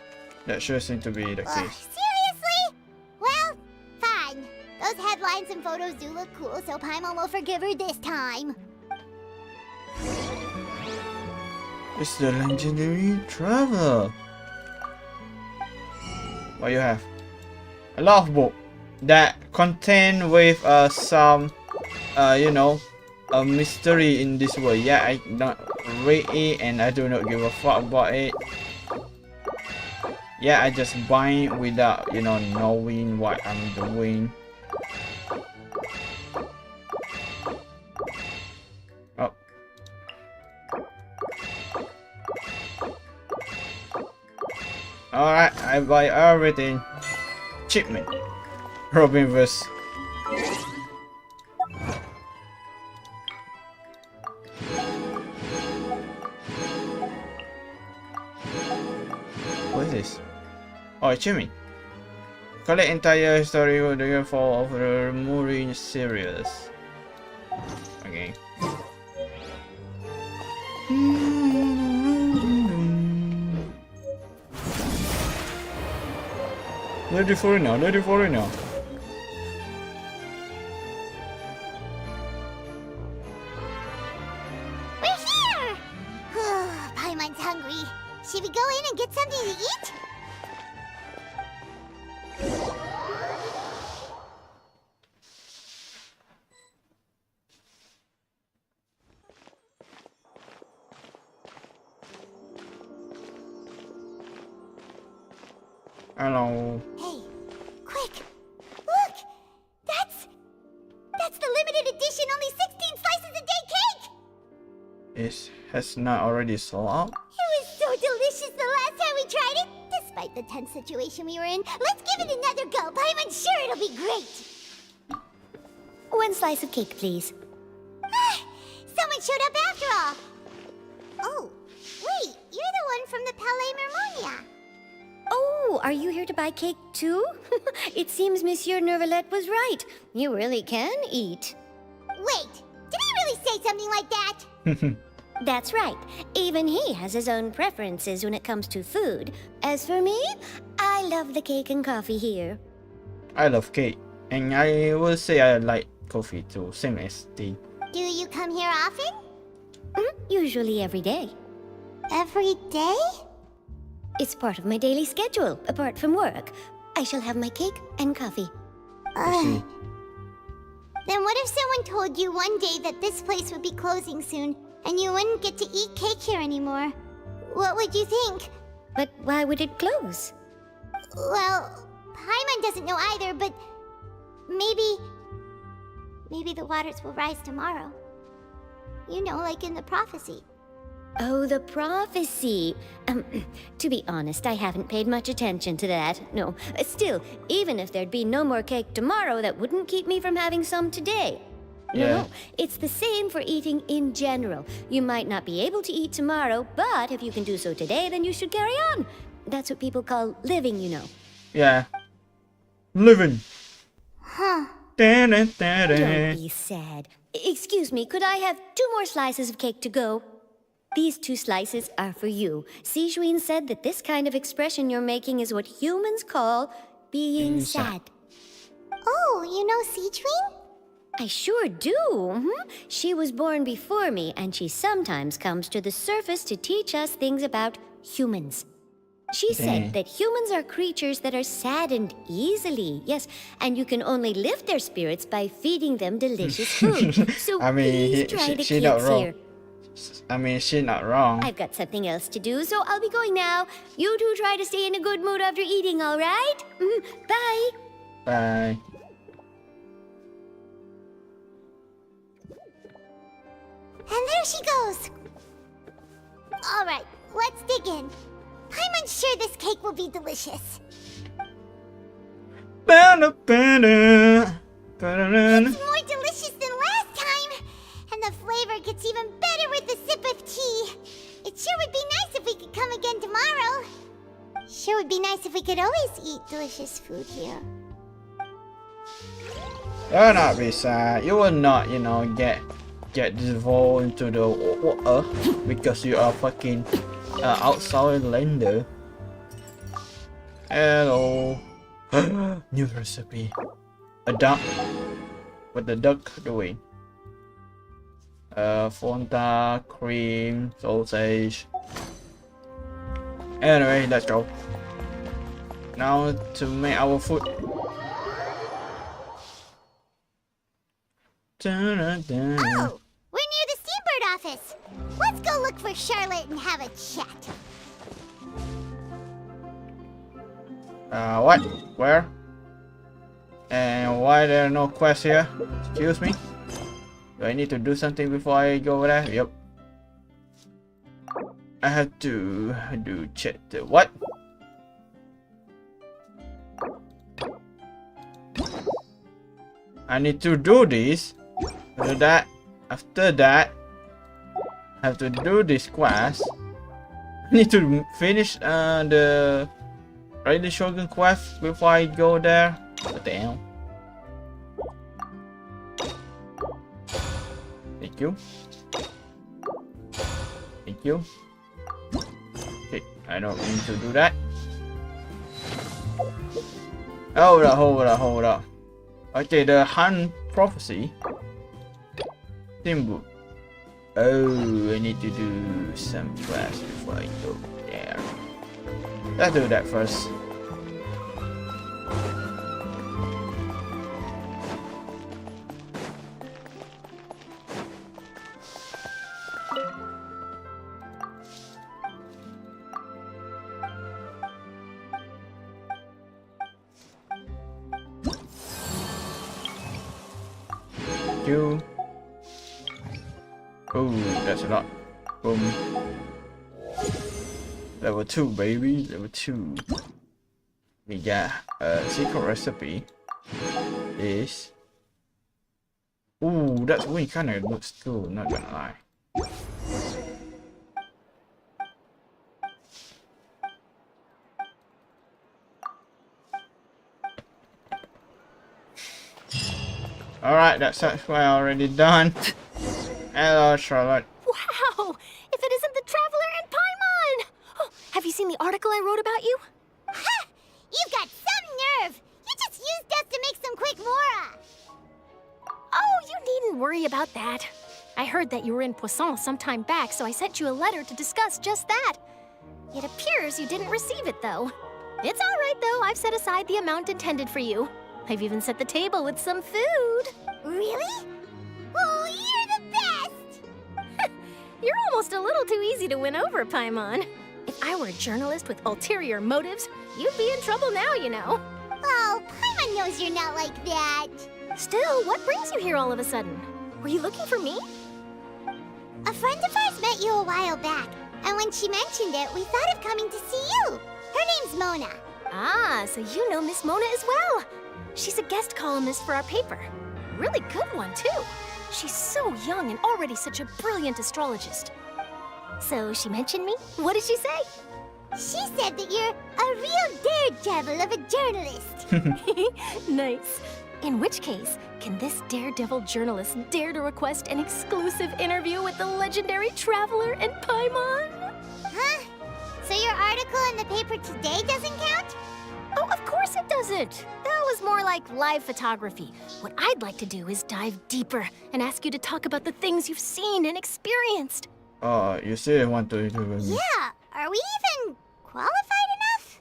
That sure seems to be the case. Seriously? Well, fine. Those headlines and photos do look cool, so Paimon will forgive her this time. It's the legendary traveler. What you have? A love book that contain with some you know, a mystery in this world. Yeah, I not read it and I do not give a fuck about it. Yeah, I just buy it without, you know, knowing what I'm doing. Oh. Alright, I buy everything. Shipment. Robin vs. What is this? Oh, achievement. Collect entire historical fall of the Marine series. Okay. Ready for it now, ready for it now. We're here! Paimon's hungry. Should we go in and get something to eat? Hello. Hey, quick! Look! That's the limited edition only 16 slices a day cake! It has not already sold out? It was so delicious the last time we tried it! Despite the tense situation we were in, let's give it another go. Paimon's sure it'll be great! One slice of cake, please. Someone showed up after all! Oh, wait, you're the one from the Palais Mermonia. Oh, are you here to buy cake too? It seems Monsieur Neuvillette was right. You really can eat. Wait, did he really say something like that? That's right. Even he has his own preferences when it comes to food. As for me, I love the cake and coffee here. I love cake, and I will say I like coffee too, same as tea. Do you come here often? Usually every day. Every day? It's part of my daily schedule, apart from work. I shall have my cake and coffee. Then what if someone told you one day that this place would be closing soon, and you wouldn't get to eat cake here anymore? What would you think? But why would it close? Well, Paimon doesn't know either, but maybe the waters will rise tomorrow. You know, like in the prophecy. Oh, the prophecy. To be honest, I haven't paid much attention to that. No. Still, even if there'd be no more cake tomorrow, that wouldn't keep me from having some today. No, it's the same for eating in general. You might not be able to eat tomorrow, but if you can do so today, then you should carry on. That's what people call living, you know. Yeah. Living. Huh. Don't Don't be sad. Excuse me, could I have 2 more slices of cake to go? These 2 slices are for you. Sijuin said that this kind of expression you're making is what humans call being sad. Oh, you know Sijuin? I sure do. She was born before me, and she sometimes comes to the surface to teach us things about humans. She said that humans are creatures that are saddened easily, yes, and you can only lift their spirits by feeding them delicious food. So I mean, please try the she's not cakes wrong. here. I mean, she's not wrong. I've got something else to do, so I'll be going now. You two try to stay in a good mood after eating, all right? Bye. Bye. And there she goes. All right, let's dig in. Paimon's sure this cake will be delicious. It's more delicious than last time, and the flavor gets even better with a sip of tea. It sure would be nice if we could come again tomorrow. Sure would be nice if we could always eat delicious food here. You'll not be sad. You will not, you know, get devolved into the water because you are fucking outside lander. Hello. New recipe. A duck. What the duck doing? Fanta, cream, sausage. Anyway, let's go. Now to make our food. Oh, we're near the Steambird office. Let's go look for Charlotte and have a chat. What? Where? And why there are no quests here? Excuse me? Do I need to do something before I go over there? Yep. I have to do check the what? I need to do this. Do that. After that, I have to do this quest. I need to finish the Raiden Shogun quest before I go there. What the hell? Thank you. Thank you. Okay, I don't need to do that. Hold up. Okay, the Han prophecy. Symbol. Oh, I need to do some class before I go there. Let's do that first. You. Oh, that's a lot. Boom. Level 2, baby. Level 2. We got a secret recipe. Is. Ooh, that wing kind of looks cool, not gonna lie. Alright, that's why already done. Hello, Charlotte. Wow! If it isn't the Traveler and Paimon! Oh, have you seen the article I wrote about you? Ha! You've got some nerve! You just used us to make some quick mora! Oh, you needn't worry about that. I heard that you were in Poisson some time back, so I sent you a letter to discuss just that. It appears you didn't receive it, though. It's all right, though. I've set aside the amount intended for you. I've even set the table with some food. Really? Oh, you're the best! You're almost a little too easy to win over, Paimon. If I were a journalist with ulterior motives, you'd be in trouble now, you know. Oh, Paimon knows you're not like that. Still, what brings you here all of a sudden? Were you looking for me? A friend of ours met you a while back, and when she mentioned it, we thought of coming to see you. Her name's Mona. Ah, so you know Miss Mona as well. She's a guest columnist for our paper. Really good one, too. She's so young and already such a brilliant astrologist. So she mentioned me? What did she say? She said that you're a real daredevil of a journalist. Nice. In which case, can this daredevil journalist dare to request an exclusive interview with the legendary traveler and Paimon? Huh? So your article in the paper today doesn't count? Oh, of course it doesn't. That was more like live photography. What I'd like to do is dive deeper and ask you to talk about the things you've seen and experienced. Oh, you still want to interview me? Yeah, are we even qualified enough?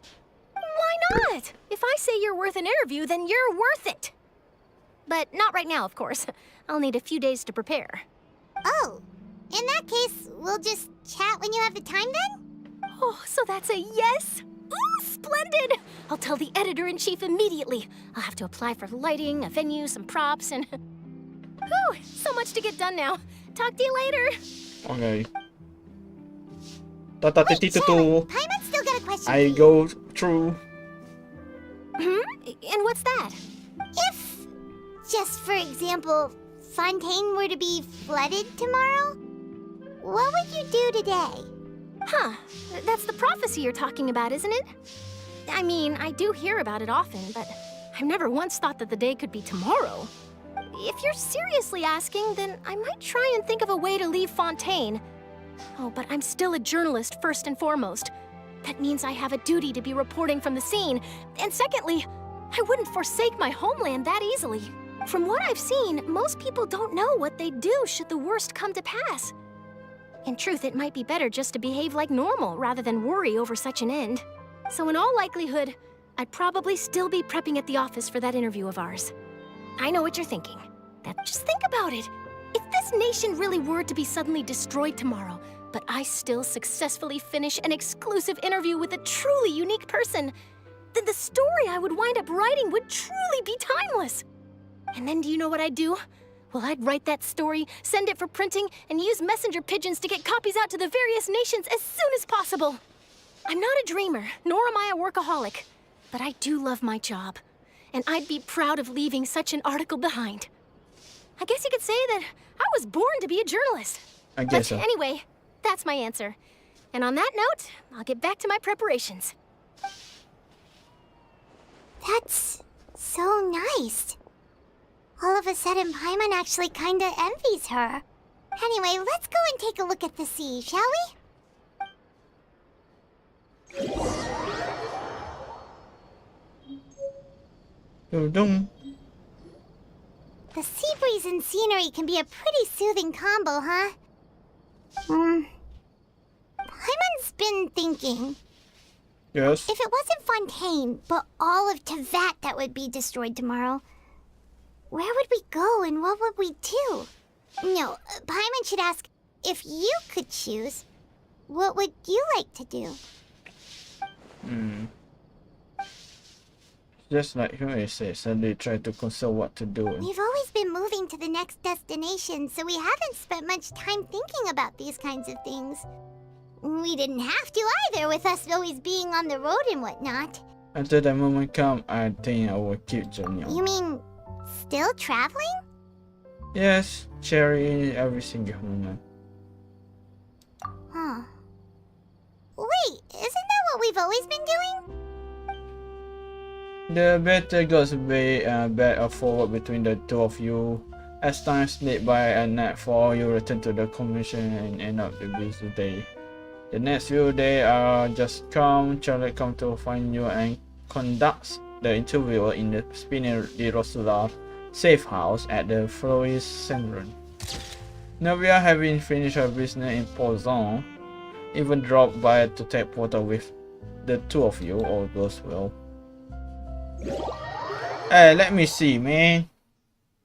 Why not? If I say you're worth an interview, then you're worth it. But not right now, of course. I'll need a few days to prepare. Oh, in that case, we'll just chat when you have the time then? Oh, so that's a yes? Ooh, splendid! I'll tell the editor-in-chief immediately. I'll have to apply for lighting, a venue, some props, and... Whew, so much to get done now. Talk to you later. Okay. Wait, Sharon, Paimon's still got a question I for you. go through. And what's that? If, just for example, Fontaine were to be flooded tomorrow, what would you do today? Huh. That's the prophecy you're talking about, isn't it? I mean, I do hear about it often, but I've never once thought that the day could be tomorrow. If you're seriously asking, then I might try and think of a way to leave Fontaine. Oh, but I'm still a journalist first and foremost. That means I have a duty to be reporting from the scene. And secondly, I wouldn't forsake my homeland that easily. From what I've seen, most people don't know what they'd do should the worst come to pass. In truth, it might be better just to behave like normal rather than worry over such an end. So in all likelihood, I'd probably still be prepping at the office for that interview of ours. I know what you're thinking. Just think about it. If this nation really were to be suddenly destroyed tomorrow, but I still successfully finish an exclusive interview with a truly unique person, then the story I would wind up writing would truly be timeless. And then do you know what I'd do? Well, I'd write that story, send it for printing, and use messenger pigeons to get copies out to the various nations as soon as possible. I'm not a dreamer, nor am I a workaholic, but I do love my job, and I'd be proud of leaving such an article behind. I guess you could say that I was born to be a journalist. I guess so. Anyway, that's my answer. And on that note, I'll get back to my preparations. That's so nice. All of a sudden, Paimon actually kinda envies her. Anyway, let's go and take a look at the sea, shall we? Dum. The sea breeze and scenery can be a pretty soothing combo, huh? Paimon's been thinking. Yes. If it wasn't Fontaine, but all of Tevat that would be destroyed tomorrow, where would we go and what would we do? No, Paimon should ask, if you could choose, what would you like to do? Just like he says, and they try to consult what to do. We've always been moving to the next destination, so we haven't spent much time thinking about these kinds of things. We didn't have to either, with us always being on the road and whatnot. Until the moment comes, I think I will keep journeying. You mean, still traveling? Yes, cherry every single moment. Huh. Wait, isn't that what we've always been doing? The battle goes back and forward between the two of you. As time slips by at nightfall, you return to the commission and end up the busy day. The next few days are just calm. Charlotte comes to find you and conducts the interview in the Spina di Rosula safe house at the Floris Centrum. Navia, having finished her business in Pozon, even dropped by to take water with the two of you. All goes well. Hey, let me see, man.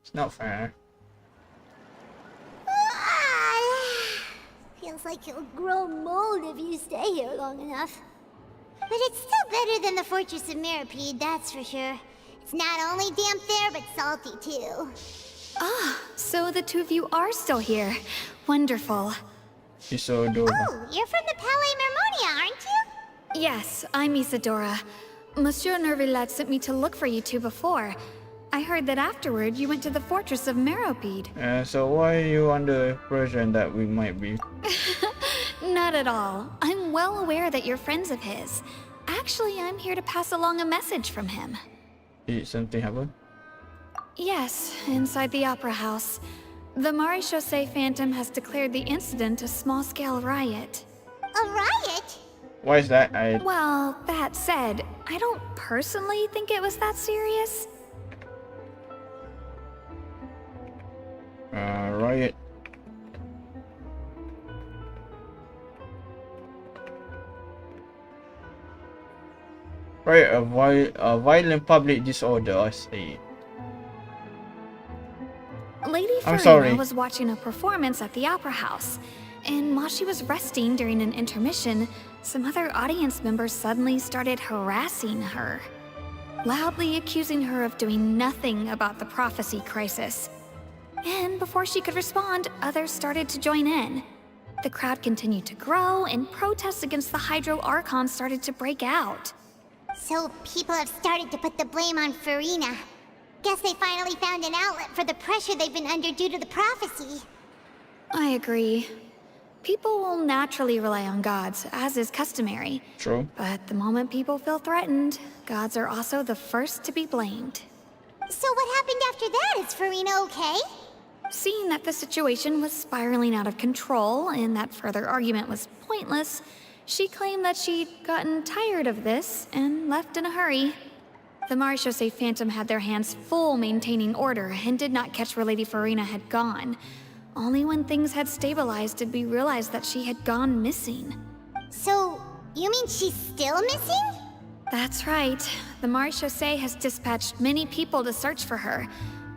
It's not fair. Feels like you'll grow mold if you stay here long enough. But it's still better than the Fortress of Meropide, that's for sure. It's not only damp there, but salty too. Ah, so the two of you are still here. Wonderful. She's so adorable. Oh, you're from the Palais Mermonia, aren't you? Yes, I'm Isadora. Monsieur Nervillet sent me to look for you two before. I heard that afterward you went to the Fortress of Meropide. So why are you under impression that we might be? Not at all. I'm well aware that you're friends of his. Actually, I'm here to pass along a message from him. Did something happen? Yes, inside the Opera House. The Maréchaussée Phantom has declared the incident a small-scale riot. A riot? Why is that? Well, that said, I don't personally think it was that serious. Riot. Right, a violent public disorder, I see. Lady I'm sorry. Farina was watching a performance at the Opera House, and while she was resting during an intermission, some other audience members suddenly started harassing her, loudly accusing her of doing nothing about the prophecy crisis. And before she could respond, others started to join in. The crowd continued to grow, and protests against the Hydro Archon started to break out. So people have started to put the blame on Farina. Guess they finally found an outlet for the pressure they've been under due to the prophecy. I agree. People will naturally rely on gods, as is customary. True. But the moment people feel threatened, gods are also the first to be blamed. So what happened after that? Is Farina okay? Seeing that the situation was spiraling out of control and that further argument was pointless, she claimed that she'd gotten tired of this and left in a hurry. The Maréchaussée Phantom had their hands full maintaining order and did not catch where Lady Farina had gone. Only when things had stabilized did we realize that she had gone missing. So, you mean she's still missing? That's right. The Maréchaussée has dispatched many people to search for her,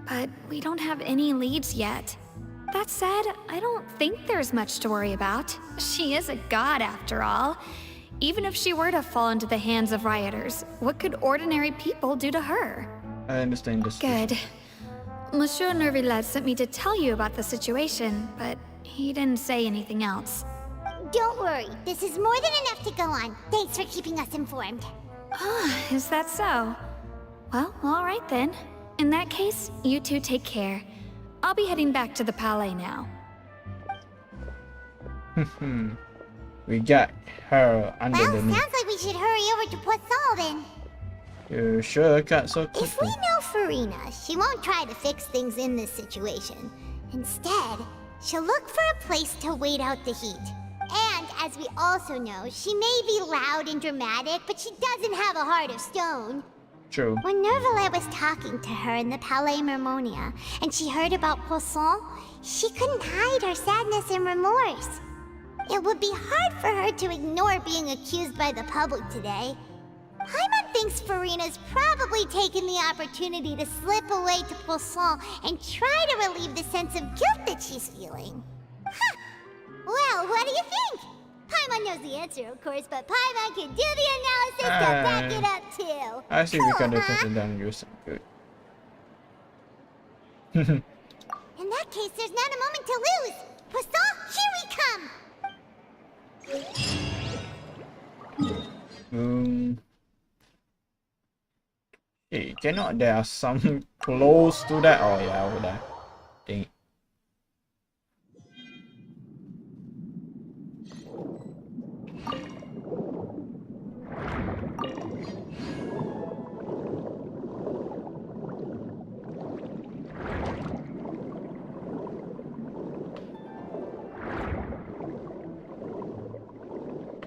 but we don't have any leads yet. That said, I don't think there's much to worry about. She is a god after all. Even if she were to fall into the hands of rioters, what could ordinary people do to her? I understand this. Good. Monsieur Nervillet sent me to tell you about the situation, but he didn't say anything else. Don't worry, this is more than enough to go on. Thanks for keeping us informed. Ah, is that so? Well, all right then. In that case, you two take care. I'll be heading back to the Palais now. We got her under Well, the knee. sounds like we should hurry over to Poisson then. You sure got so If quickly? we know Farina, she won't try to fix things in this situation. Instead, she'll look for a place to wait out the heat. And, as we also know, she may be loud and dramatic, but she doesn't have a heart of stone. True. When Nervillet was talking to her in the Palais Mermonia, and she heard about Poisson, she couldn't hide her sadness and remorse. It would be hard for her to ignore being accused by the public today. Paimon thinks Farina's probably taken the opportunity to slip away to Poisson and try to relieve the sense of guilt that she's feeling. Huh. Well, what do you think? Paimon knows the answer, of course, but Paimon can do the analysis to back it up, too. I see we can Cool, detect huh? the damn use. Good. In that case, there's not a moment to lose. Poisson, here we come! Hey, cannot there are some close to that? Oh yeah, over there. Dang it.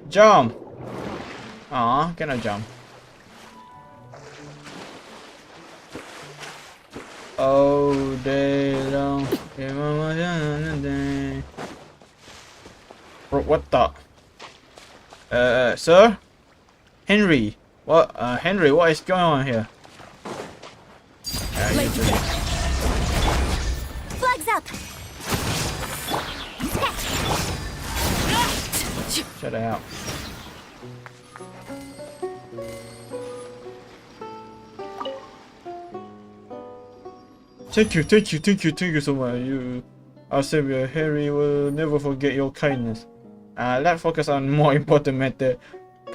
Jump! Aw, cannot jump. Oh, day long. Bro, what the? Sir? Henry? What? Henry, what is going on here? blades again. Flags up! Shut it out. Thank you so much. Our savior Harry will never forget your kindness. Let's focus on more important matter.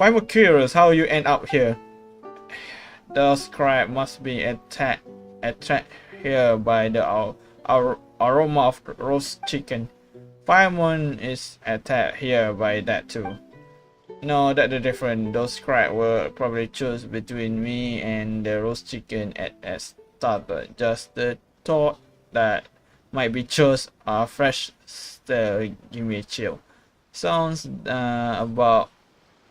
I'm curious how you end up here. Those crab must be attracted here by the aroma of roast chicken. Paimon is attacked here by that too. No, that's the difference. Those crab will probably choose between me and the roast chicken at start, but just the thought that might be chose fresh still give me a chill. Sounds about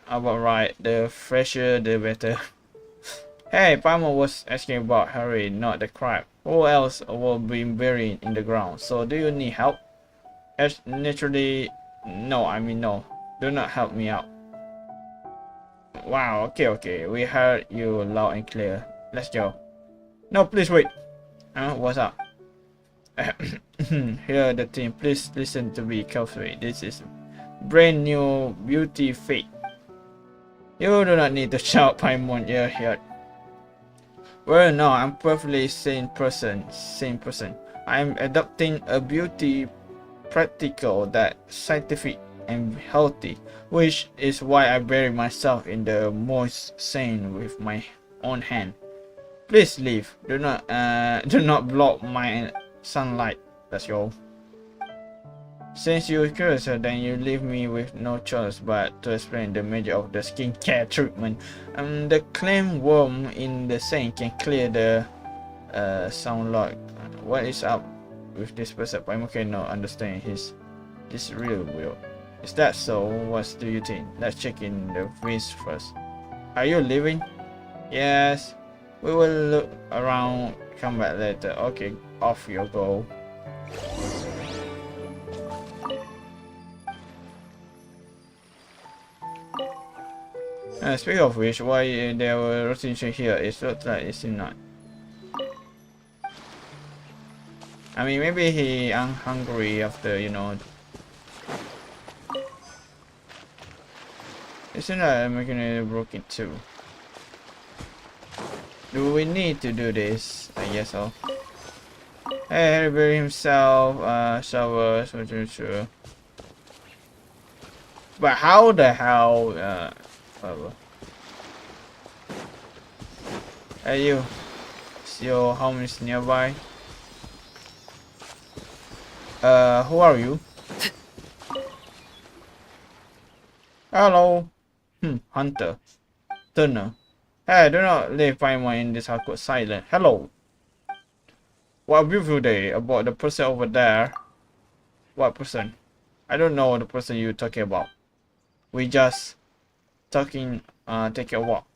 right. The fresher the better. Hey, Palmer was asking about Harry, not the crab. Who else will be buried in the ground? So do you need help? Naturally, no. I mean no. Do not help me out. Wow. Okay. We heard you loud and clear. Let's go. No, please wait. What's up? Here the team. Please listen to me carefully. This is brand new beauty fate. You do not need to shout, Paimon. You're here. Well, no, I'm perfectly sane person. I'm adopting a beauty practical that scientific and healthy, which is why I bury myself in the moist sand with my own hand. Please leave. Do not block my sunlight. Let's go. Since you're curious, then you leave me with no choice but to explain the magic of the skincare treatment. The clam worm in the sand can clear the sound log. What is up with this person? I cannot understand this real weird. Is that so? What do you think? Let's check in the freeze first. Are you leaving? Yes. We will look around. Come back later. Okay, off you go. Speaking of which, why there were rotation here? It looks like it's not. I mean, maybe he hungry after, you know. Isn't that making it broken too? Do we need to do this? I guess so. Hey, Harry bury himself, shower, sure. But how the hell, whatever. Hey you, is your home is nearby? Who are you? Hello. Hunter. Turner. Hey, do not leave Paimon in this awkward silence. Hello. What a beautiful day. About the person over there. What person? I don't know the person you're talking about. We just taking a walk.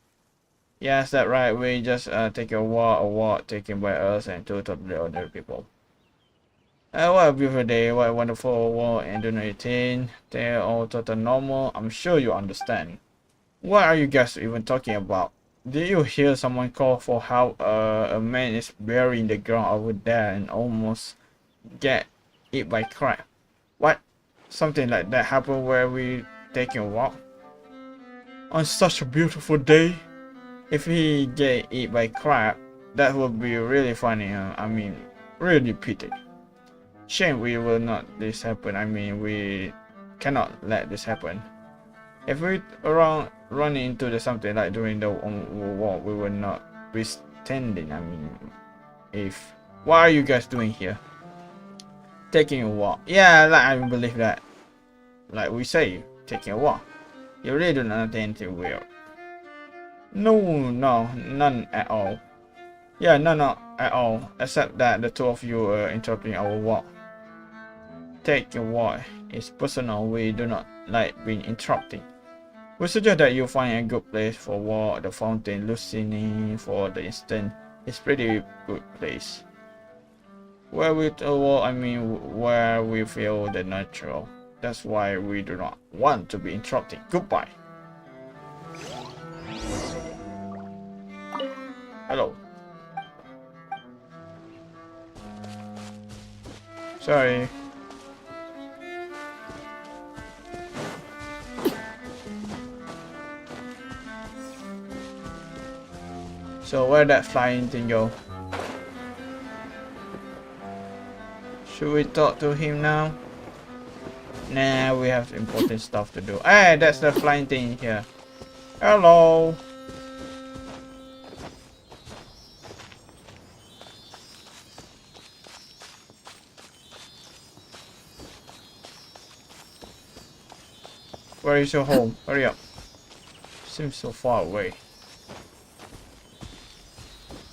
Yes, that's right. We just take a walk taken by us and two totally ordinary people. What a beautiful day. What a wonderful world and do not eating. They're all total normal. I'm sure you understand. What are you guys even talking about? Did you hear someone call for help? A man is buried in the ground over there and almost get eaten by crab. What? Something like that happened where we taking a walk? On such a beautiful day? If he get eaten by crab, that would be really funny. I mean, really pity. Shame we will not this happen. I mean, we cannot let this happen. If we run into something like during the war, we will not be standing. I mean, what are you guys doing here? Taking a walk. Yeah, like, I believe that. Like we say, taking a walk. You really do not think anything weird. No, none at all. Yeah, none at all. Except that the two of you are interrupting our walk. Take a walk. It's personal. We do not like being interrupted. We suggest that you find a good place for walk. The fountain, Lucini, for the instant, it's pretty good place. Where we walk, I mean, where we feel the natural. That's why we do not want to be interrupted. Goodbye. Hello. Sorry. So where that flying thing go? Should we talk to him now? Nah, we have important stuff to do. Hey, that's the flying thing here. Hello. Where is your home? Hurry up. Seems so far away.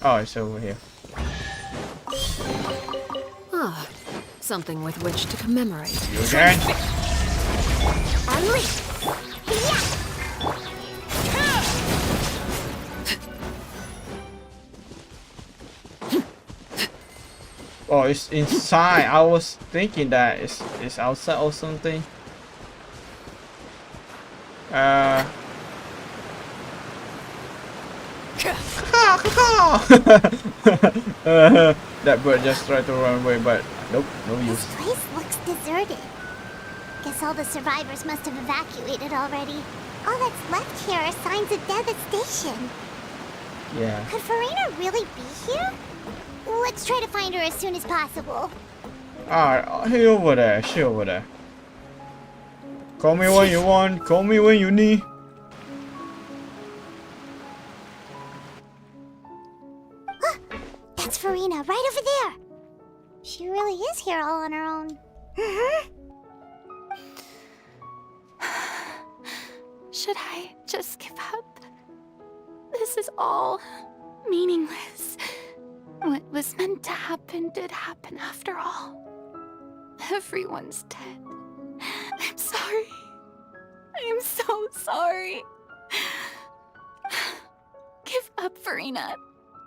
Oh, it's over here. Ah, something with which to commemorate. You again? Oh, it's inside. I was thinking that it's outside or something. That bird just tried to run away, but nope, no use. This place looks deserted. Guess all the survivors must have evacuated already. All that's left here are signs of devastation. Yeah. Could Farina really be here? Let's try to find her as soon as possible. Alright, he over there, she over there. Call me when you want, call me when you need. That's Farina, right over there. She really is here all on her own. Should I just give up? This is all meaningless. What was meant to happen did happen after all. Everyone's dead. I'm sorry. I am so sorry. Give up, Farina.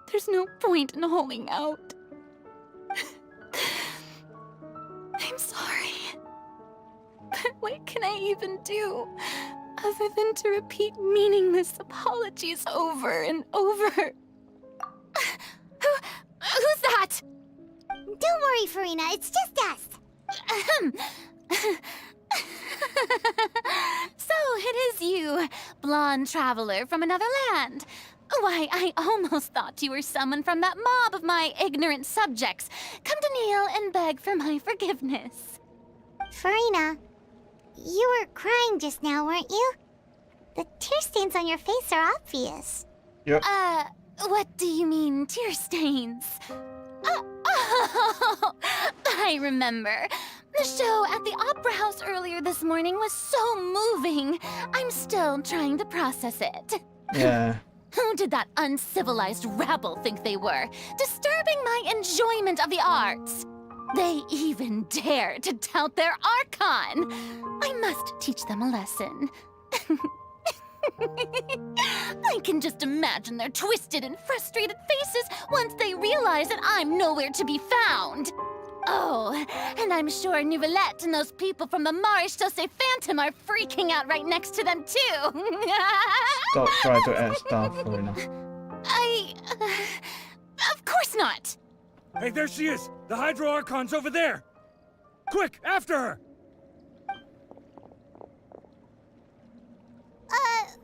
There's no point in holding out. I'm sorry. But what can I even do other than to repeat meaningless apologies over and over? Who's that? Don't worry, Farina. It's just us. So it is you, blonde traveler from another land. Why, I almost thought you were someone from that mob of my ignorant subjects. Come to kneel and beg for my forgiveness. Farina, you were crying just now, weren't you? The tear stains on your face are obvious. Yep. What do you mean, tear stains? Oh, I remember. The show at the Opera House earlier this morning was so moving. I'm still trying to process it. Yeah. Who did that uncivilized rabble think they were, disturbing my enjoyment of the arts? They even dare to tout their Archon. I must teach them a lesson. I can just imagine their twisted and frustrated faces once they realize that I'm nowhere to be found. Oh, and I'm sure Nouvellette and those people from the Marish Chaussee Phantom are freaking out right next to them, too. Stop trying to add stuff, Farina. Of course not. Hey, there she is! The Hydro Archon's over there! Quick, after her!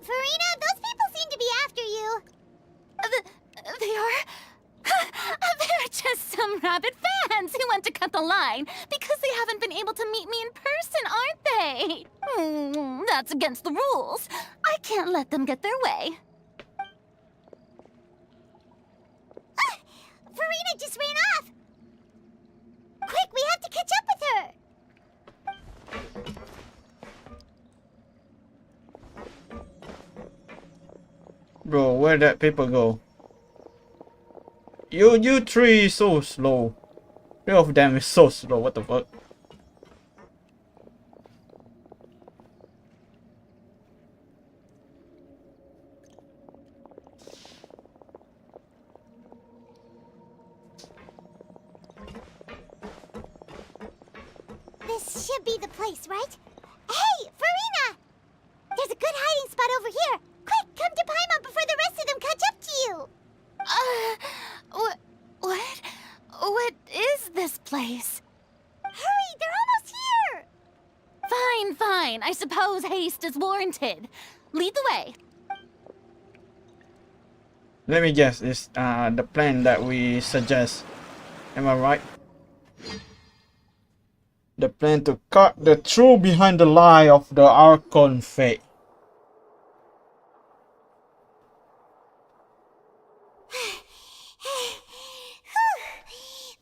Farina, those people seem to be after you. They are? They're just some rabid fans who want to cut the line because they haven't been able to meet me in person, aren't they? That's against the rules. I can't let them get their way. Farina just ran off. Quick, we have to catch up with her. Bro, where'd that paper go? You three is so slow. Three of them is so slow, what the fuck? This should be the place, right? Hey, Farina! There's a good hiding spot over here. Quick, come to Paimon before the rest of them catch up to you. What is this place? Fine. I suppose haste is warranted. Lead the way. Let me guess, it's the plan that we suggest. Am I right? The plan to cut the truth behind the lie of the Archon fate.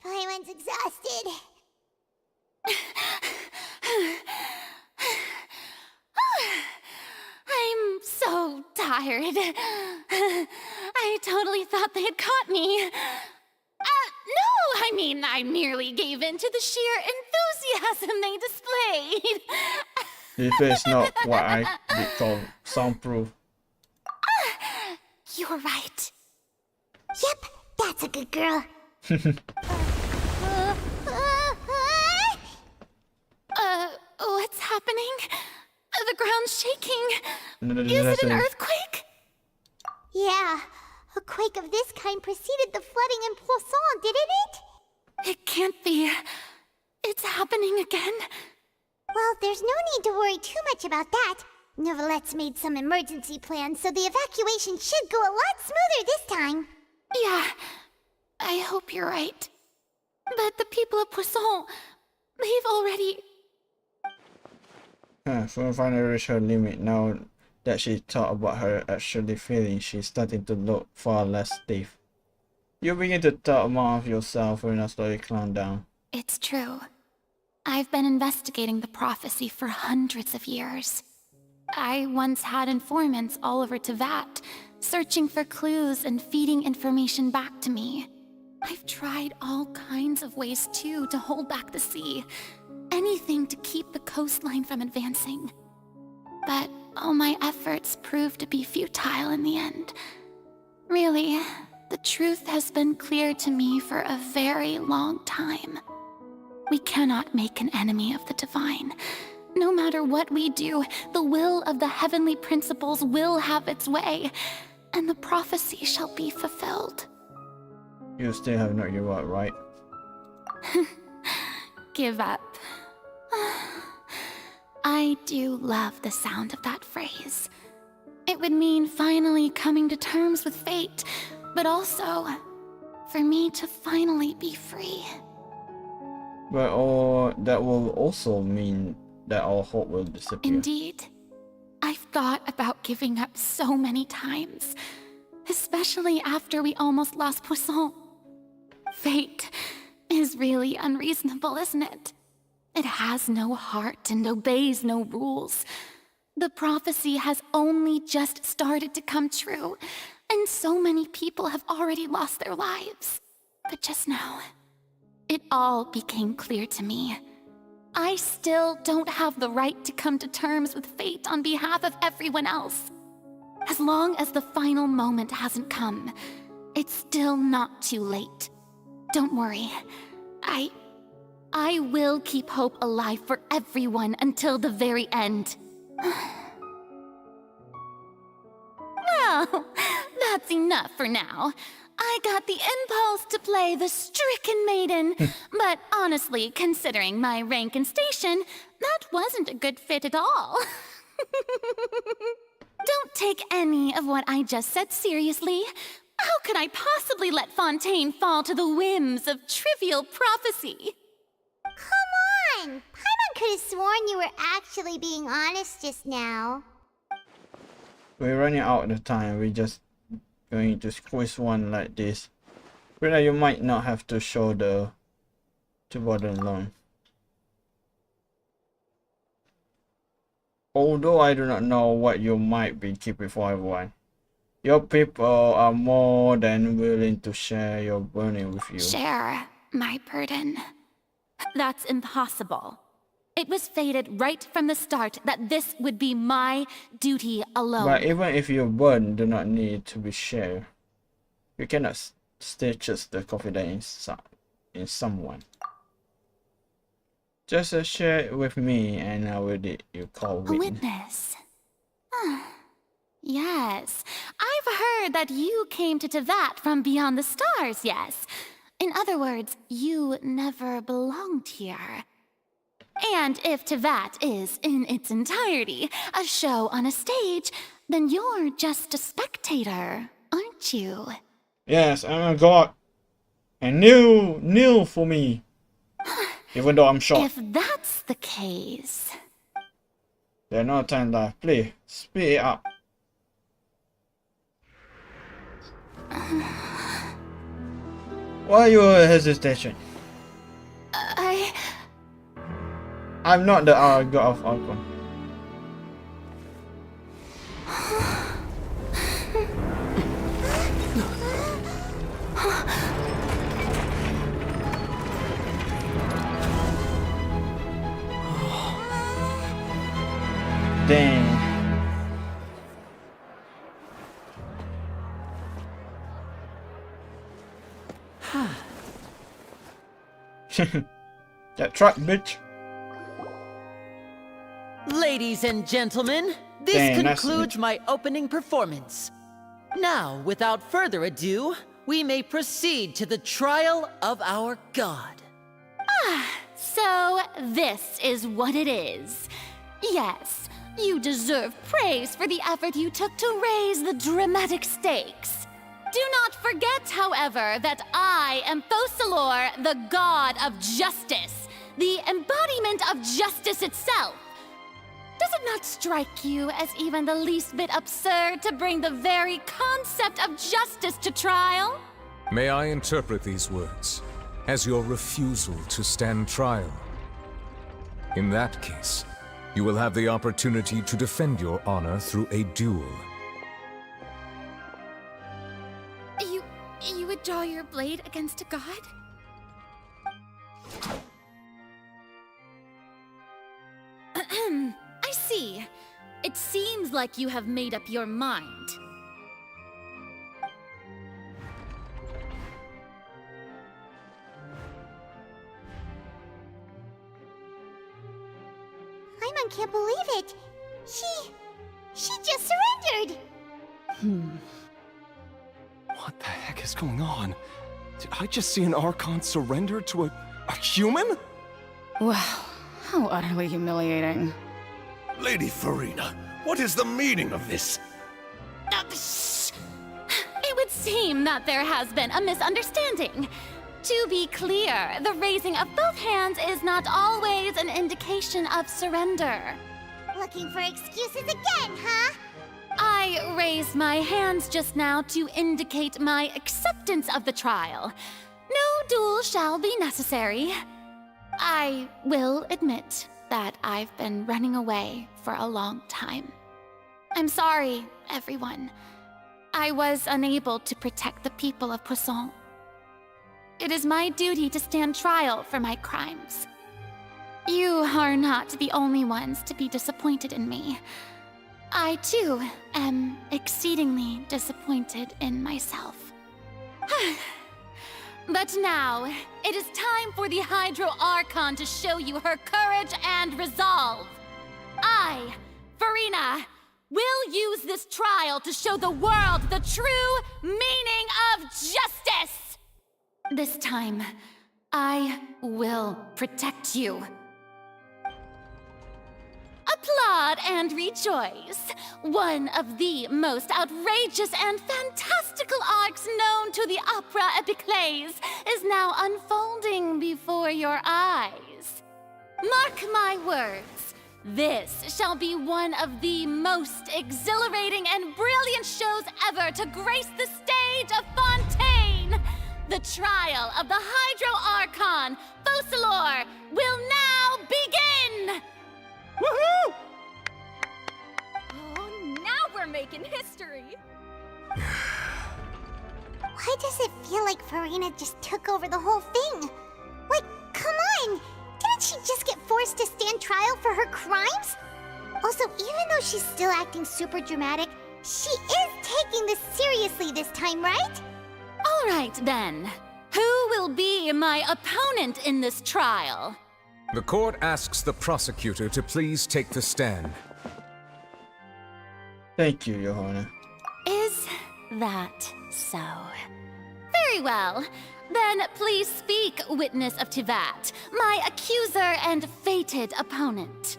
Paimon's exhausted. I'm so tired. I totally thought they had caught me. No, I mean, I merely gave in to the sheer enthusiasm they displayed. This is not what I did call soundproof. You're right. Yep, that's a good girl. What's happening? The ground's shaking. Is it an earthquake? Yeah, a quake of this kind preceded the flooding in Poisson, didn't it? It can't be. It's happening again. Well, there's no need to worry too much about that. Novelette's made some emergency plans, so the evacuation should go a lot smoother this time. Yeah, I hope you're right. But the people of Poisson, they've already... So finally reached her limit. Now that she thought about her actually feeling, she's starting to look far less stiff. You begin to talk more of yourself when I slowly calm down. It's true. I've been investigating the prophecy for hundreds of years. I once had informants all over Tevat, searching for clues and feeding information back to me. I've tried all kinds of ways too to hold back the sea. Anything to keep the coastline from advancing. But all my efforts proved to be futile in the end. Really, the truth has been clear to me for a very long time. We cannot make an enemy of the divine. No matter what we do, the will of the heavenly principles will have its way, and the prophecy shall be fulfilled. You still have not given up, right? Give up. I do love the sound of that phrase. It would mean finally coming to terms with fate, but also for me to finally be free. But that will also mean that our hope will disappear. Indeed. I've thought about giving up so many times, especially after we almost lost Poisson. Fate is really unreasonable, isn't it? It has no heart and obeys no rules. The prophecy has only just started to come true, and so many people have already lost their lives. But just now, it all became clear to me. I still don't have the right to come to terms with fate on behalf of everyone else. As long as the final moment hasn't come, it's still not too late. Don't worry. I will keep hope alive for everyone until the very end. Well, that's enough for now. I got the impulse to play the stricken maiden, but honestly, considering my rank and station, that wasn't a good fit at all. Don't take any of what I just said seriously. How could I possibly let Fontaine fall to the whims of trivial prophecy? Come on! Paimon could have sworn you were actually being honest just now. We're running out of time. We're just going to squeeze one like this. But you might not have to show the border alone. Although I do not know what you might be keeping for everyone. Your people are more than willing to share your burden with you. Share my burden. That's impossible. It was fated right from the start that this would be my duty alone. But even if your burden do not need to be shared, you cannot stitch the confidence in someone. Just share it with me and I will be you call witness. A witness? Yes. I've heard that you came to Tevat from beyond the stars, yes. In other words, you never belonged here. And if Tevat is, in its entirety, a show on a stage, then you're just a spectator, aren't you? Yes, I'm a god. And new for me. Even though I'm short. If that's the case... There's no time left. Please, speed it up. Why your hesitation? I'm not the god of Archon. Dang. That truck, bitch. Ladies and gentlemen, this Dang, concludes my opening performance. Now, without further ado, we may proceed to the trial of our god. So this is what it is. Yes, you deserve praise for the effort you took to raise the dramatic stakes. Do not forget, however, that I am Focalor, the god of justice, the embodiment of justice itself. Does it not strike you as even the least bit absurd to bring the very concept of justice to trial? May I interpret these words as your refusal to stand trial? In that case, you will have the opportunity to defend your honor through a duel. You would draw your blade against a god? I see. It seems like you have made up your mind. Paimon can't believe it. She just surrendered. What the heck is going on? Did I just see an Archon surrender to a human? Wow, how utterly humiliating. Lady Farina, what is the meaning of this? It would seem that there has been a misunderstanding. To be clear, the raising of both hands is not always an indication of surrender. Looking for excuses again, huh? I raised my hands just now to indicate my acceptance of the trial. No duel shall be necessary. I will admit that I've been running away for a long time. I'm sorry, everyone. I was unable to protect the people of Poisson. It is my duty to stand trial for my crimes. You are not the only ones to be disappointed in me. I, too, am exceedingly disappointed in myself. But now, it is time for the Hydro Archon to show you her courage and resolve. I, Farina, will use this trial to show the world the true meaning of justice! This time, I will protect you. Applaud and rejoice! One of the most outrageous and fantastical arcs known to the opera epiclese is now unfolding before your eyes. Mark my words, this shall be one of the most exhilarating and brilliant shows ever to grace the stage of Fontaine! The trial of the Hydro Archon, Focalor, will now begin! Woohoo! Oh, now we're making history! Why does it feel like Farina just took over the whole thing? Like, come on! Didn't she just get forced to stand trial for her crimes? Also, even though she's still acting super dramatic, she is taking this seriously this time, right? All right, then. Who will be my opponent in this trial? The court asks the prosecutor to please take the stand. Thank you, Johanna. Is that so? Very well. Then please speak, witness of Tevat, my accuser and fated opponent.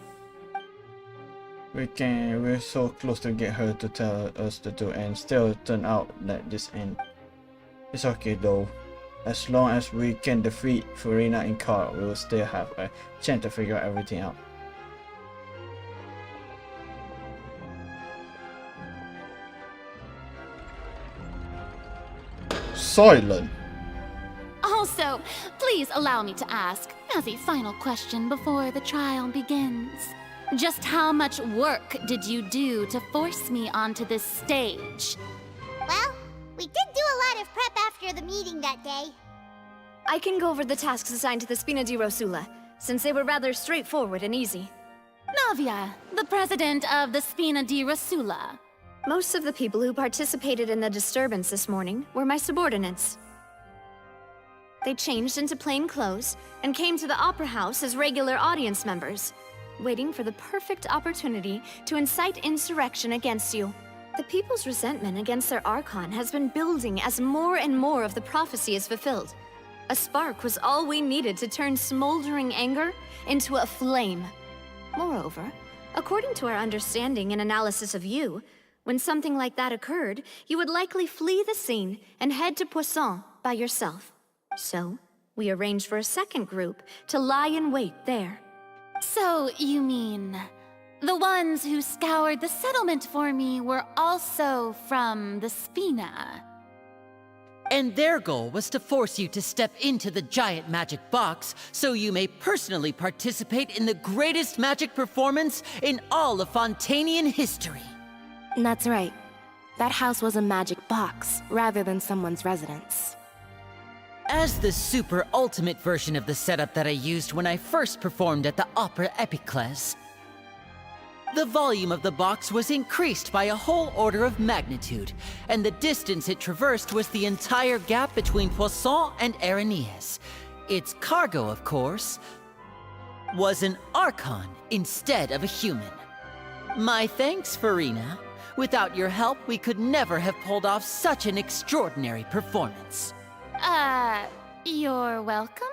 We're so close to get her to tell us the truth and still turn out that this end. It's okay though. As long as we can defeat Farina and Carl, we will still have a chance to figure everything out. Silent. Also, please allow me to ask, as a final question before the trial begins, just how much work did you do to force me onto this stage? Well, we did do a lot of prep after the meeting that day. I can go over the tasks assigned to the Spina di Rosula, since they were rather straightforward and easy. Navia, the president of the Spina di Rosula. Most of the people who participated in the disturbance this morning were my subordinates. They changed into plain clothes and came to the Opera House as regular audience members, waiting for the perfect opportunity to incite insurrection against you. The people's resentment against their Archon has been building as more and more of the prophecy is fulfilled. A spark was all we needed to turn smoldering anger into a flame. Moreover, according to our understanding and analysis of you, when something like that occurred, you would likely flee the scene and head to Poisson by yourself. So, we arranged for a second group to lie in wait there. So, you mean, the ones who scoured the settlement for me were also from the Spina? And their goal was to force you to step into the giant magic box so you may personally participate in the greatest magic performance in all of Fontanian history. That's right. That house was a magic box, rather than someone's residence. As the super ultimate version of the setup that I used when I first performed at the Opera Epiclese, the volume of the box was increased by a whole order of magnitude, and the distance it traversed was the entire gap between Poisson and Aranias. Its cargo, of course, was an Archon instead of a human. My thanks, Farina. Without your help, we could never have pulled off such an extraordinary performance. You're welcome?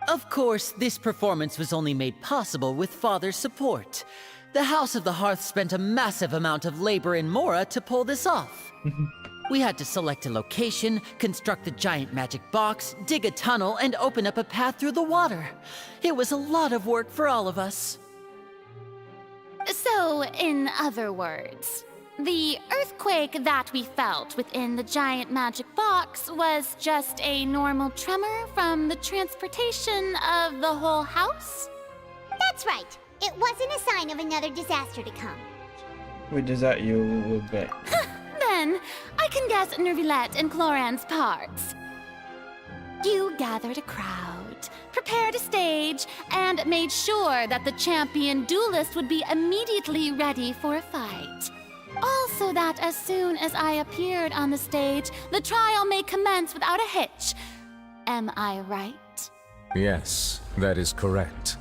Of course, this performance was only made possible with Father's support. The House of the Hearth spent a massive amount of labor in Mora to pull this off. We had to select a location, construct the giant magic box, dig a tunnel, and open up a path through the water. It was a lot of work for all of us. So, in other words, the earthquake that we felt within the giant magic box was just a normal tremor from the transportation of the whole house? That's right. It wasn't a sign of another disaster to come. Which is that you will bet. Then, I can guess Nervillette and Cloran's parts. You gathered a crowd, prepared a stage, and made sure that the champion duelist would be immediately ready for a fight. Also that as soon as I appeared on the stage, the trial may commence without a hitch. Am I right? Yes, that is correct.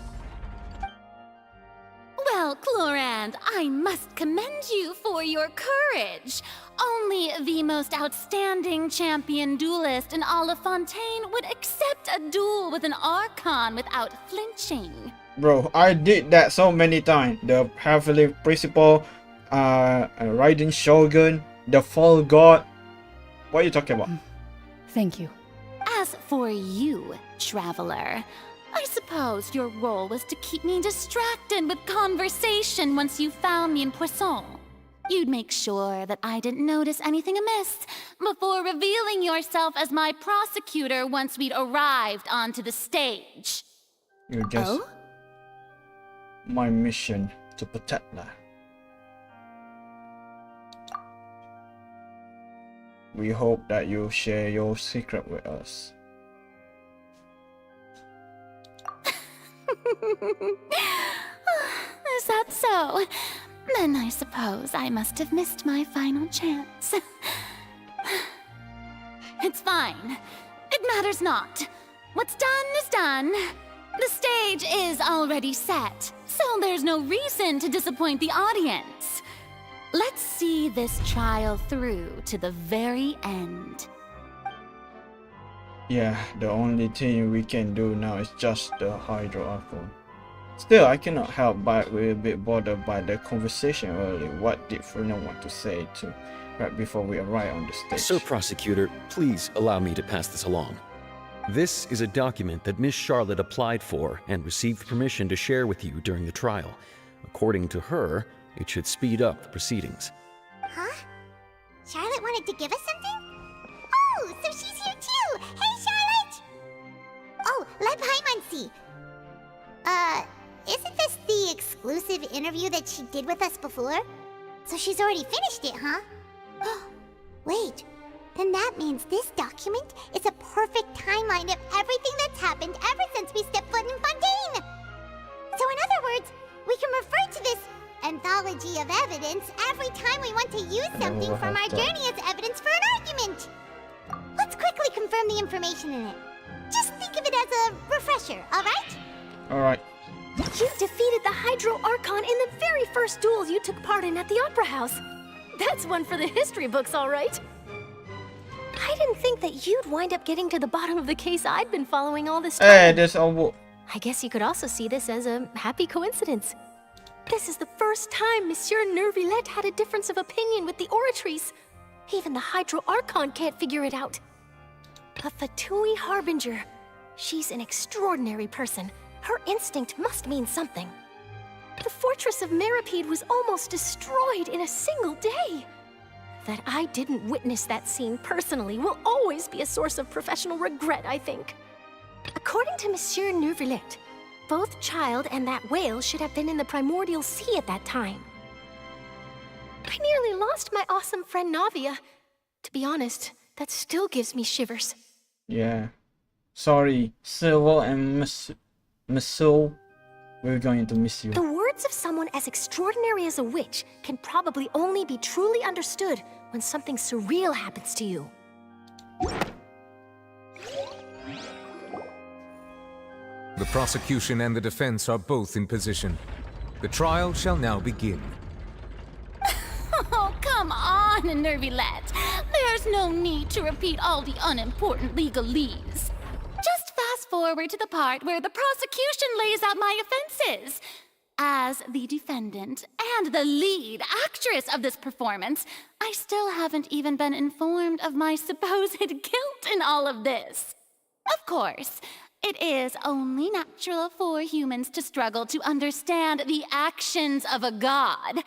Well, Clorand, I must commend you for your courage. Only the most outstanding champion duelist in all of Fontaine would accept a duel with an Archon without flinching. Bro, I did that so many times. The Heavenly Principal, Raiden Shogun, the Fall God. What are you talking about? Thank you. As for you, Traveler, I suppose your role was to keep me distracted with conversation once you found me in Poisson. You'd make sure that I didn't notice anything amiss before revealing yourself as my prosecutor once we'd arrived onto the stage. You guess my mission to protect her. We hope that you share your secret with us. Is that so? Then I suppose I must have missed my final chance. It's fine. It matters not. What's done is done. The stage is already set, so there's no reason to disappoint the audience. Let's see this trial through to the very end. Yeah, the only thing we can do now is just the Hydro Archon. Still, I cannot help but be a bit bothered by the conversation earlier. What did Farina want to say to right before we arrive on the stage? Sir Prosecutor, please allow me to pass this along. This is a document that Miss Charlotte applied for and received permission to share with you during the trial. According to her, it should speed up the proceedings. Huh? Charlotte wanted to give us something? Oh, so she's here too! Hey, Charlotte! Oh, let Paimon see. Isn't this the exclusive interview that she did with us before? So she's already finished it, huh? Wait, then that means this document is a perfect timeline of everything that's happened ever since we stepped foot in Fontaine! So in other words, we can refer to this anthology of evidence every time we want to use something from our journey as evidence for an argument! Let's quickly confirm the information in it. Just think of it as a refresher, alright? Alright. You defeated the Hydro Archon in the very first duels you took part in at the Opera House. That's one for the history books, all right. I didn't think that you'd wind up getting to the bottom of the case I'd been following all this time. Hey, this all. I guess you could also see this as a happy coincidence. This is the first time Monsieur Nervillette had a difference of opinion with the Oratrice. Even the Hydro Archon can't figure it out. A Fatui Harbinger. She's an extraordinary person. Her instinct must mean something. The Fortress of Meropide was almost destroyed in a single day. That I didn't witness that scene personally will always be a source of professional regret, I think. According to Monsieur Nervillette, both Child and that whale should have been in the primordial sea at that time. I nearly lost my awesome friend Navia. To be honest, that still gives me shivers. Yeah. Sorry, Silver and Miss we're going to miss you. The words of someone as extraordinary as a witch can probably only be truly understood when something surreal happens to you. The prosecution and the defense are both in position. The trial shall now begin. Oh, come on, Nervillette. There's no need to repeat all the unimportant legalese. Just fast forward to the part where the prosecution lays out my offenses. As the defendant and the lead actress of this performance, I still haven't even been informed of my supposed guilt in all of this. Of course, it is only natural for humans to struggle to understand the actions of a god.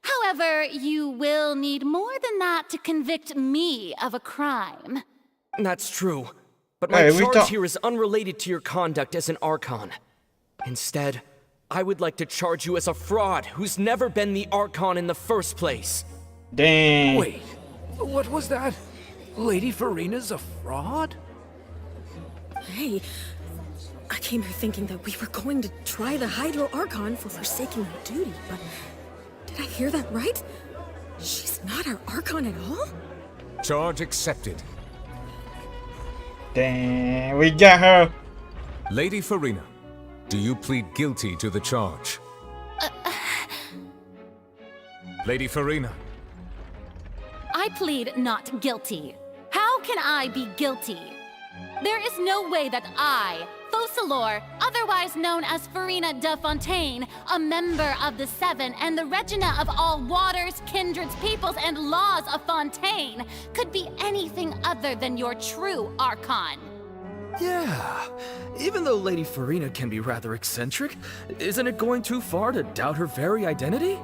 However, you will need more than that to convict me of a crime. That's true. But my charge here is unrelated to your conduct as an Archon. Instead, I would like to charge you as a fraud who's never been the Archon in the first place. Dang. Wait, what was that? Lady Farina's a fraud? Hey, I came here thinking that we were going to try the Hydro Archon for forsaking her duty, but did I hear that right? She's not our Archon at all? Charge accepted. Dang, we got her. Lady Farina, do you plead guilty to the charge? Lady Farina. I plead not guilty. How can I be guilty? There is no way that I, Focalor, otherwise known as Farina de Fontaine, a member of the Seven and the Regina of all waters, kindreds, peoples, and laws of Fontaine, could be anything other than your true Archon. Yeah, even though Lady Farina can be rather eccentric, isn't it going too far to doubt her very identity?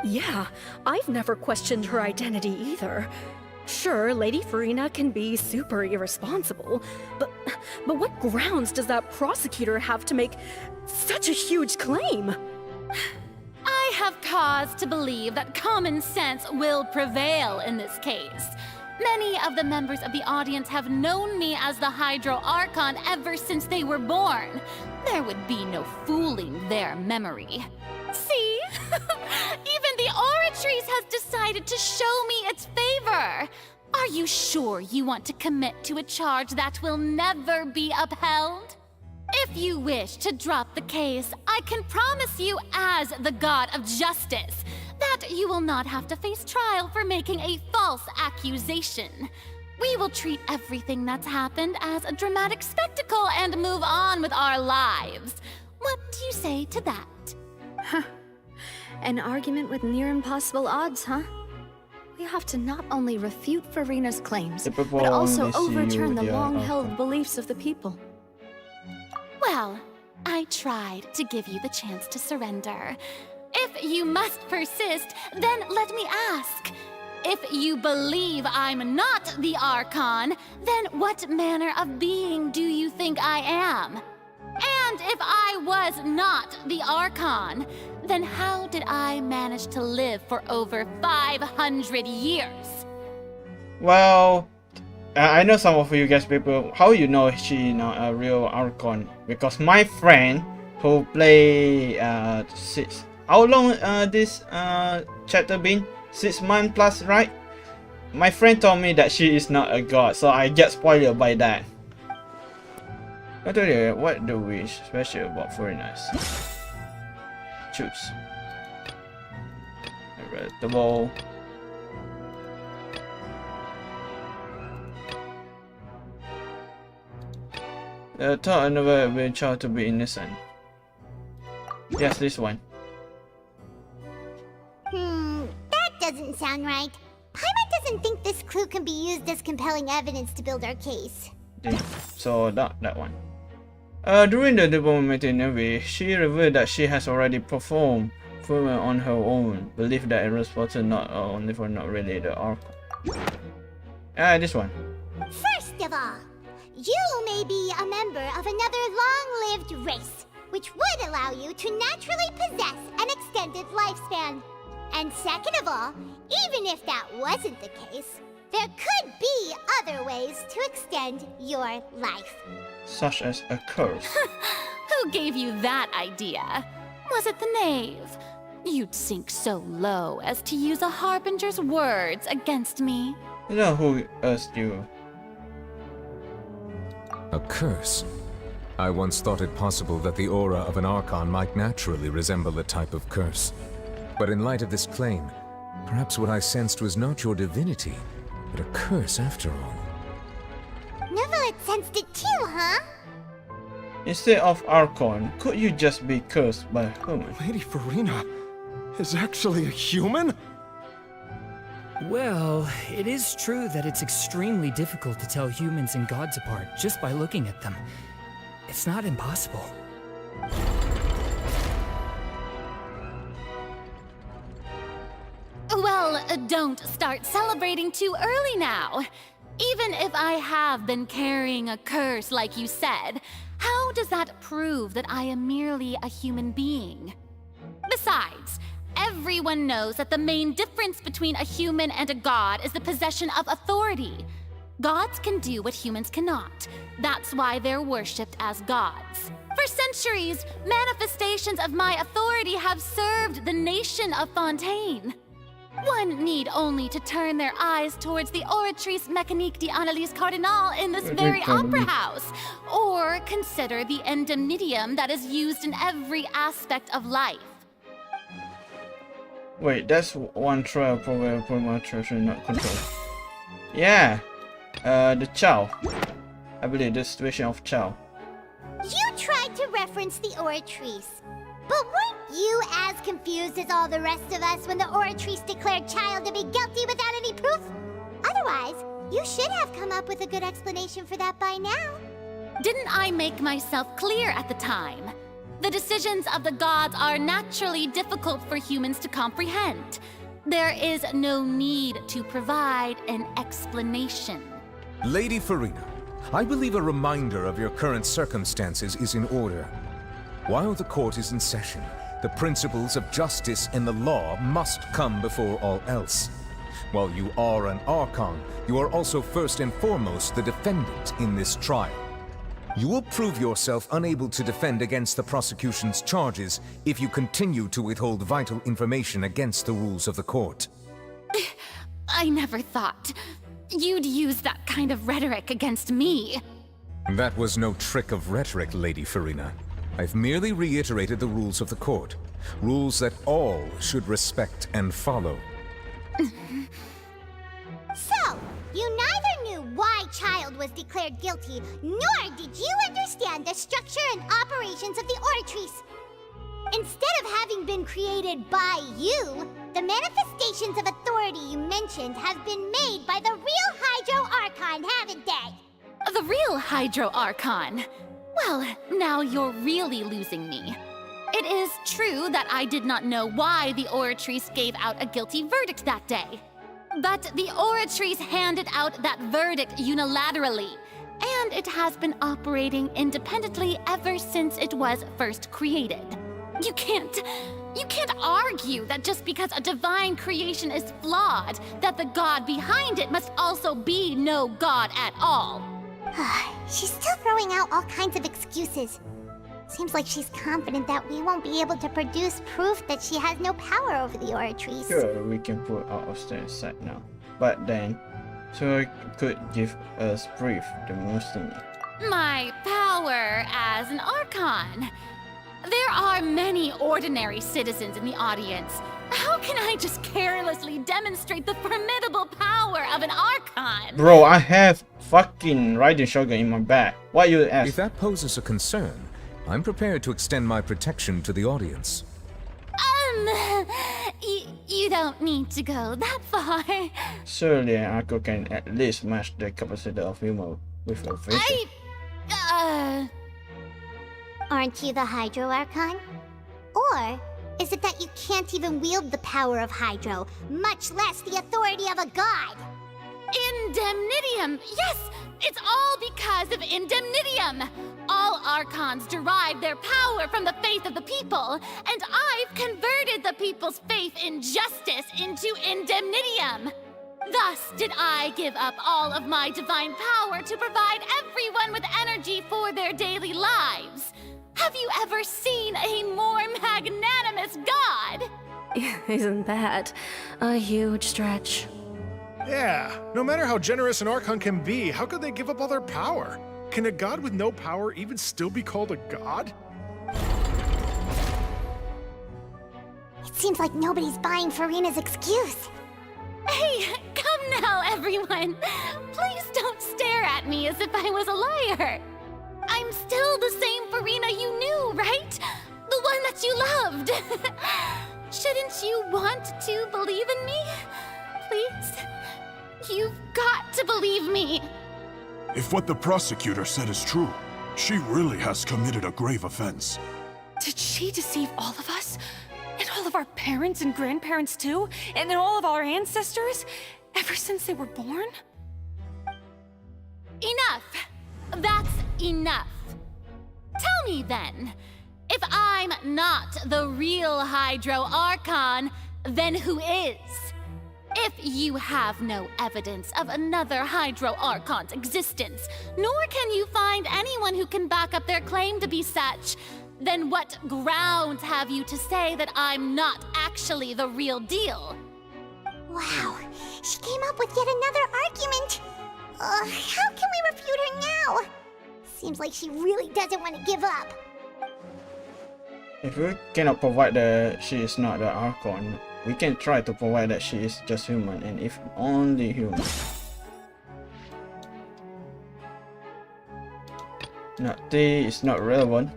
Yeah, I've never questioned her identity either. Sure, Lady Farina can be super irresponsible, but what grounds does that prosecutor have to make such a huge claim? I have cause to believe that common sense will prevail in this case. Many of the members of the audience have known me as the Hydro Archon ever since they were born. There would be no fooling their memory. See? Even the Oratrice has decided to show me its favor. Are you sure you want to commit to a charge that will never be upheld? If you wish to drop the case, I can promise you as the God of Justice that you will not have to face trial for making a false accusation. We will treat everything that's happened as a dramatic spectacle and move on with our lives. What do you say to that? Huh. An argument with near impossible odds, huh? We have to not only refute Furina's claims, but also overturn the long-held beliefs of the people. Well, I tried to give you the chance to surrender. If you must persist, then let me ask. If you believe I'm not the Archon, then what manner of being do you think I am? And if I was not the Archon, then how did I manage to live for over 500 years? Well, I know some of you guys people, how you know she not a real Archon? Because my friend who play how long this chapter been? 6 months plus, right? My friend told me that she is not a god, so I get spoiled by that. What do we special about foreigners? Choose. Vegetable. Thought I never been child to be innocent. Yes, this one. That doesn't sound right. Paimon doesn't think this clue can be used as compelling evidence to build our case. So that one. During the diplomatic interview, she revealed that she has already performed on her own. Believe that it was spotted not only for not really the Archon. This one. First of all, you may be a member of another long-lived race, which would allow you to naturally possess an extended lifespan. And second of all, even if that wasn't the case, there could be other ways to extend your life. Such as a curse. Who gave you that idea? Was it the knave? You'd sink so low as to use a harbinger's words against me. You know who asked you? A curse? I once thought it possible that the aura of an Archon might naturally resemble a type of curse. But in light of this claim, perhaps what I sensed was not your divinity, but a curse after all. Neverlet sensed it too, huh? Instead of Archon, could you just be cursed by a human? Lady Furina is actually a human? Well, it is true that it's extremely difficult to tell humans and gods apart just by looking at them. It's not impossible. Well, don't start celebrating too early now. Even if I have been carrying a curse like you said, how does that prove that I am merely a human being? Besides, everyone knows that the main difference between a human and a god is the possession of authority. Gods can do what humans cannot. That's why they're worshipped as gods. For centuries, manifestations of my authority have served the nation of Fontaine. One need only to turn their eyes towards the Oratrice Mécanique d'Analyse Cardinal in this very opera house, or consider the endemnitium that is used in every aspect of life. Wait, that's one trial program treasure not control. Yeah, the Chow. I believe the situation of Chow. You tried to reference the Oratrice. But weren't you as confused as all the rest of us when the Oratrice declared Child to be guilty without any proof? Otherwise, you should have come up with a good explanation for that by now. Didn't I make myself clear at the time? The decisions of the gods are naturally difficult for humans to comprehend. There is no need to provide an explanation. Lady Furina, I believe a reminder of your current circumstances is in order. While the court is in session, the principles of justice and the law must come before all else. While you are an Archon, you are also first and foremost the defendant in this trial. You will prove yourself unable to defend against the prosecution's charges if you continue to withhold vital information against the rules of the court. I never thought you'd use that kind of rhetoric against me. That was no trick of rhetoric, Lady Furina. I've merely reiterated the rules of the court. Rules that all should respect and follow. So, you neither knew why child was declared guilty, nor did you understand the structure and operations of the Oratrice. Instead of having been created by you, the manifestations of authority you mentioned have been made by the real Hydro Archon, haven't they? The real Hydro Archon? Well, now you're really losing me. It is true that I did not know why the Oratrice gave out a guilty verdict that day. But the Oratrice handed out that verdict unilaterally, and it has been operating independently ever since it was first created. You can't argue that just because a divine creation is flawed, that the god behind it must also be no god at all. She's still throwing out all kinds of excuses. Seems like she's confident that we won't be able to produce proof that she has no power over the Oratrice. Sure, we can put out of the side now. But then, so it could give us proof the most thing. My power as an Archon. There are many ordinary citizens in the audience. How can I just carelessly demonstrate the formidable power of an Archon? Bro, I have fucking Raiden Shogun in my bag. Why you ask? If that poses a concern, I'm prepared to extend my protection to the audience. You don't need to go that far. Surely an Arco can at least match the capacity of humor with a vision. Aren't you the Hydro Archon? Or is it that you can't even wield the power of Hydro, much less the authority of a god? Indemnitium! Yes! It's all because of Indemnitium! All Archons derive their power from the faith of the people, and I've converted the people's faith in justice into Indemnitium! Thus did I give up all of my divine power to provide everyone with energy for their daily lives. Have you ever seen a more magnanimous god? Isn't that a huge stretch? Yeah, no matter how generous an Archon can be, how could they give up all their power? Can a god with no power even still be called a god? It seems like nobody's buying Furina's excuse. Hey, come now, everyone. Please don't stare at me as if I was a liar. I'm still the same Furina you knew, right? The one that you loved. Shouldn't you want to believe in me? Please? You've got to believe me. If what the prosecutor said is true, she really has committed a grave offense. Did she deceive all of us? And all of our parents and grandparents too? And then all of our ancestors? Ever since they were born? Enough! That's enough. Tell me then, if I'm not the real Hydro Archon, then who is? If you have no evidence of another Hydro Archon's existence, nor can you find anyone who can back up their claim to be such, then what grounds have you to say that I'm not actually the real deal? Wow, she came up with yet another argument. How can we refute her now? Seems like she really doesn't want to give up. If we cannot provide that she is not the Archon, we can try to provide that she is just human, and if only human. T is not relevant.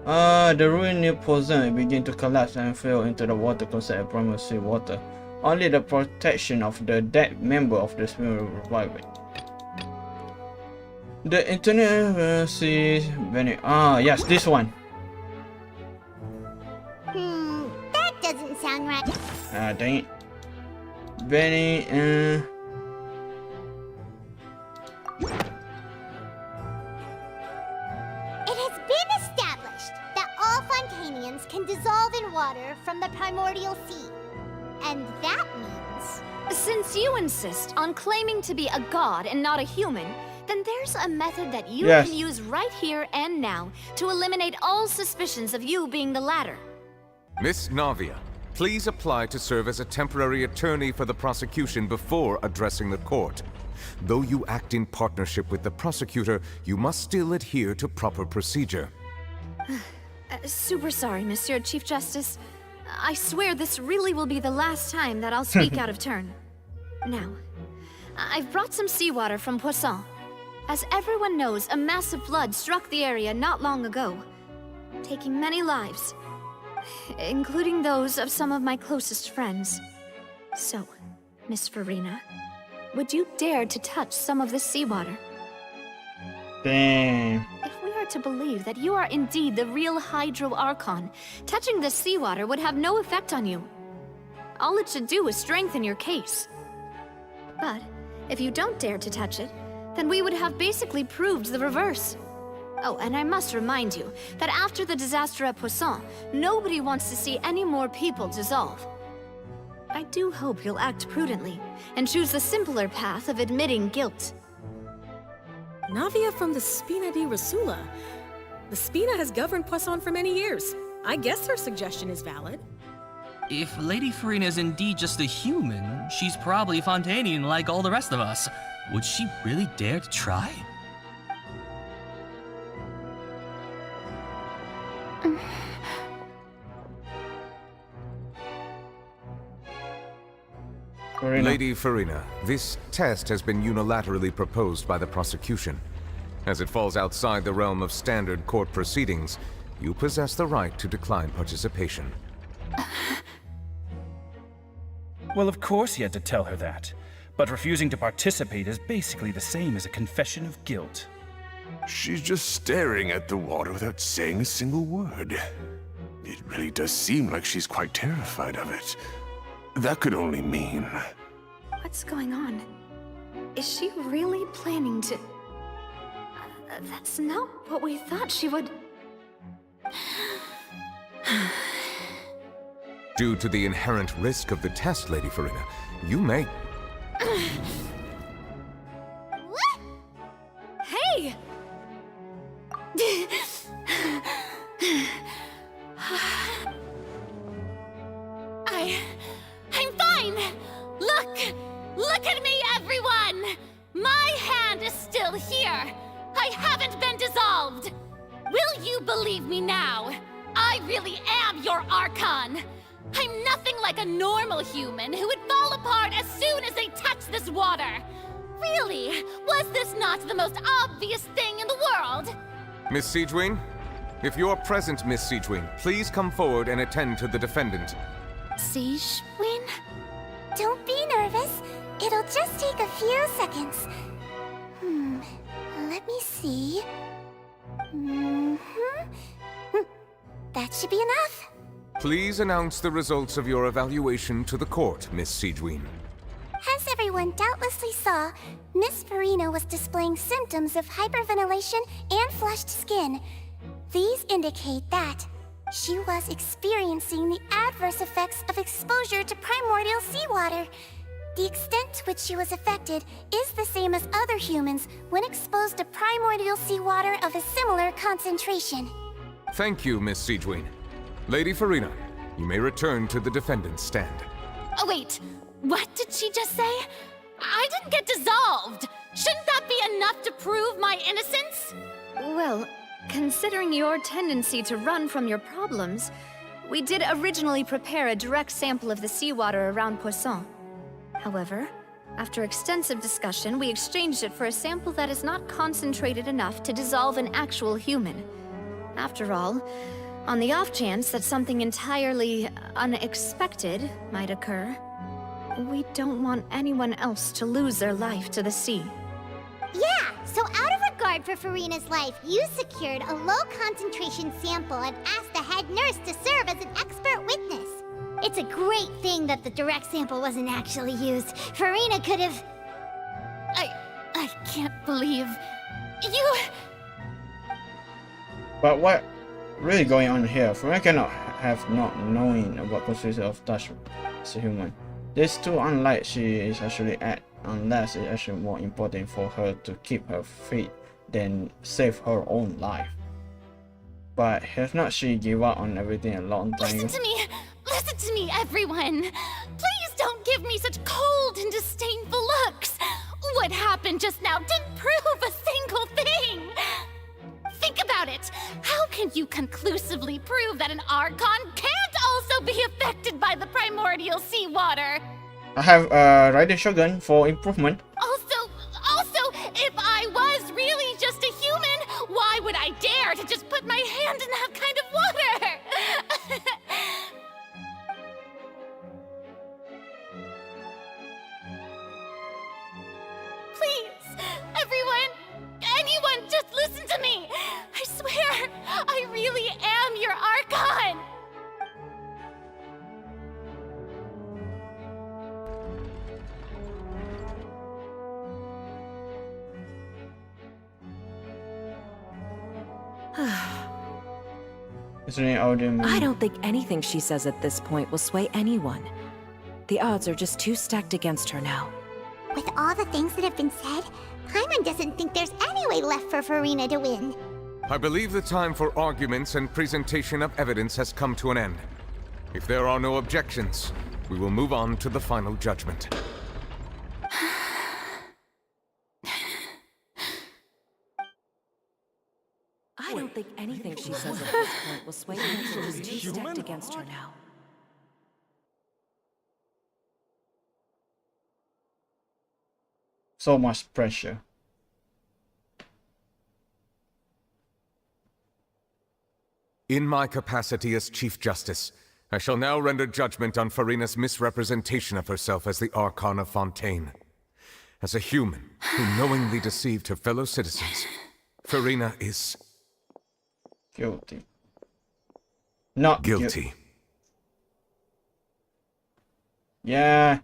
The ruined new poison begin to collapse and fell into the water considered primary sea water. Only the protection of the dead member of the swimmer will revive it. The internet sees Benny. Yes, this one. That doesn't sound right. Dang it. Benny, It has been established that all Fontanians can dissolve in water from the primordial sea. And that means... Since you insist on claiming to be a god and not a human, then there's a method that you Yes. can use right here and now to eliminate all suspicions of you being the latter. Miss Navia, please apply to serve as a temporary attorney for the prosecution before addressing the court. Though you act in partnership with the prosecutor, you must still adhere to proper procedure. Super sorry, Monsieur Chief Justice. I swear this really will be the last time that I'll speak out of turn. Now, I've brought some seawater from Poisson. As everyone knows, a massive flood struck the area not long ago, taking many lives, including those of some of my closest friends. So, Miss Farina, would you dare to touch some of the seawater? Damn. If we are to believe that you are indeed the real Hydro Archon, touching the seawater would have no effect on you. All it should do is strengthen your case. But if you don't dare to touch it, then we would have basically proved the reverse. Oh, and I must remind you that after the disaster at Poisson, nobody wants to see any more people dissolve. I do hope you'll act prudently and choose the simpler path of admitting guilt. Navia from the Spina di Rasula. The Spina has governed Poisson for many years. I guess her suggestion is valid. If Lady Farina is indeed just a human, she's probably Fontanian like all the rest of us. Would she really dare to try? Lady Farina, this test has been unilaterally proposed by the prosecution. As it falls outside the realm of standard court proceedings, you possess the right to decline participation. Well, of course he had to tell her that. But refusing to participate is basically the same as a confession of guilt. She's just staring at the water without saying a single word. It really does seem like she's quite terrified of it. That could only mean... What's going on? Is she really planning to... that's not what we thought she would... Due to the inherent risk of the test, Lady Farina, you may... Hey! I'm fine! Look at me, everyone! My hand is still here! I haven't been dissolved! Will you believe me now? I really am your Archon! I'm nothing like a normal human who would fall apart as soon as they touch this water! Really? Was this not the most obvious thing in the world? Miss Siegewin? If you're present, Miss Siegewin, please come forward and attend to the defendant. Siegewin? Don't be nervous. It'll just take a few seconds. Let me see. That should be enough. Please announce the results of your evaluation to the court, Miss Siegewin. As everyone doubtlessly saw, Miss Farina was displaying symptoms of hyperventilation and flushed skin. These indicate that she was experiencing the adverse effects of exposure to primordial seawater. The extent to which she was affected is the same as other humans when exposed to primordial seawater of a similar concentration. Thank you, Miss Siegewin. Lady Farina, you may return to the defendant's stand. Oh, wait. What did she just say? I didn't get dissolved! Shouldn't that be enough to prove my innocence? Well, considering your tendency to run from your problems, we did originally prepare a direct sample of the seawater around Poisson. However, after extensive discussion, we exchanged it for a sample that is not concentrated enough to dissolve an actual human. After all, on the off chance that something entirely unexpected might occur, we don't want anyone else to lose their life to the sea. Yeah, so out of regard for Farina's life, you secured a low-concentration sample and asked the head nurse to serve as an expert witness. It's a great thing that the direct sample wasn't actually used. Farina could have... I can't believe... you... But what really going on here? Farina cannot have not knowing about possibility of touch as a human. This too unlike she is actually at, unless it's actually more important for her to keep her faith than save her own life. But have not she give up on everything a long time ago? Listen to me, everyone! Please don't give me such cold and disdainful looks! What happened just now didn't prove a single thing! Think about it! How can you conclusively prove that an Archon can't also be affected by the primordial seawater? I have Rider Shogun for improvement. Also, if I was Is there any audio? I don't think anything she says at this point will sway anyone. The odds are just too stacked against her now. With all the things that have been said, Paimon doesn't think there's any way left for Farina to win. I believe the time for arguments and presentation of evidence has come to an end. If there are no objections, we will move on to the final judgment. I don't think anything she says at this point will sway anyone. She's too stacked against her now. So much pressure. In my capacity as Chief Justice, I shall now render judgment on Farina's misrepresentation of herself as the Archon of Fontaine. As a human who knowingly deceived her fellow citizens, Farina is... guilty. Not guilty. Yeah.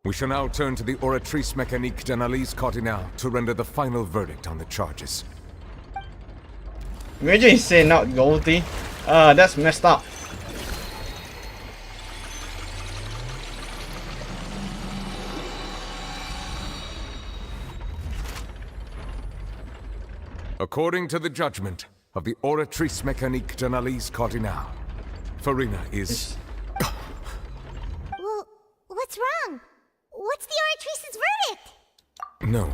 We shall now turn to the Oratrice Mécanique d'Analyse Cardinale to render the final verdict on the charges. Imagine he say not guilty. That's messed up. According to the judgment of the Oratrice Mécanique d'Analyse Cardinale, Farina is... Well, what's wrong? What's the Oratrice's verdict? No,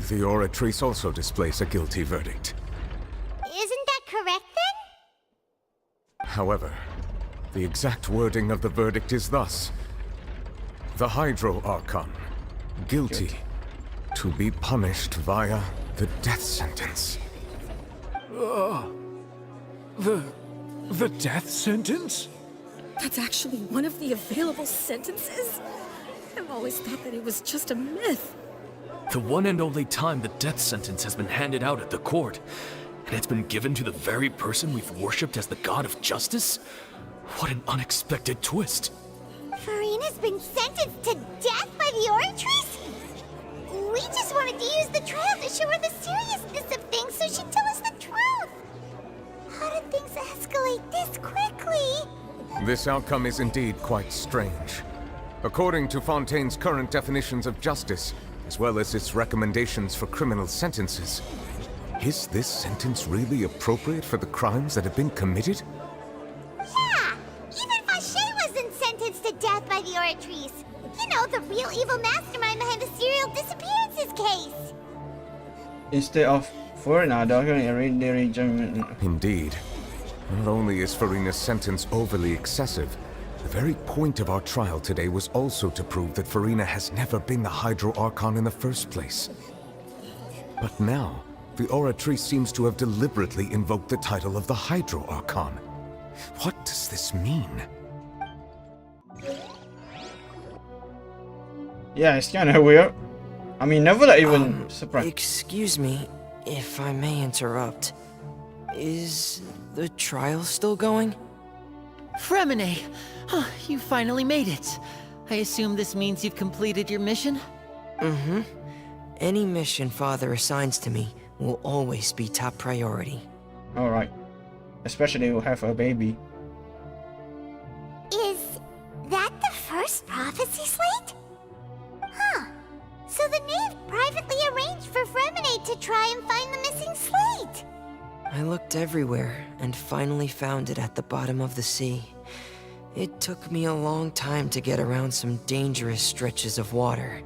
the Oratrice also displays a guilty verdict. Isn't that correct then? However, the exact wording of the verdict is thus. The Hydro Archon, guilty, to be punished via the death sentence. The death sentence? That's actually one of the available sentences? I've always thought that it was just a myth. The one and only time the death sentence has been handed out at the court, and it's been given to the very person we've worshipped as the god of justice? What an unexpected twist. Farina's been sentenced to death by the Oratrice? We just wanted to use the trial to show her the seriousness of things so she'd tell us the truth. How did things escalate this quickly? This outcome is indeed quite strange. According to Fontaine's current definitions of justice, as well as its recommendations for criminal sentences, is this sentence really appropriate for the crimes that have been committed? Yeah! Even Fauché wasn't sentenced to death by the Oratrice. You know, the real evil mastermind behind the serial disappearances case. Instead of Farina, they're going to read their judgment. Indeed. Not only is Farina's sentence overly excessive, the very point of our trial today was also to prove that Farina has never been the Hydro Archon in the first place. But now, the Oratrice seems to have deliberately invoked the title of the Hydro Archon. What does this mean? Yeah, it's kind of weird. I mean, never even surprised. Excuse me, if I may interrupt. Is the trial still going? Fremine! Oh, you finally made it. I assume this means you've completed your mission? Mm-hmm. Any mission Father assigns to me will always be top priority. Alright. Especially we'll have a baby. Is that the first prophecy slate? Huh. So the knave privately arranged for Fremine to try and find the missing slate. I looked everywhere and finally found it at the bottom of the sea. It took me a long time to get around some dangerous stretches of water.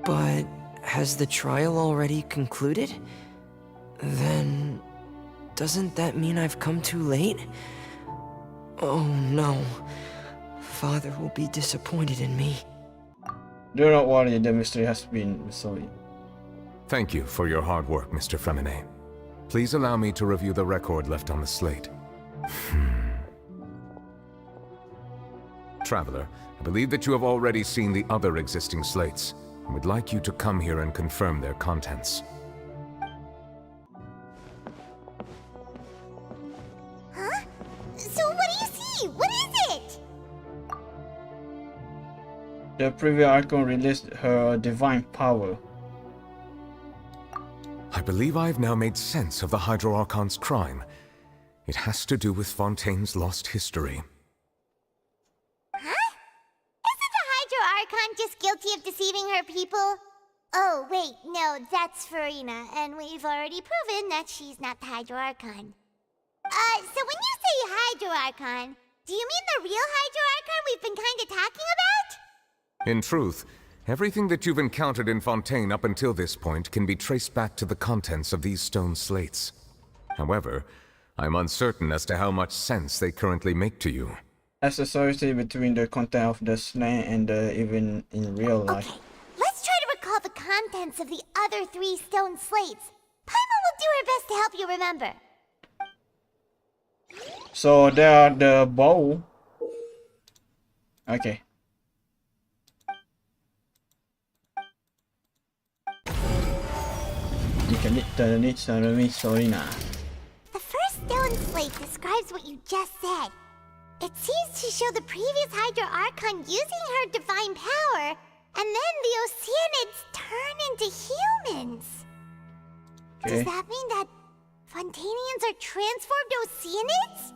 But has the trial already concluded? Then doesn't that mean I've come too late? Oh no. Father will be disappointed in me. Do not worry, the mystery has been resolved. Thank you for your hard work, Mr. Fremine. Please allow me to review the record left on the slate. Traveler, I believe that you have already seen the other existing slates, and would like you to come here and confirm their contents. Huh? So what do you see? What is it? The previous Archon released her divine power. I believe I've now made sense of the Hydro Archon's crime. It has to do with Fontaine's lost history. Huh? Isn't the Hydro Archon just guilty of deceiving her people? Oh, wait, no, that's Farina, and we've already proven that she's not the Hydro Archon. So when you say Hydro Archon, do you mean the real Hydro Archon we've been kinda talking about? In truth, everything that you've encountered in Fontaine up until this point can be traced back to the contents of these stone slates. However, I'm uncertain as to how much sense they currently make to you. Association between the content of the snake and the even in real life. Okay, let's try to recall the contents of the other 3 stone slates. Paimon will do her best to help you remember. So there are the bow. Okay. You can turn it Sorina. The first stone slate describes what you just said. It seems to show the previous Hydro Archon using her divine power, and then the Oceanids turn into humans. Okay. Does that mean that Fontanians are transformed Oceanids?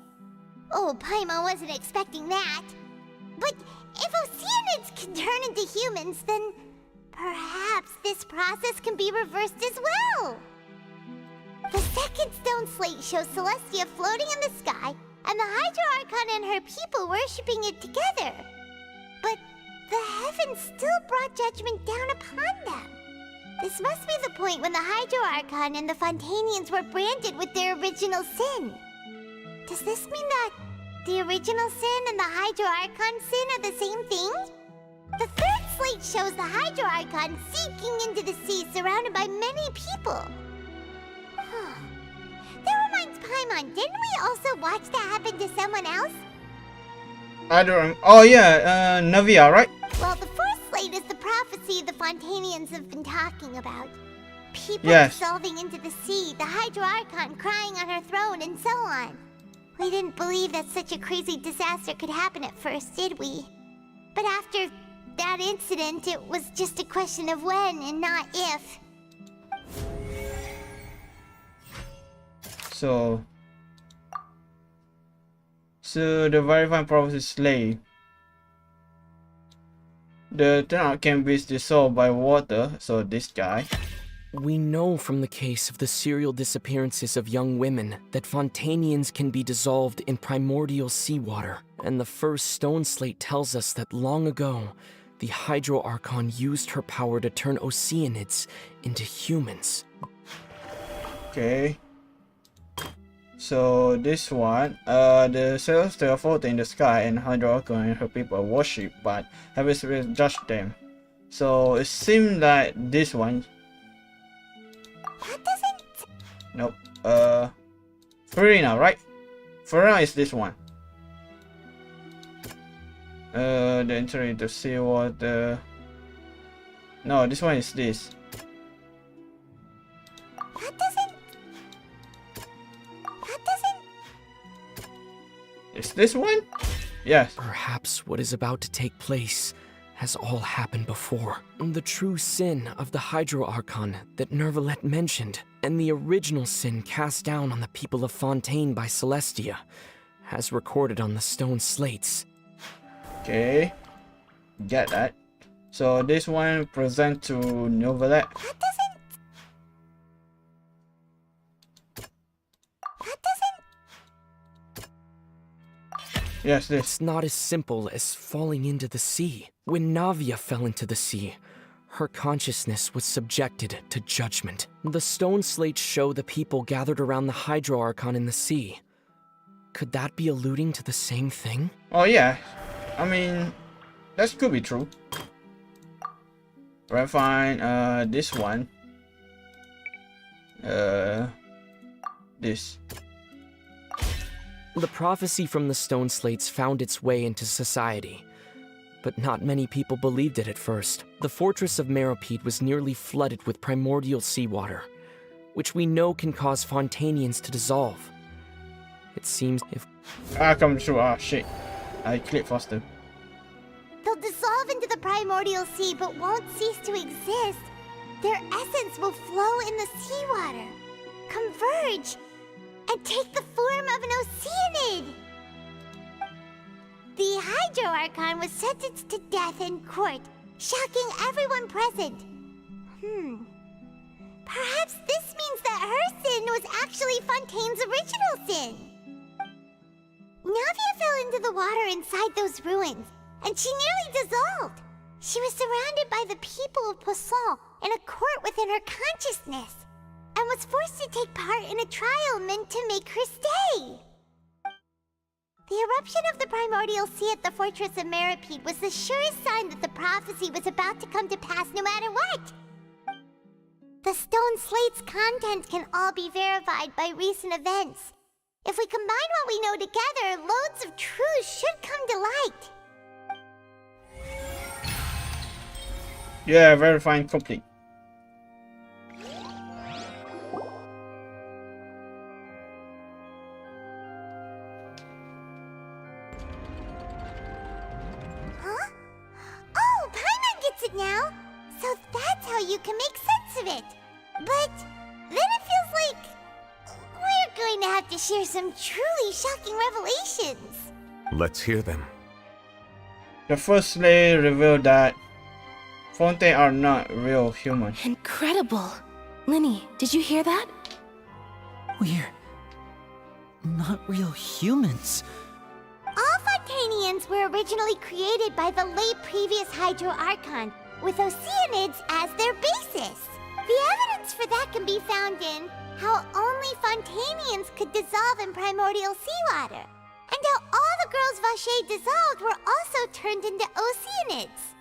Oh, Paimon wasn't expecting that. But if Oceanids can turn into humans, then perhaps this process can be reversed as well. The second stone slate shows Celestia floating in the sky, and the Hydro Archon and her people worshipping it together. But the heavens still brought judgment down upon them. This must be the point when the Hydro Archon and the Fontanians were branded with their original sin. Does this mean that the original sin and the Hydro Archon sin are the same thing? The third slate shows the Hydro Archon sinking into the sea surrounded by many people. That reminds Paimon, didn't we also watch that happen to someone else? I don't. Oh yeah, Navia, right? Well, the fourth slate is the prophecy the Fontanians have been talking about. People Yes. dissolving into the sea, the Hydro Archon crying on her throne, and so on. We didn't believe that such a crazy disaster could happen at first, did we? But after that incident, it was just a question of when and not if. So the verified prophecy slave. The turnout can be dissolved by water, so this guy. We know from the case of the serial disappearances of young women that Fontanians can be dissolved in primordial seawater, and the first stone slate tells us that long ago, the Hydro Archon used her power to turn Oceanids into humans. Okay. So this one, the celestial floating in the sky and Hydro Archon and her people worship, but heaven spirits judge them. So it seems like this one. That doesn't... Nope. Farina, right? Farina is this one. The entry into seawater. No, this one is this. That doesn't... Is this one? Yes. Perhaps what is about to take place has all happened before. The true sin of the Hydro Archon that Nervalette mentioned, and the original sin cast down on the people of Fontaine by Celestia, as recorded on the stone slates. Okay. Get that. So this one present to Nervalette. Yes, this. It's not as simple as falling into the sea. When Navia fell into the sea, her consciousness was subjected to judgment. The stone slates show the people gathered around the Hydro Archon in the sea. Could that be alluding to the same thing? Oh yeah. I mean, that could be true. Right, fine. This one. This. The prophecy from the stone slates found its way into society, but not many people believed it at first. The Fortress of Meropide was nearly flooded with primordial seawater, which we know can cause Fontanians to dissolve. It seems if... Come true. Ah, shit. I click faster. They'll dissolve into the primordial sea but won't cease to exist. Their essence will flow in the seawater, converge, and take the form of an Oceanid. The Hydro Archon was sentenced to death in court, shocking everyone present. Perhaps this means that her sin was actually Fontaine's original sin. Navia fell into the water inside those ruins, and she nearly dissolved. She was surrounded by the people of Poisson in a court within her consciousness, and was forced to take part in a trial meant to make her stay. The eruption of the primordial sea at the Fortress of Meropide was the surest sign that the prophecy was about to come to pass no matter what. The stone slate's contents can all be verified by recent events. If we combine what we know together, loads of truths should come to light. Yeah, verifying complete. Huh? Oh, Paimon gets it now! So that's how you can make sense of it. But then it feels like we're going to have to share some truly shocking revelations. Let's hear them. The first slay revealed that Fontaine are not real human. Incredible! Linny, did you hear that? We're not real humans. All Fontainians were originally created by the late previous Hydro Archon, with Oceanids as their basis. The evidence for that can be found in how only Fontainians could dissolve in primordial seawater, and how all the girls Vacher dissolved were also turned into Oceanids.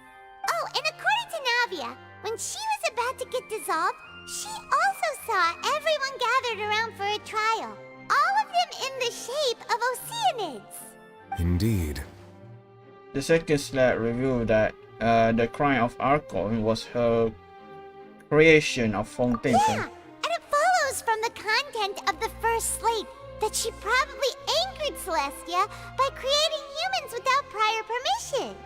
Oh, and according to Navia, when she was about to get dissolved, she also saw everyone gathered around for a trial, all of them in the shape of Oceanids. Indeed. The second slate revealed that the Crying of Archon was her creation of Fontaine. Yeah, and it follows from the content of the first slate that she probably angered Celestia by creating humans without prior permission.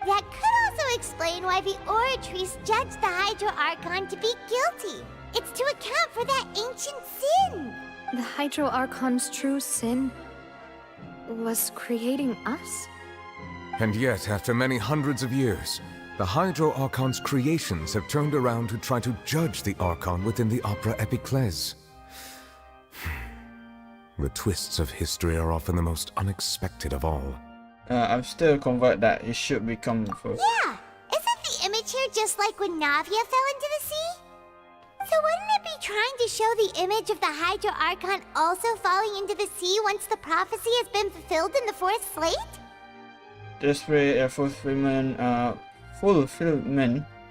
That could also explain why the Oratrice judged the Hydro Archon to be guilty. It's to account for that ancient sin. The Hydro Archon's true sin was creating us? And yet, after many hundreds of years, the Hydro Archon's creations have turned around to try to judge the Archon within the Opera Epiclese. The twists of history are often the most unexpected of all. I'm still convinced that it should become first. Yeah, isn't the image here just like when Navia fell into the sea? So wouldn't it be trying to show the image of the Hydro Archon also falling into the sea once the prophecy has been fulfilled in the fourth slate? This way, a fulfillment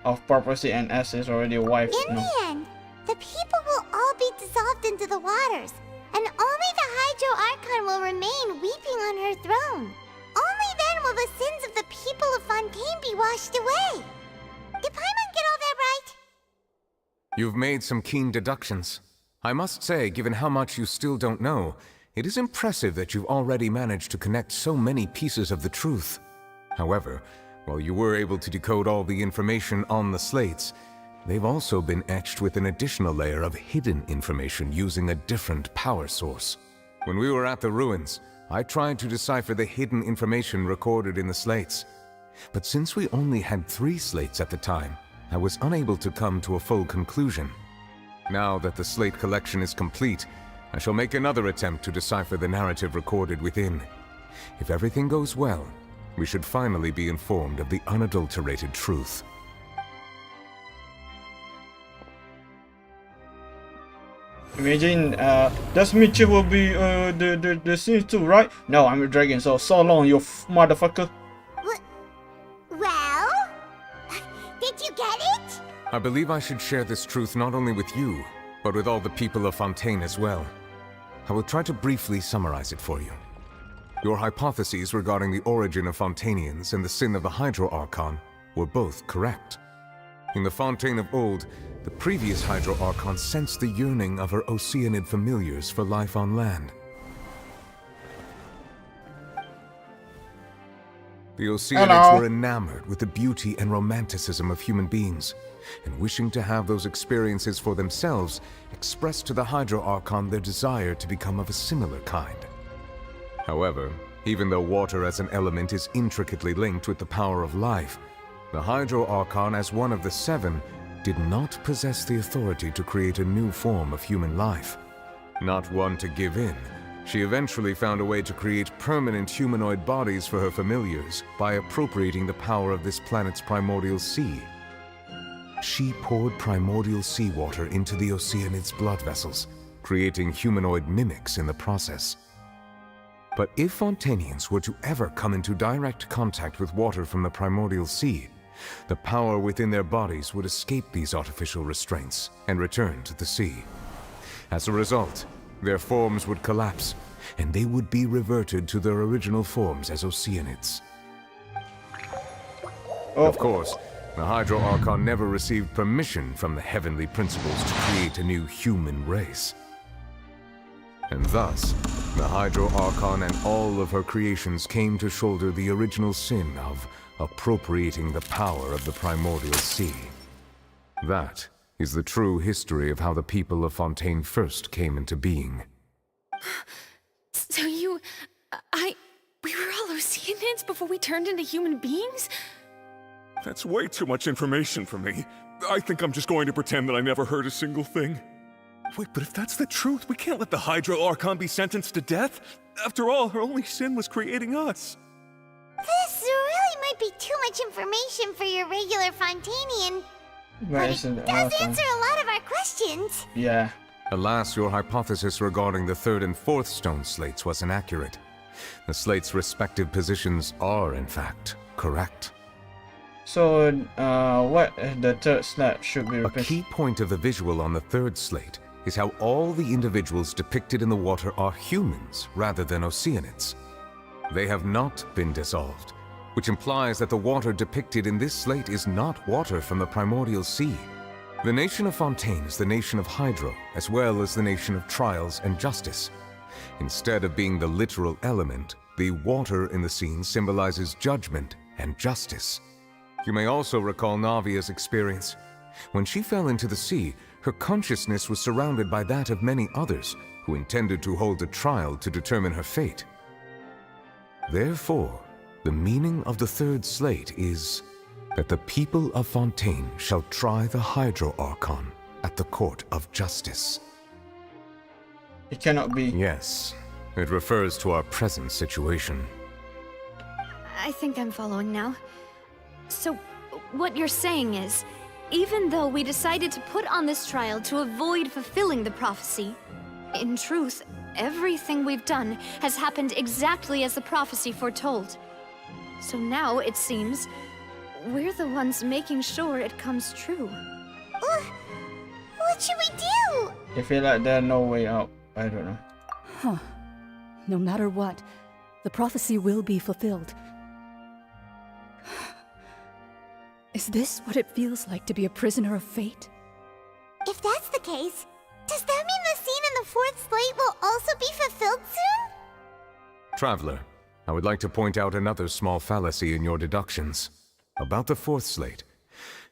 of prophecy and essence already wiped. In the end, the people will all be dissolved into the waters, and only the Hydro Archon will remain weeping on her throne. Only then will the sins of the people of Fontaine be washed away. Did Paimon get all that right? You've made some keen deductions. I must say, given how much you still don't know, it is impressive that you've already managed to connect so many pieces of the truth. However, while you were able to decode all the information on the slates, they've also been etched with an additional layer of hidden information using a different power source. When we were at the ruins, I tried to decipher the hidden information recorded in the slates. But since we only had 3 slates at the time, I was unable to come to a full conclusion. Now that the slate collection is complete, I shall make another attempt to decipher the narrative recorded within. If everything goes well, we should finally be informed of the unadulterated truth. Imagine, that Mitchell will be the scene too, right? No, I'm a dragon, so long, you motherfucker. Well? Did you get it? I believe I should share this truth not only with you, but with all the people of Fontaine as well. I will try to briefly summarize it for you. Your hypotheses regarding the origin of Fontainians and the sin of the Hydro Archon were both correct. In the Fontaine of old, the previous Hydro Archon sensed the yearning of her Oceanid familiars for life on land. The Oceanids were enamored with the beauty and romanticism of human beings, and wishing to have those experiences for themselves, expressed to the Hydro Archon their desire to become of a similar kind. However, even though water as an element is intricately linked with the power of life, the Hydro Archon, as one of the seven, did not possess the authority to create a new form of human life. Not one to give in, she eventually found a way to create permanent humanoid bodies for her familiars by appropriating the power of this planet's primordial sea. She poured primordial seawater into the Oceanids' blood vessels, creating humanoid mimics in the process. But if Fontanians were to ever come into direct contact with water from the primordial sea, the power within their bodies would escape these artificial restraints and return to the sea. As a result, their forms would collapse, and they would be reverted to their original forms as Oceanids. Of course, the Hydro Archon never received permission from the heavenly principles to create a new human race. And thus, the Hydro Archon and all of her creations came to shoulder the original sin of appropriating the power of the primordial sea. That is the true history of how the people of Fontaine first came into being. So we were all Oceanids before we turned into human beings? That's way too much information for me. I think I'm just going to pretend that I never heard a single thing. Wait, but if that's the truth, we can't let the Hydro Archon be sentenced to death. After all, her only sin was creating us. This really might be too much information for your regular Fontanian. But it does answer a lot of our questions. Yeah. Alas, your hypothesis regarding the third and fourth stone slates was inaccurate. The slates' respective positions are, in fact, correct. So, what the third slate should be A represented? key point of the visual on the third slate is how all the individuals depicted in the water are humans rather than Oceanids. They have not been dissolved, which implies that the water depicted in this slate is not water from the primordial sea. The nation of Fontaine is the nation of Hydro, as well as the nation of trials and justice. Instead of being the literal element, the water in the scene symbolizes judgment and justice. You may also recall Navia's experience. When she fell into the sea, her consciousness was surrounded by that of many others who intended to hold a trial to determine her fate. Therefore, the meaning of the third slate is that the people of Fontaine shall try the Hydro Archon at the court of justice. It cannot be. Yes, it refers to our present situation. I think I'm following now. So, what you're saying is, even though we decided to put on this trial to avoid fulfilling the prophecy, in truth, everything we've done has happened exactly as the prophecy foretold. So now, it seems, we're the ones making sure it comes true. What should we do? I feel like there's no way out. I don't know. Huh. No matter what, the prophecy will be fulfilled. Is this what it feels like to be a prisoner of fate? If that's the case, does that mean the scene in the fourth slate will also be fulfilled soon? Traveler, I would like to point out another small fallacy in your deductions. About the fourth slate,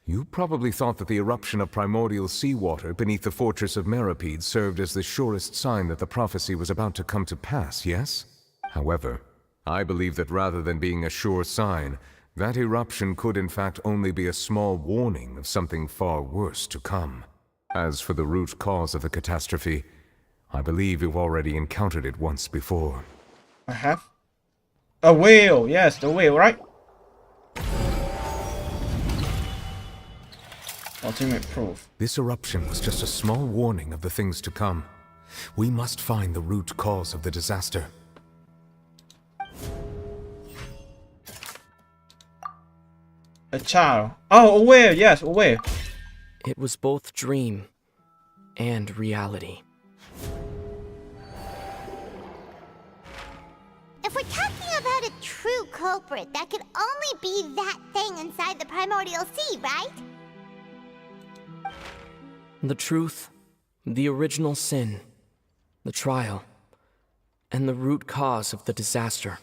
you probably thought that the eruption of primordial seawater beneath the Fortress of Meropide served as the surest sign that the prophecy was about to come to pass, yes? However, I believe that rather than being a sure sign, that eruption could in fact only be a small warning of something far worse to come. As for the root cause of the catastrophe, I believe you've already encountered it once before. I have? A whale! Yes, the whale, right? Ultimate proof. This eruption was just a small warning of the things to come. We must find the root cause of the disaster. A child. Oh, a whale! Yes, a whale. It was both dream and reality. If we're talking about a true culprit, that could only be that thing inside the primordial sea, right? The truth, the original sin, the trial, and the root cause of the disaster.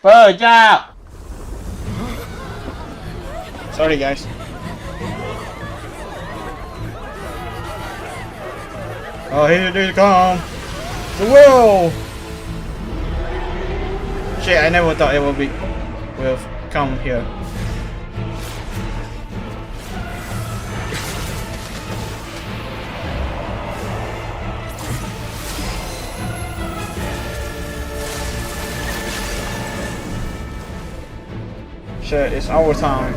เปิดจ้า Sorry guys. Oh, here they come. The wheel. Shit, I never thought it will come here. Shit, it's our time.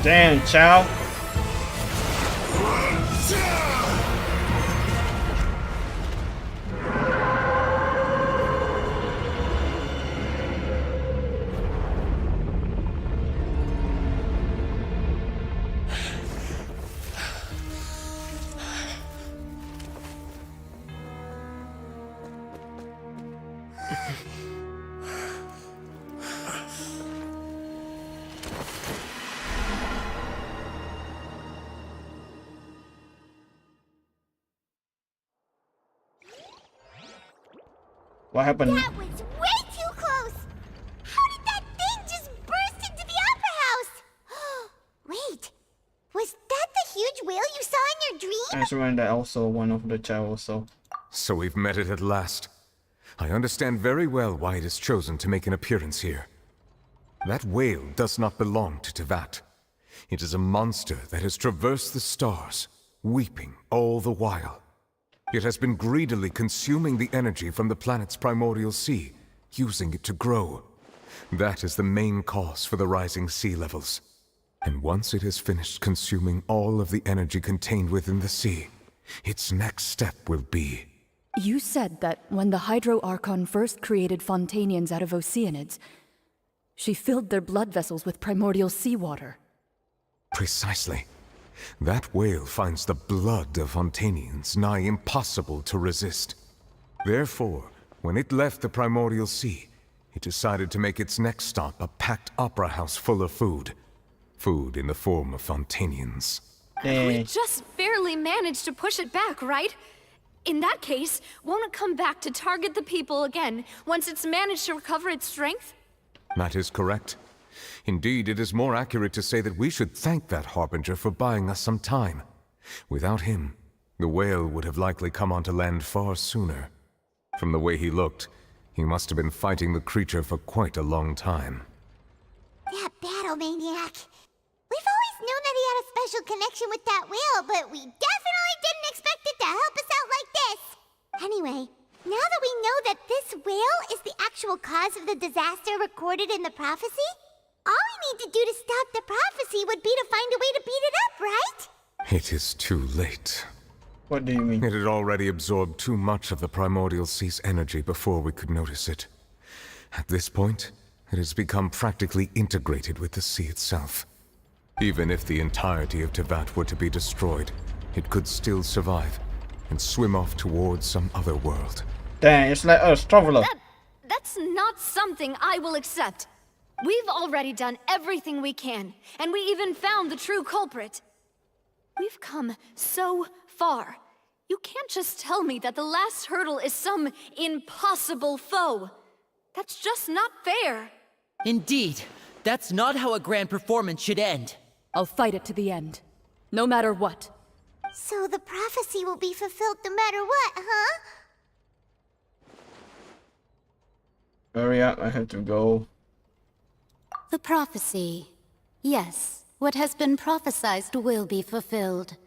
Damn, Chow. What happened? That was way too close! How did that thing just burst into the Opera House? Wait, was that the huge whale you saw in your dream? I swear that also one of the Chow also. So we've met it at last. I understand very well why it has chosen to make an appearance here. That whale does not belong to Tevat. It is a monster that has traversed the stars, weeping all the while. It has been greedily consuming the energy from the planet's primordial sea, using it to grow. That is the main cause for the rising sea levels. And once it has finished consuming all of the energy contained within the sea, its next step will be... You said that when the Hydro Archon first created Fontanians out of Oceanids, she filled their blood vessels with primordial seawater. Precisely. That whale finds the blood of Fontanians nigh impossible to resist. Therefore, when it left the primordial sea, it decided to make its next stop a packed opera house full of food. Food in the form of Fontanians. We just barely managed to push it back, right? In that case, won't it come back to target the people again once it's managed to recover its strength? That is correct. Indeed, it is more accurate to say that we should thank that Harbinger for buying us some time. Without him, the whale would have likely come onto land far sooner. From the way he looked, he must have been fighting the creature for quite a long time. That battle maniac. We've always known that he had a special connection with that whale, but we definitely didn't expect it to help us out like this. Anyway, now that we know that this whale is the actual cause of the disaster recorded in the prophecy, all we need to do to stop the prophecy would be to find a way to beat it up, right? It is too late. What do you mean? It had already absorbed too much of the primordial sea's energy before we could notice it. At this point, it has become practically integrated with the sea itself. Even if the entirety of Tevat were to be destroyed, it could still survive and swim off towards some other world. Dang, it's like us, traveler. That's not something I will accept. We've already done everything we can, and we even found the true culprit. We've come so far. You can't just tell me that the last hurdle is some impossible foe. That's just not fair. Indeed, that's not how a grand performance should end. I'll fight it to the end, no matter what. So the prophecy will be fulfilled no matter what, huh? Hurry up, I have to go. The prophecy. Yes, what has been prophesied will be fulfilled.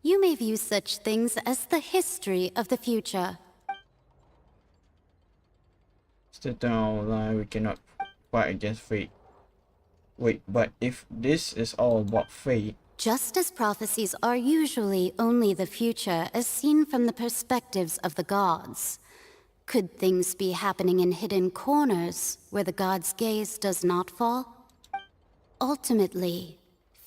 You may view such things as the history of the future. Sit down, line. We cannot fight against fate. Wait, but if this is all about fate... Just as prophecies are usually only the future as seen from the perspectives of the gods, could things be happening in hidden corners where the gods' gaze does not fall? Ultimately,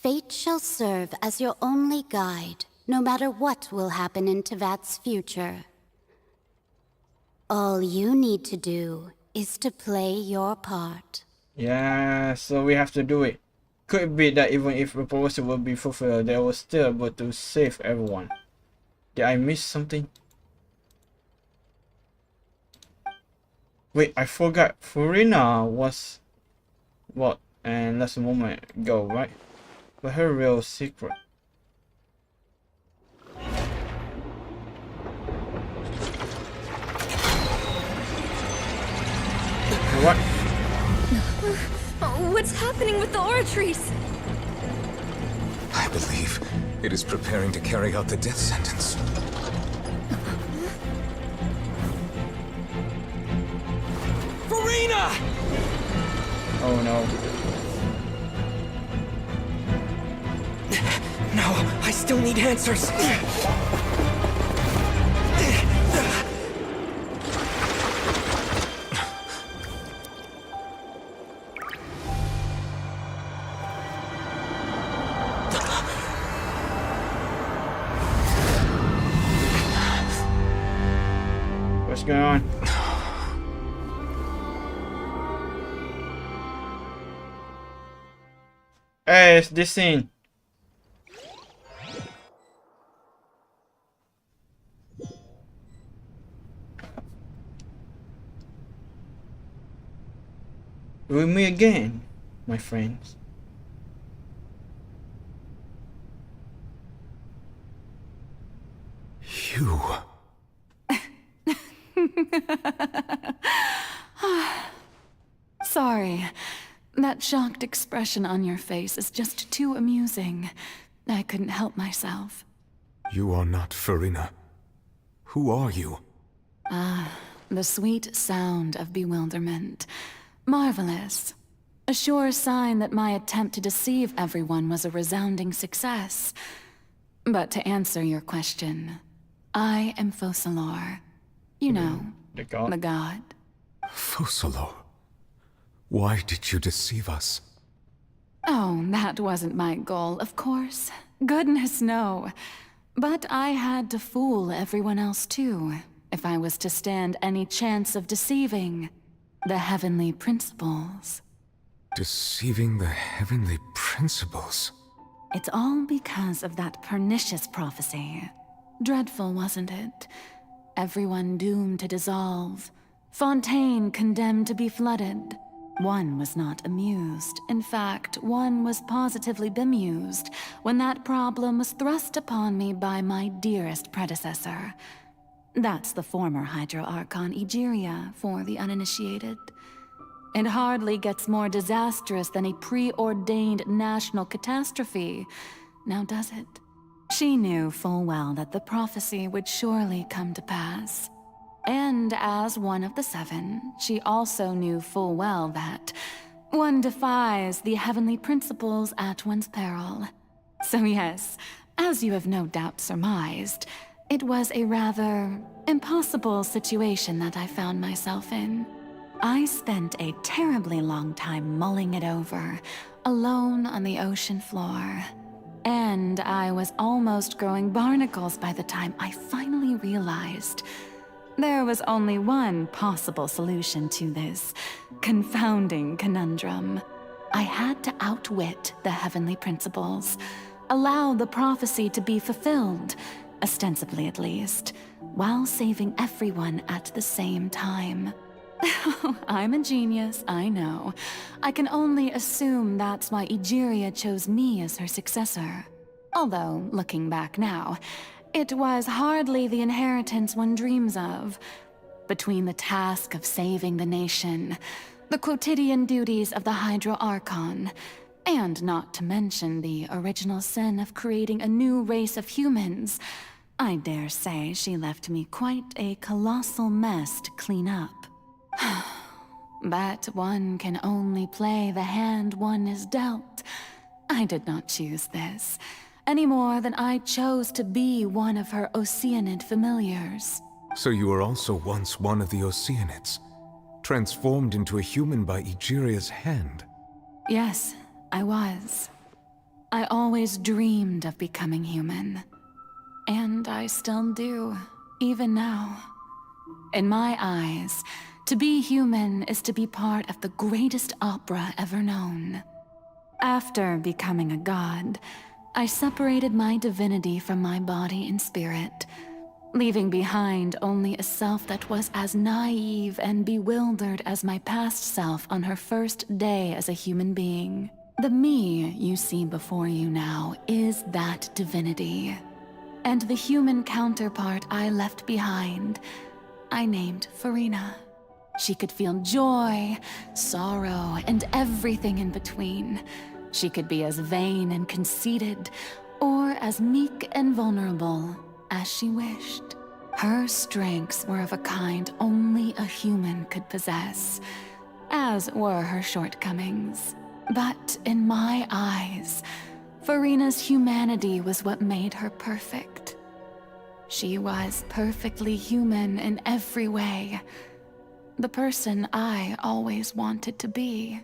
Fate shall serve as your only guide, no matter what will happen in Tevat's future. All you need to do is to play your part. Yeah, so we have to do it. Could be that even if the prophecy will be fulfilled, they will still able to save everyone. Did I miss something? Wait, I forgot. Furina was what? And that's a moment ago, right? But her real secret. What? What's happening with the aura trees? I believe it is preparing to carry out the death sentence. Furina! Oh no. No, I still need answers. What's going on? Hey, it's this scene. With me again, my friends. You. Sorry. That shocked expression on your face is just too amusing. I couldn't help myself. You are not Furina. Who are you? The sweet sound of bewilderment. Marvelous. A sure sign that my attempt to deceive everyone was a resounding success. But to answer your question, I am Focalor. You know, the god. The god. Focalor. Why did you deceive us? Oh, that wasn't my goal, of course. Goodness, no. But I had to fool everyone else too, if I was to stand any chance of deceiving the heavenly principles. Deceiving the heavenly principles? It's all because of that pernicious prophecy. Dreadful, wasn't it? Everyone doomed to dissolve. Fontaine condemned to be flooded. One was not amused. In fact, one was positively bemused when that problem was thrust upon me by my dearest predecessor. That's the former Hydro Archon Egeria, for the uninitiated. It hardly gets more disastrous than a preordained national catastrophe, now does it? She knew full well that the prophecy would surely come to pass. And as one of the seven, she also knew full well that one defies the heavenly principles at one's peril. So yes, as you have no doubt surmised, it was a rather impossible situation that I found myself in. I spent a terribly long time mulling it over, alone on the ocean floor. And I was almost growing barnacles by the time I finally realized there was only one possible solution to this confounding conundrum. I had to outwit the heavenly principles, allow the prophecy to be fulfilled, ostensibly at least, while saving everyone at the same time. I'm a genius, I know. I can only assume that's why Egeria chose me as her successor. Although, looking back now, it was hardly the inheritance one dreams of. Between the task of saving the nation, the quotidian duties of the Hydro Archon, and not to mention the original sin of creating a new race of humans, I dare say she left me quite a colossal mess to clean up. But one can only play the hand one is dealt. I did not choose this, any more than I chose to be one of her Oceanid familiars. So you were also once one of the Oceanids, transformed into a human by Egeria's hand? Yes, I was. I always dreamed of becoming human. And I still do, even now. In my eyes, to be human is to be part of the greatest opera ever known. After becoming a god, I separated my divinity from my body and spirit, leaving behind only a self that was as naive and bewildered as my past self on her first day as a human being. The me you see before you now is that divinity. And the human counterpart I left behind, I named Farina. She could feel joy, sorrow, and everything in between. She could be as vain and conceited, or as meek and vulnerable as she wished. Her strengths were of a kind only a human could possess, as were her shortcomings. But in my eyes, Farina's humanity was what made her perfect. She was perfectly human in every way. The person I always wanted to be.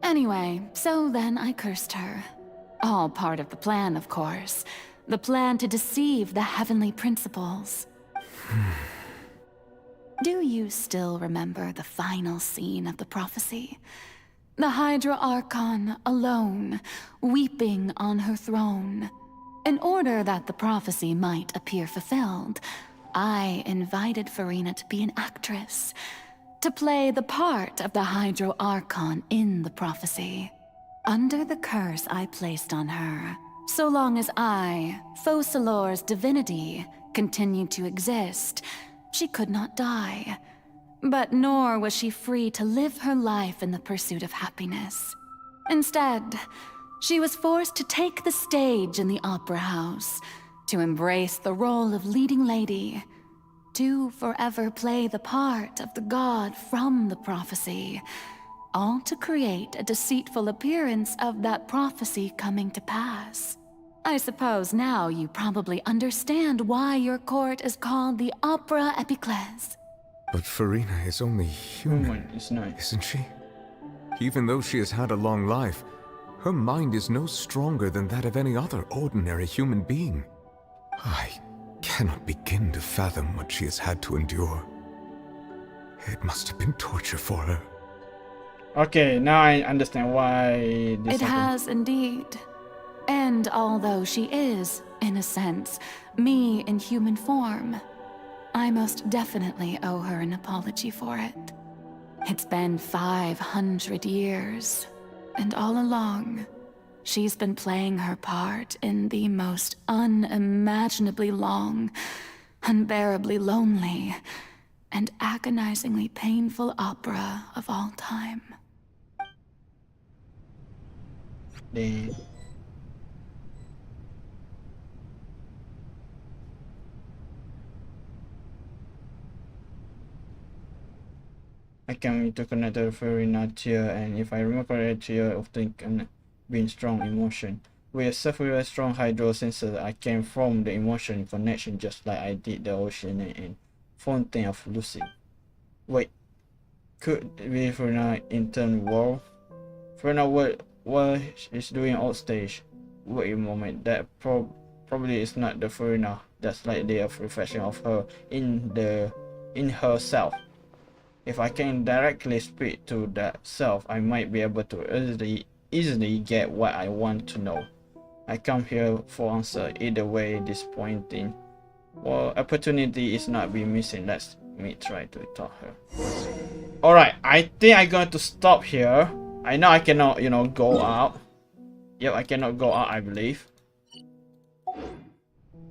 Anyway, so then I cursed her. All part of the plan, of course. The plan to deceive the heavenly principles. Do you still remember the final scene of the prophecy? The Hydra Archon alone, weeping on her throne. In order that the prophecy might appear fulfilled, I invited Farina to be an actress, to play the part of the Hydro Archon in the prophecy. Under the curse I placed on her, so long as I, Focalor's divinity, continued to exist, she could not die. But nor was she free to live her life in the pursuit of happiness. Instead, she was forced to take the stage in the opera house, to embrace the role of leading lady, to forever play the part of the god from the prophecy, all to create a deceitful appearance of that prophecy coming to pass. I suppose now you probably understand why your court is called the Opera Epiclese. But Farina is only human, isn't she? Even though she has had a long life, her mind is no stronger than that of any other ordinary human being. I cannot begin to fathom what she has had to endure. It must have been torture for her. Okay, now I understand why this It has indeed. And although she is, in a sense, me in human form, I most definitely owe her an apology for it. It's been 500 years, and all along, she's been playing her part in the most unimaginably long, unbearably lonely, and agonizingly painful opera of all time. Damn. I came to connect to Farina tear, and if I remember correctly, tear often can be strong emotion. With a several strong hydro sensor, I came from the emotion connection just like I did the ocean and fountain of Lucy. Wait, could be Farina in turn world? Farina what is doing out stage? Wait a moment, that probably is not the Farina. That's likely a reflection of her in herself. If I can directly speak to that self, I might be able to easily get what I want to know. I come here for answer. Either way, disappointing. Well, opportunity is not be missing. Let me try to talk her. Alright, I think I'm going to stop here. I know I cannot, go out. Yep, I cannot go out, I believe.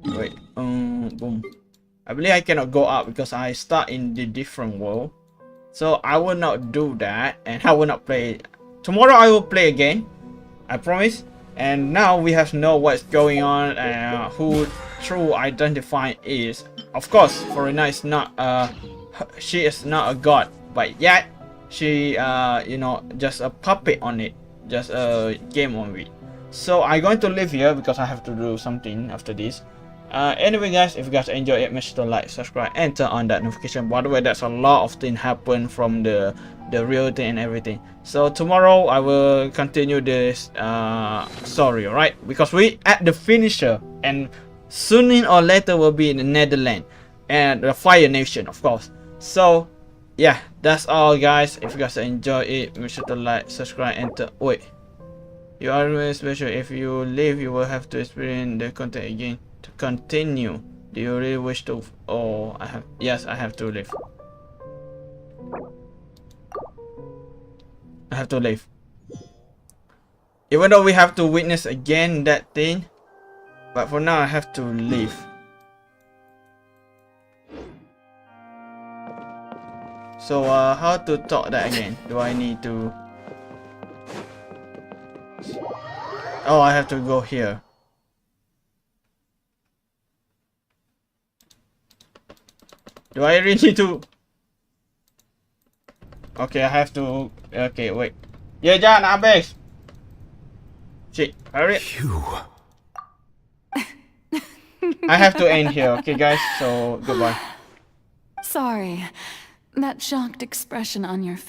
Wait, boom. I believe I cannot go out because I start in the different world. So I will not do that, and I will not play. Tomorrow I will play again, I promise. And now we have to know what's going on and who true identify is. Of course, Farina is not she is not a god, but yet she just a puppet on it, just a game on it. So I'm going to leave here because I have to do something after this. Anyway guys, if you guys enjoy it, make sure to like, subscribe, and turn on that notification. By the way, that's a lot of things happen from the real thing and everything. So tomorrow I will continue this story, right? Because we at the finisher, and sooner or later will be in the Netherlands and the Fire Nation, of course. So yeah, that's all guys. If you guys enjoy it, make sure to like, subscribe, and wait. You are really special. If you leave, you will have to experience the content again. To continue, do you really wish to? Oh, yes, I have to leave. I have to leave. Even though we have to witness again that thing, but for now I have to leave. So how to talk that again? Do I need to? Oh, I have to go here. Do I really need to? Okay, I have to. Okay, wait. Ya jangan habis. Shit, hurry. I have to end here, okay guys? So goodbye. Sorry. That shocked expression on your face.